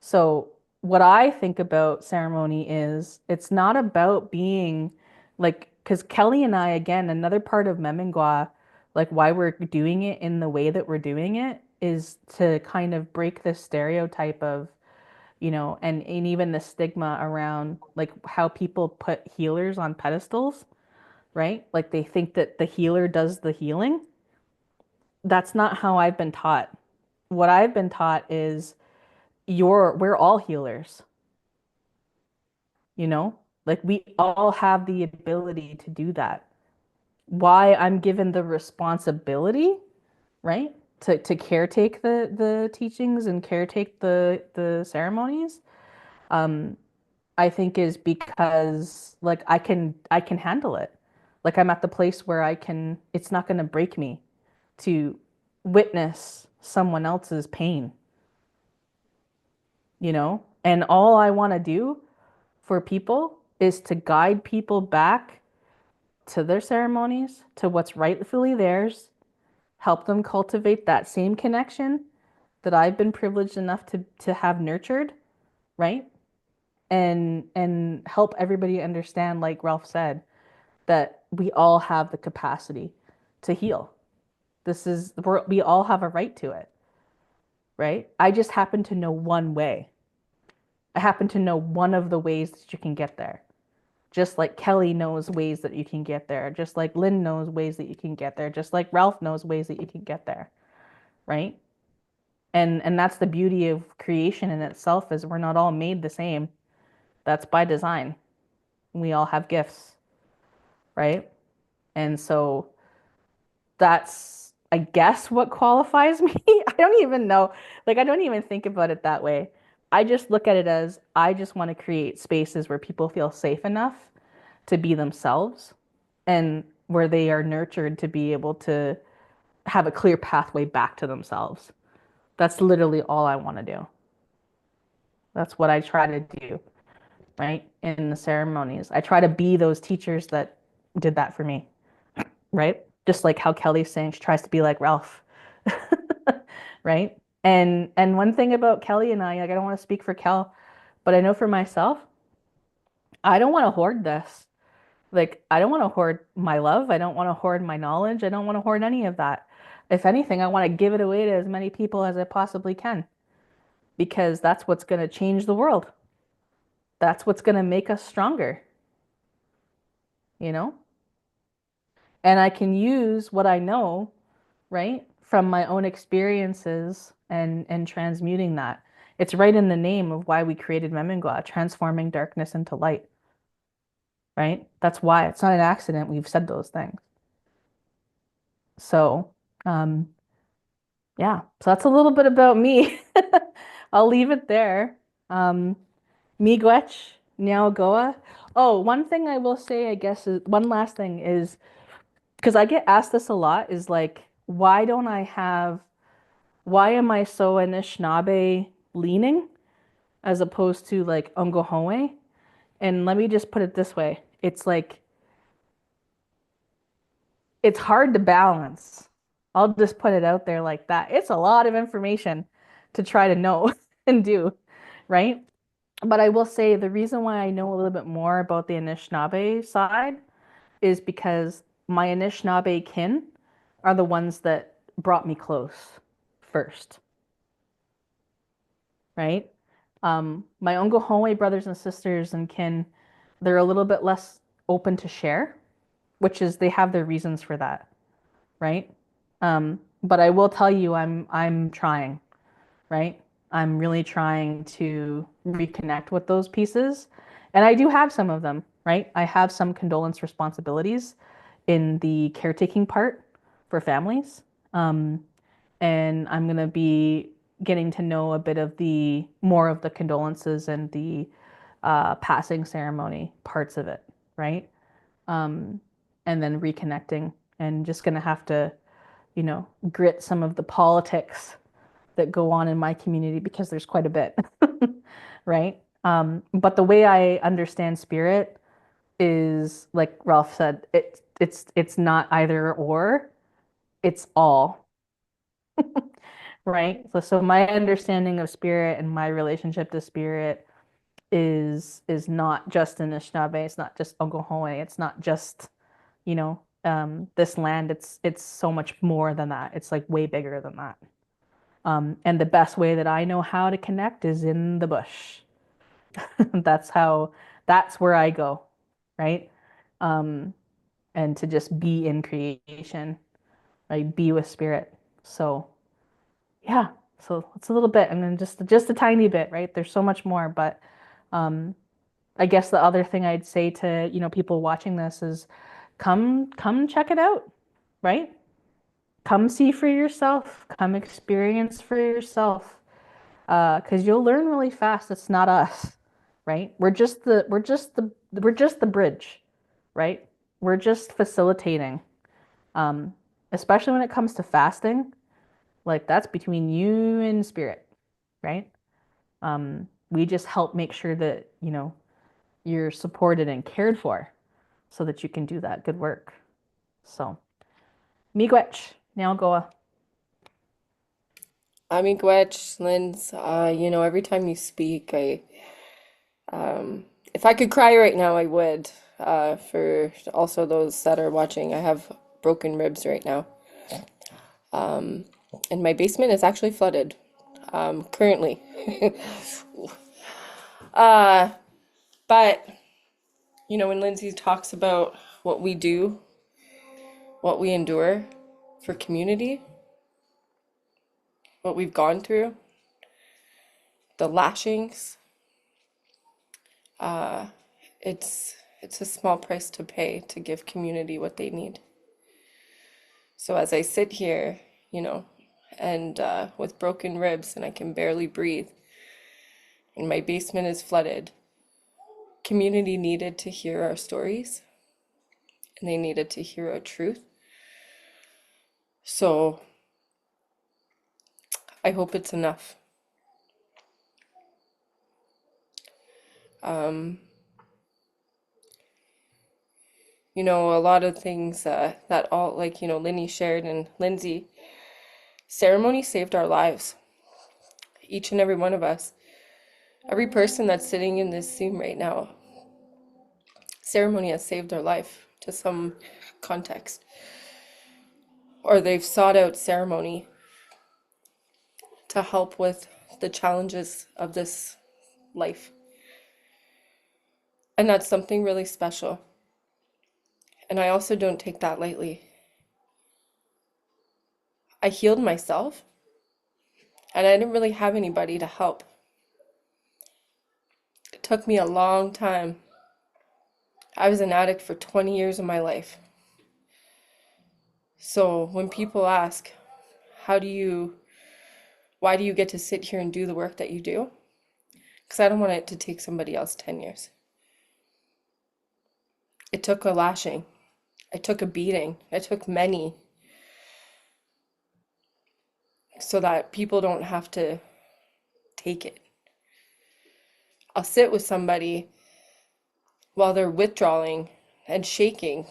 So what I think about ceremony is it's not about being like, because Kelly and I, again, another part of Memengwaa, like why we're doing it in the way that we're doing it is to kind of break this stereotype of, and even the stigma around like how people put healers on pedestals, right? Like they think that the healer does the healing. That's not how I've been taught. What I've been taught is we're all healers, you know? Like we all have the ability to do that. Why I'm given the responsibility, right? To caretake the teachings and caretake the ceremonies, um, I think is because like I can handle it. Like I'm at the place where it's not gonna break me to witness someone else's pain, And all I want to do for people is to guide people back to their ceremonies, to what's rightfully theirs, help them cultivate that same connection that I've been privileged enough to have nurtured, right? And help everybody understand, like Ralph said, that we all have the capacity to heal. We all have a right to it, right? I just happen to know one way. I happen to know one of the ways that you can get there. Just like Kelly knows ways that you can get there, just like Lynn knows ways that you can get there, just like Ralph knows ways that you can get there, right? And that's the beauty of creation in itself, is we're not all made the same. That's by design. We all have gifts, right? And so that's, I guess, what qualifies me. I don't even know. Like, I don't even think about it that way. I just look at it as I just want to create spaces where people feel safe enough to be themselves, and where they are nurtured to be able to have a clear pathway back to themselves. That's literally all I want to do. That's what I try to do, right? In the ceremonies. I try to be those teachers that did that for me, right? Just like how Kelly's saying she tries to be like Ralph, right? And one thing about Kelly and I, like, I don't want to speak for Kel, but I know for myself, I don't want to hoard this. Like, I don't want to hoard my love. I don't want to hoard my knowledge. I don't want to hoard any of that. If anything, I want to give it away to as many people as I possibly can, because that's what's going to change the world. That's what's going to make us stronger, you know? And I can use what I know, right, from my own experiences and transmuting that. It's right in the name of why we created Memengwaa, transforming darkness into light, right? That's why. It's not an accident we've said those things. So, um, yeah, so that's a little bit about me. I'll leave it there. Miigwech, Nyaogoa. Oh, one thing I will say, I guess, is one last thing is, because I get asked this a lot, is like, why am I so Anishinaabe leaning as opposed to like Ongohoe? And let me just put it this way. It's like, it's hard to balance. I'll just put it out there like that. It's a lot of information to try to know and do, right? But I will say the reason why I know a little bit more about the Anishinaabe side is because my Anishinaabe kin are the ones that brought me close first, right? My Ongohoe brothers and sisters and kin, they're a little bit less open to share, which is they have their reasons for that, right? But I will tell you, I'm trying, right? I'm really trying to reconnect with those pieces. And I do have some of them, right? I have some condolence responsibilities in the caretaking part for families. And I'm going to be getting to know a bit of the more of the condolences and the passing ceremony parts of it, right? Um, and then reconnecting, and just going to have to, grit some of the politics that go on in my community, because there's quite a bit, right? But the way I understand spirit is, like Ralph said, it's not either or, it's all, right? So my understanding of spirit and my relationship to spirit is not just Anishinaabe, it's not just Ogohoe, it's not just, this land. It's so much more than that. It's like way bigger than that. And the best way that I know how to connect is in the bush. That's how, that's where I go, right? Um, and to just be in creation, like be with spirit. So yeah, so it's a little bit, and then just a tiny bit, right? There's so much more, but um, I guess the other thing I'd say to, people watching this is come check it out, right? Come see for yourself, come experience for yourself. Because you'll learn really fast it's not us, right? We're just the bridge, right? We're just facilitating. Um, Especially when it comes to fasting, like that's between you and spirit, right? We just help make sure that, you're supported and cared for so that you can do that good work. So, miigwech, now goa. Amigwech, Linz, every time you speak, if I could cry right now, I would. For also those that are watching, I have broken ribs right now. And my basement is actually flooded, currently. Uh, but, when Lindsay talks about what we do, what we endure for community, what we've gone through, the lashings, uh, it's a small price to pay to give community what they need. So as I sit here, and with broken ribs and I can barely breathe, and my basement is flooded, community needed to hear our stories, and they needed to hear our truth. So I hope it's enough. Um, a lot of things that all, like, Linny shared and Lindsay, ceremony saved our lives. Each and every one of us. Every person that's sitting in this Zoom right now, ceremony has saved their life to some context. Or they've sought out ceremony to help with the challenges of this life. And that's something really special. And I also don't take that lightly. I healed myself, and I didn't really have anybody to help. It took me a long time. I was an addict for 20 years of my life. So when people ask, why do you get to sit here and do the work that you do? Because I don't want it to take somebody else 10 years. It took a lashing. It took a beating. It took many. So that people don't have to take it. I'll sit with somebody while they're withdrawing and shaking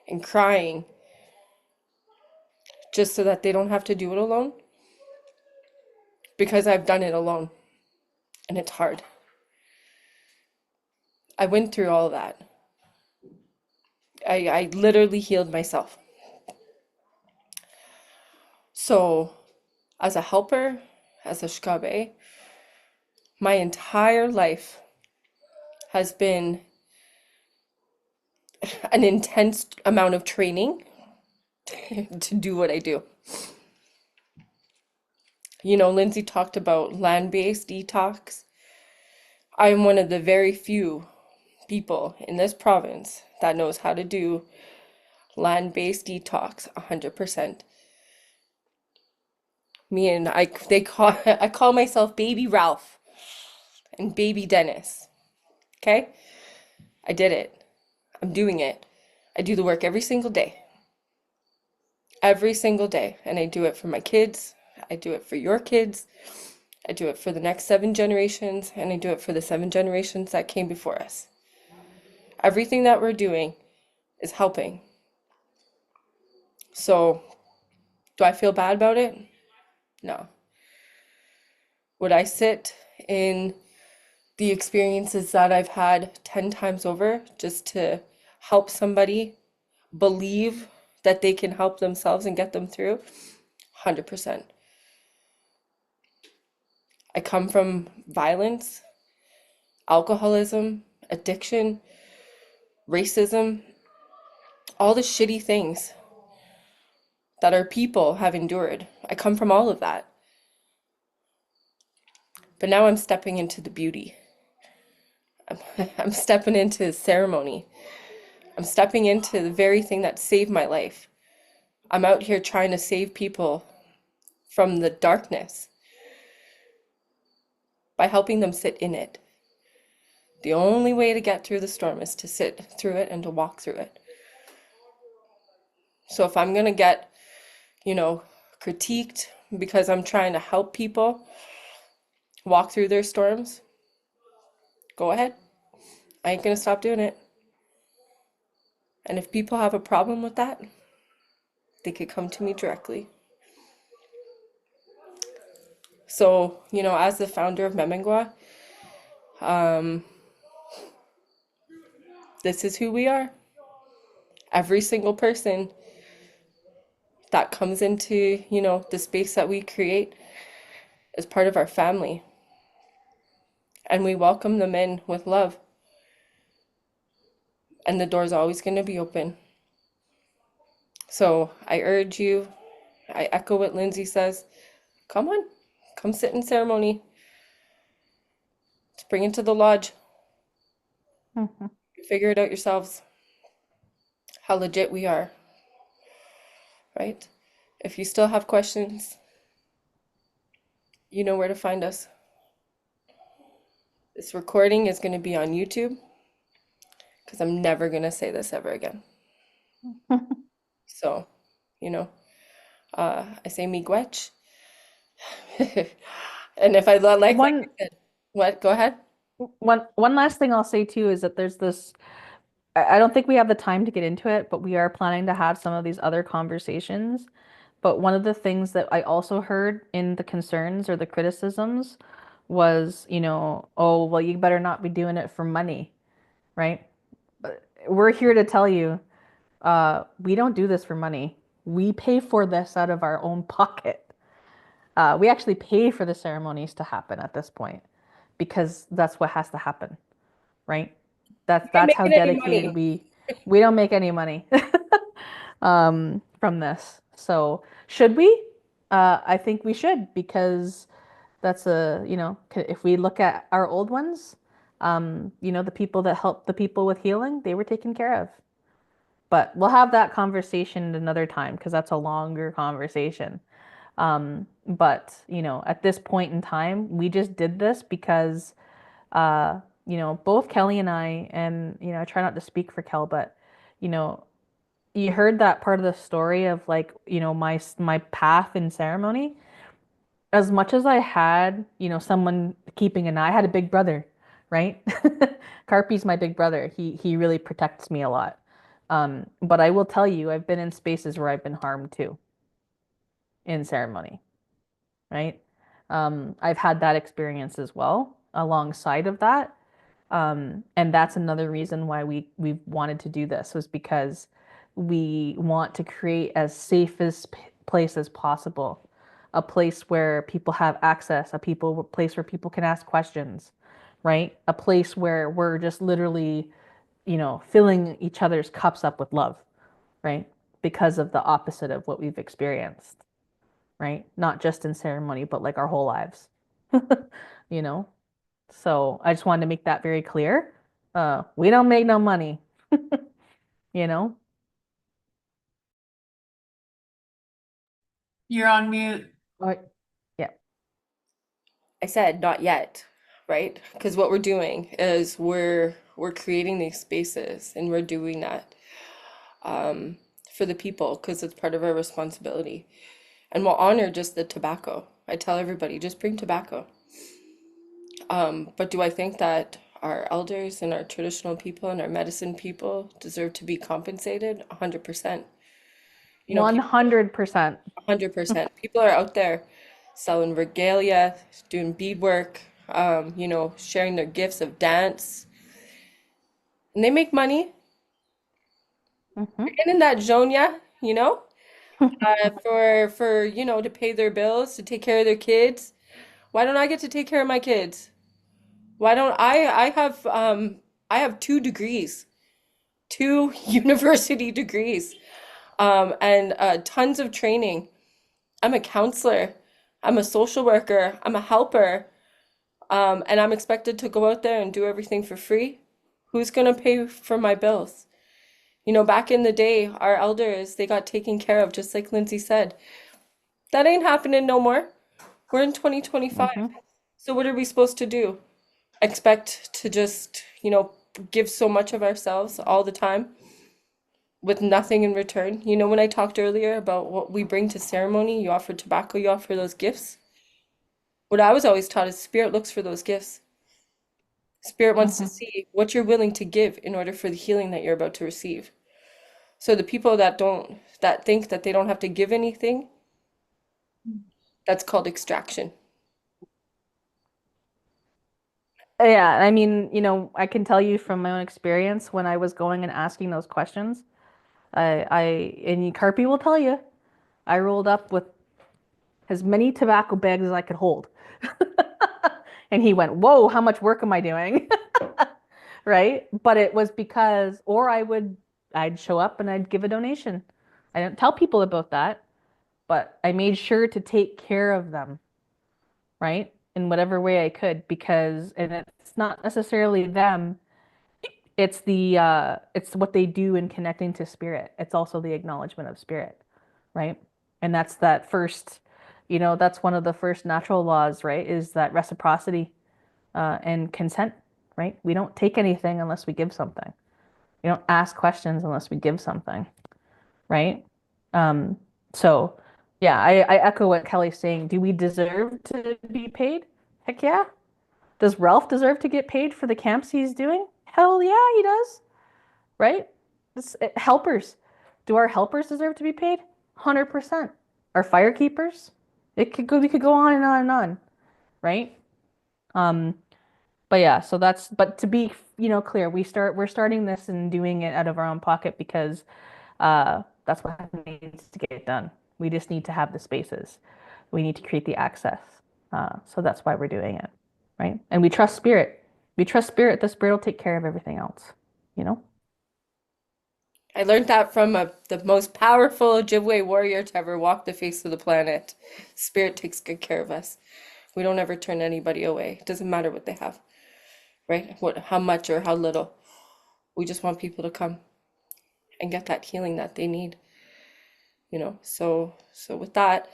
and crying just so that they don't have to do it alone, because I've done it alone and it's hard. I went through all of that. I literally healed myself. So as a helper, as a shkabe, my entire life has been an intense amount of training to do what I do. Lindsay talked about land-based detox. I am one of the very few people in this province that knows how to do land-based detox 100%. I call myself Baby Ralph and Baby Dennis. Okay? I did it. I'm doing it. I do the work every single day. Every single day. And I do it for my kids. I do it for your kids. I do it for the next 7 generations. And I do it for the 7 generations that came before us. Everything that we're doing is helping. So, do I feel bad about it? No. Would I sit in the experiences that I've had 10 times over just to help somebody believe that they can help themselves and get them through? 100%. I come from violence, alcoholism, addiction, racism, all the shitty things that our people have endured. I come from all of that. But now I'm stepping into the beauty. I'm stepping into ceremony. I'm stepping into the very thing that saved my life. I'm out here trying to save people from the darkness by helping them sit in it. The only way to get through the storm is to sit through it and to walk through it. So if I'm going to get, critiqued because I'm trying to help people walk through their storms, go ahead. I ain't going to stop doing it. And if people have a problem with that, they could come to me directly. So, as the founder of Memengwaa, this is who we are. Every single person that comes into, the space that we create is part of our family. And we welcome them in with love. And the door's always going to be open. So I urge you, I echo what Lindsay says, Come on. Come sit in ceremony. Let's bring it to the lodge. Mhm. Figure it out yourselves. How legit we are, right? If you still have questions, you know where to find us. This recording is going to be on YouTube because I'm never going to say this ever again. So, you know, I say miigwech. And if I like I One said, what? Go ahead. one last thing I'll say too is that there's this I don't think we have the time to get into it, but we are planning to have some of these other conversations. But one of the things that I also heard in the concerns or the criticisms was, oh, well, you better not be doing it for money, right? But we're here to tell you, we don't do this for money. We pay for this out of our own pocket. We actually pay for the ceremonies to happen at this point because that's what has to happen, right? That's Not that's how making any dedicated money. we don't make any money from this. So should we? I think we should because that's if we look at our old ones, the people that helped the people with healing, they were taken care of. But we'll have that conversation another time because that's a longer conversation. But at this point in time, we just did this because both Kelly and I, and I try not to speak for Kel, but you know, you heard that part of the story of like, my path in ceremony. As much as I had, someone keeping an eye, I had a big brother, right? Carpy's my big brother. He really protects me a lot. But I will tell you, I've been in spaces where I've been harmed too in ceremony, right? I've had that experience as well alongside of that. And that's another reason why we wanted to do this was because we want to create as safe as place as possible, a place where people have access, a place where people can ask questions, right? A place where we're just literally, filling each other's cups up with love, right? Because of the opposite of what we've experienced, right? Not just in ceremony, but like our whole lives, you know? So I just wanted to make that very clear. We don't make no money, you know? You're on mute. Oh, yeah. I said not yet, right? Because what we're doing is we're creating these spaces and we're doing that for the people because it's part of our responsibility. And we'll honor just the tobacco. I tell everybody, just bring tobacco. But do I think that our elders and our traditional people and our medicine people deserve to be compensated? 100%. People, 100%. 100%. People are out there selling regalia, doing beadwork, sharing their gifts of dance, and they make money. Hmm. And in that zone, yeah, to pay their bills, to take care of their kids. Why don't I get to take care of my kids? Why don't I have 2 degrees, two university degrees, and tons of training. I'm a counselor, I'm a social worker, I'm a helper, and I'm expected to go out there and do everything for free. Who's gonna pay for my bills? Back in the day, our elders, they got taken care of, just like Lindsay said. That ain't happening no more. We're in 2025. Hmm. So what are we supposed to do? Expect to just, give so much of ourselves all the time with nothing in return? When I talked earlier about what we bring to ceremony, you offer tobacco, you offer those gifts. What I was always taught is spirit looks for those gifts. Spirit wants to Hmm. see what you're willing to give in order for the healing that you're about to receive. So the people that think that they don't have to give anything, that's called extraction. Yeah, I mean, I can tell you from my own experience when I was going and asking those questions, I and Carpy will tell you, I rolled up with as many tobacco bags as I could hold. And he went, "Whoa, how much work am I doing?" Right? But it was because, or I'd show up and I'd give a donation. I didn't tell people about that, but I made sure to take care of them, right? In whatever way I could, because, and it's not necessarily them, it's what they do in connecting to spirit. It's also the acknowledgement of spirit, right? And that's that first, that's one of the first natural laws, right? Is that reciprocity and consent, right? We don't take anything unless we give something. We don't ask questions unless we give something, right? Um, so yeah, I echo what Kelly's saying. Do we deserve to be paid? Heck yeah. Does Ralph deserve to get paid for the camps he's doing? Hell yeah, he does, right? Helpers. Do our helpers deserve to be paid? 100%. Our firekeepers? We could go on and on and on, right? Um, but yeah, but to be, clear, we're starting this and doing it out of our own pocket because that's what needs to get done. We just need to have the spaces. We need to create the access. So that's why we're doing it, right? And we trust spirit. We trust spirit. The spirit will take care of everything else, you know? I learned that from the most powerful Ojibwe warrior to ever walk the face of the planet. Spirit takes good care of us. We don't ever turn anybody away. It doesn't matter what they have, right? How much or how little. We just want people to come and get that healing that they need, So with that,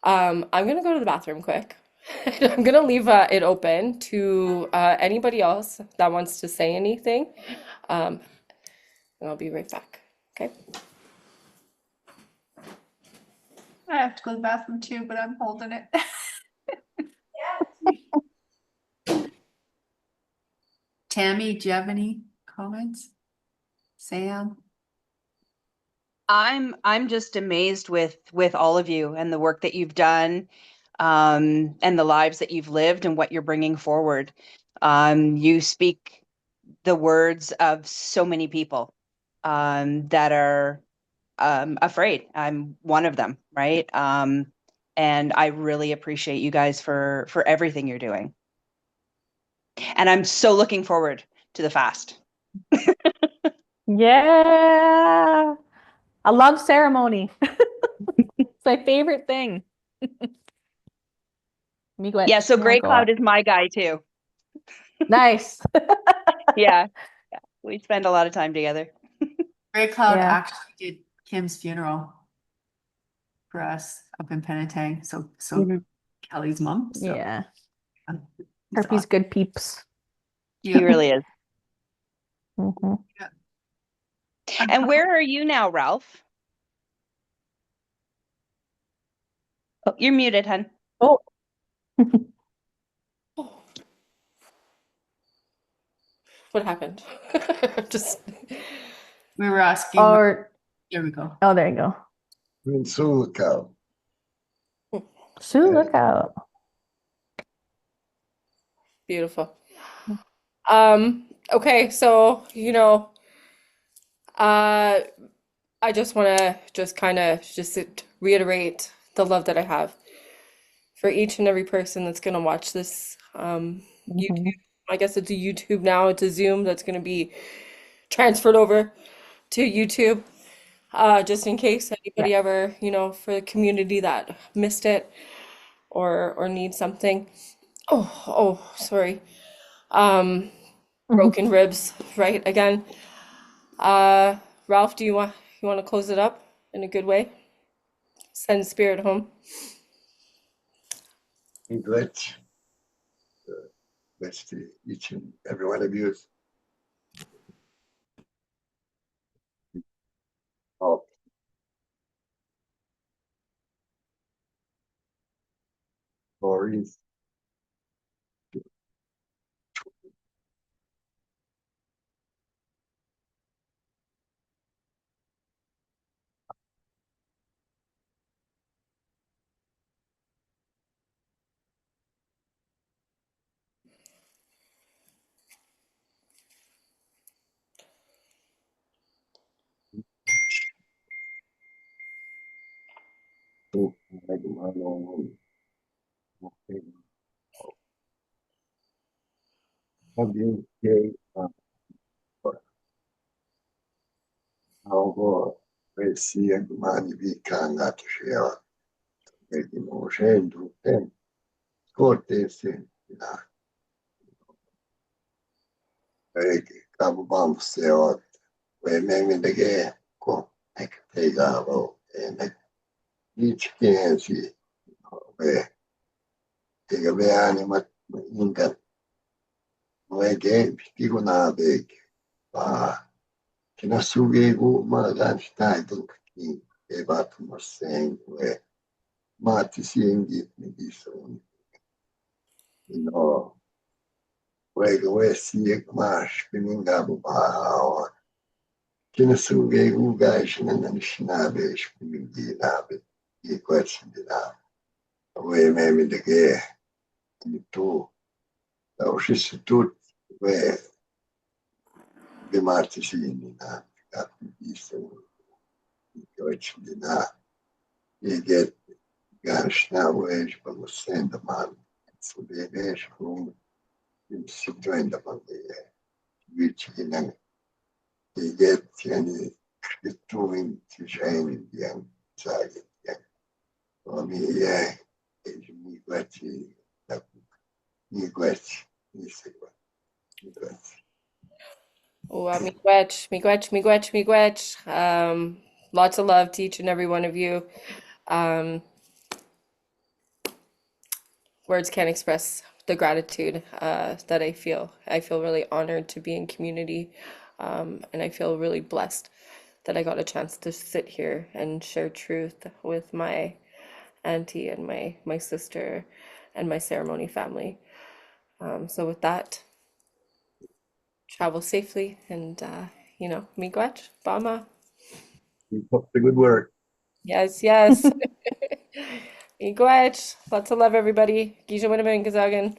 I'm gonna go to the bathroom quick. I'm gonna leave it open to anybody else that wants to say anything, and I'll be right back. Okay. I have to go to the bathroom too, but I'm holding it. Tammy, do you have any comments? Sam? I'm just amazed with all of you and the work that you've done, and the lives that you've lived and what you're bringing forward. You speak the words of so many people that are afraid. I'm one of them, right? And I really appreciate you guys for everything you're doing. And I'm so looking forward to the fast. Yeah. I love ceremony. It's my favorite thing. Yeah, Miigwech, so you want to Gray go Cloud up? is my guy too. Nice. Yeah, we spend a lot of time together. Ray Cloud Yeah. actually did Kim's funeral for us up in Penetang. So Mhm. Kelly's mom. So Yeah. he's Harpy's awesome. good peeps. He really is. Hmm. And where are you now, Ralph? Oh, you're muted, hun. Oh. What happened? Just We were asking. Or, There we go. oh, there you go. When Sulukau. Sue, look out. beautiful. Okay, so uh, I just want to just kind of just reiterate the love that I have for each and every person that's gonna watch this. Hmm. YouTube. I guess it's a YouTube now. It's a Zoom that's gonna be transferred over to YouTube. Just in case Yeah. anybody ever, for the community that missed it or needs something. Oh, sorry. Um, broken ribs, right? Again. Uh, Ralph, do you want to close it up in a good way? Send spirit home. Glad to each and every one of you. Oh, stories. So, sabi kay ako, si ang manibika nga to siya. riconoscendo sempre cortese na che capobam seot we memendege ko ek tegavo and each can see we tegabe anima inga we game pigo na big pa kinasuge go magan staidung ki e batmo sen we mati singi mi dison no we see marsh piningabo ba kinasuge go guys nan shinabe pininginabe e question dina we memendege tu uscisse tutto le marce sinina visto che oggi na e get gash na wage but was send the man so the dash from si join the man which in an e get any doing to shine the young side yeah for me yeah mi guardi mi guardi mi segue mi guardi. Oh, miigwech, miigwech, miigwech, miigwech. Lots of love to each and every one of you. Um, Words can't express the gratitude that I feel. I feel really honored to be in community, and I feel really blessed that I got a chance to sit here and share truth with my auntie and my sister and my ceremony family. So with that, travel safely and miigwech, bama. Keep up the good work. Yes, yes. Miigwech. Lots of love, everybody. Gisha Winnaman Kazagan.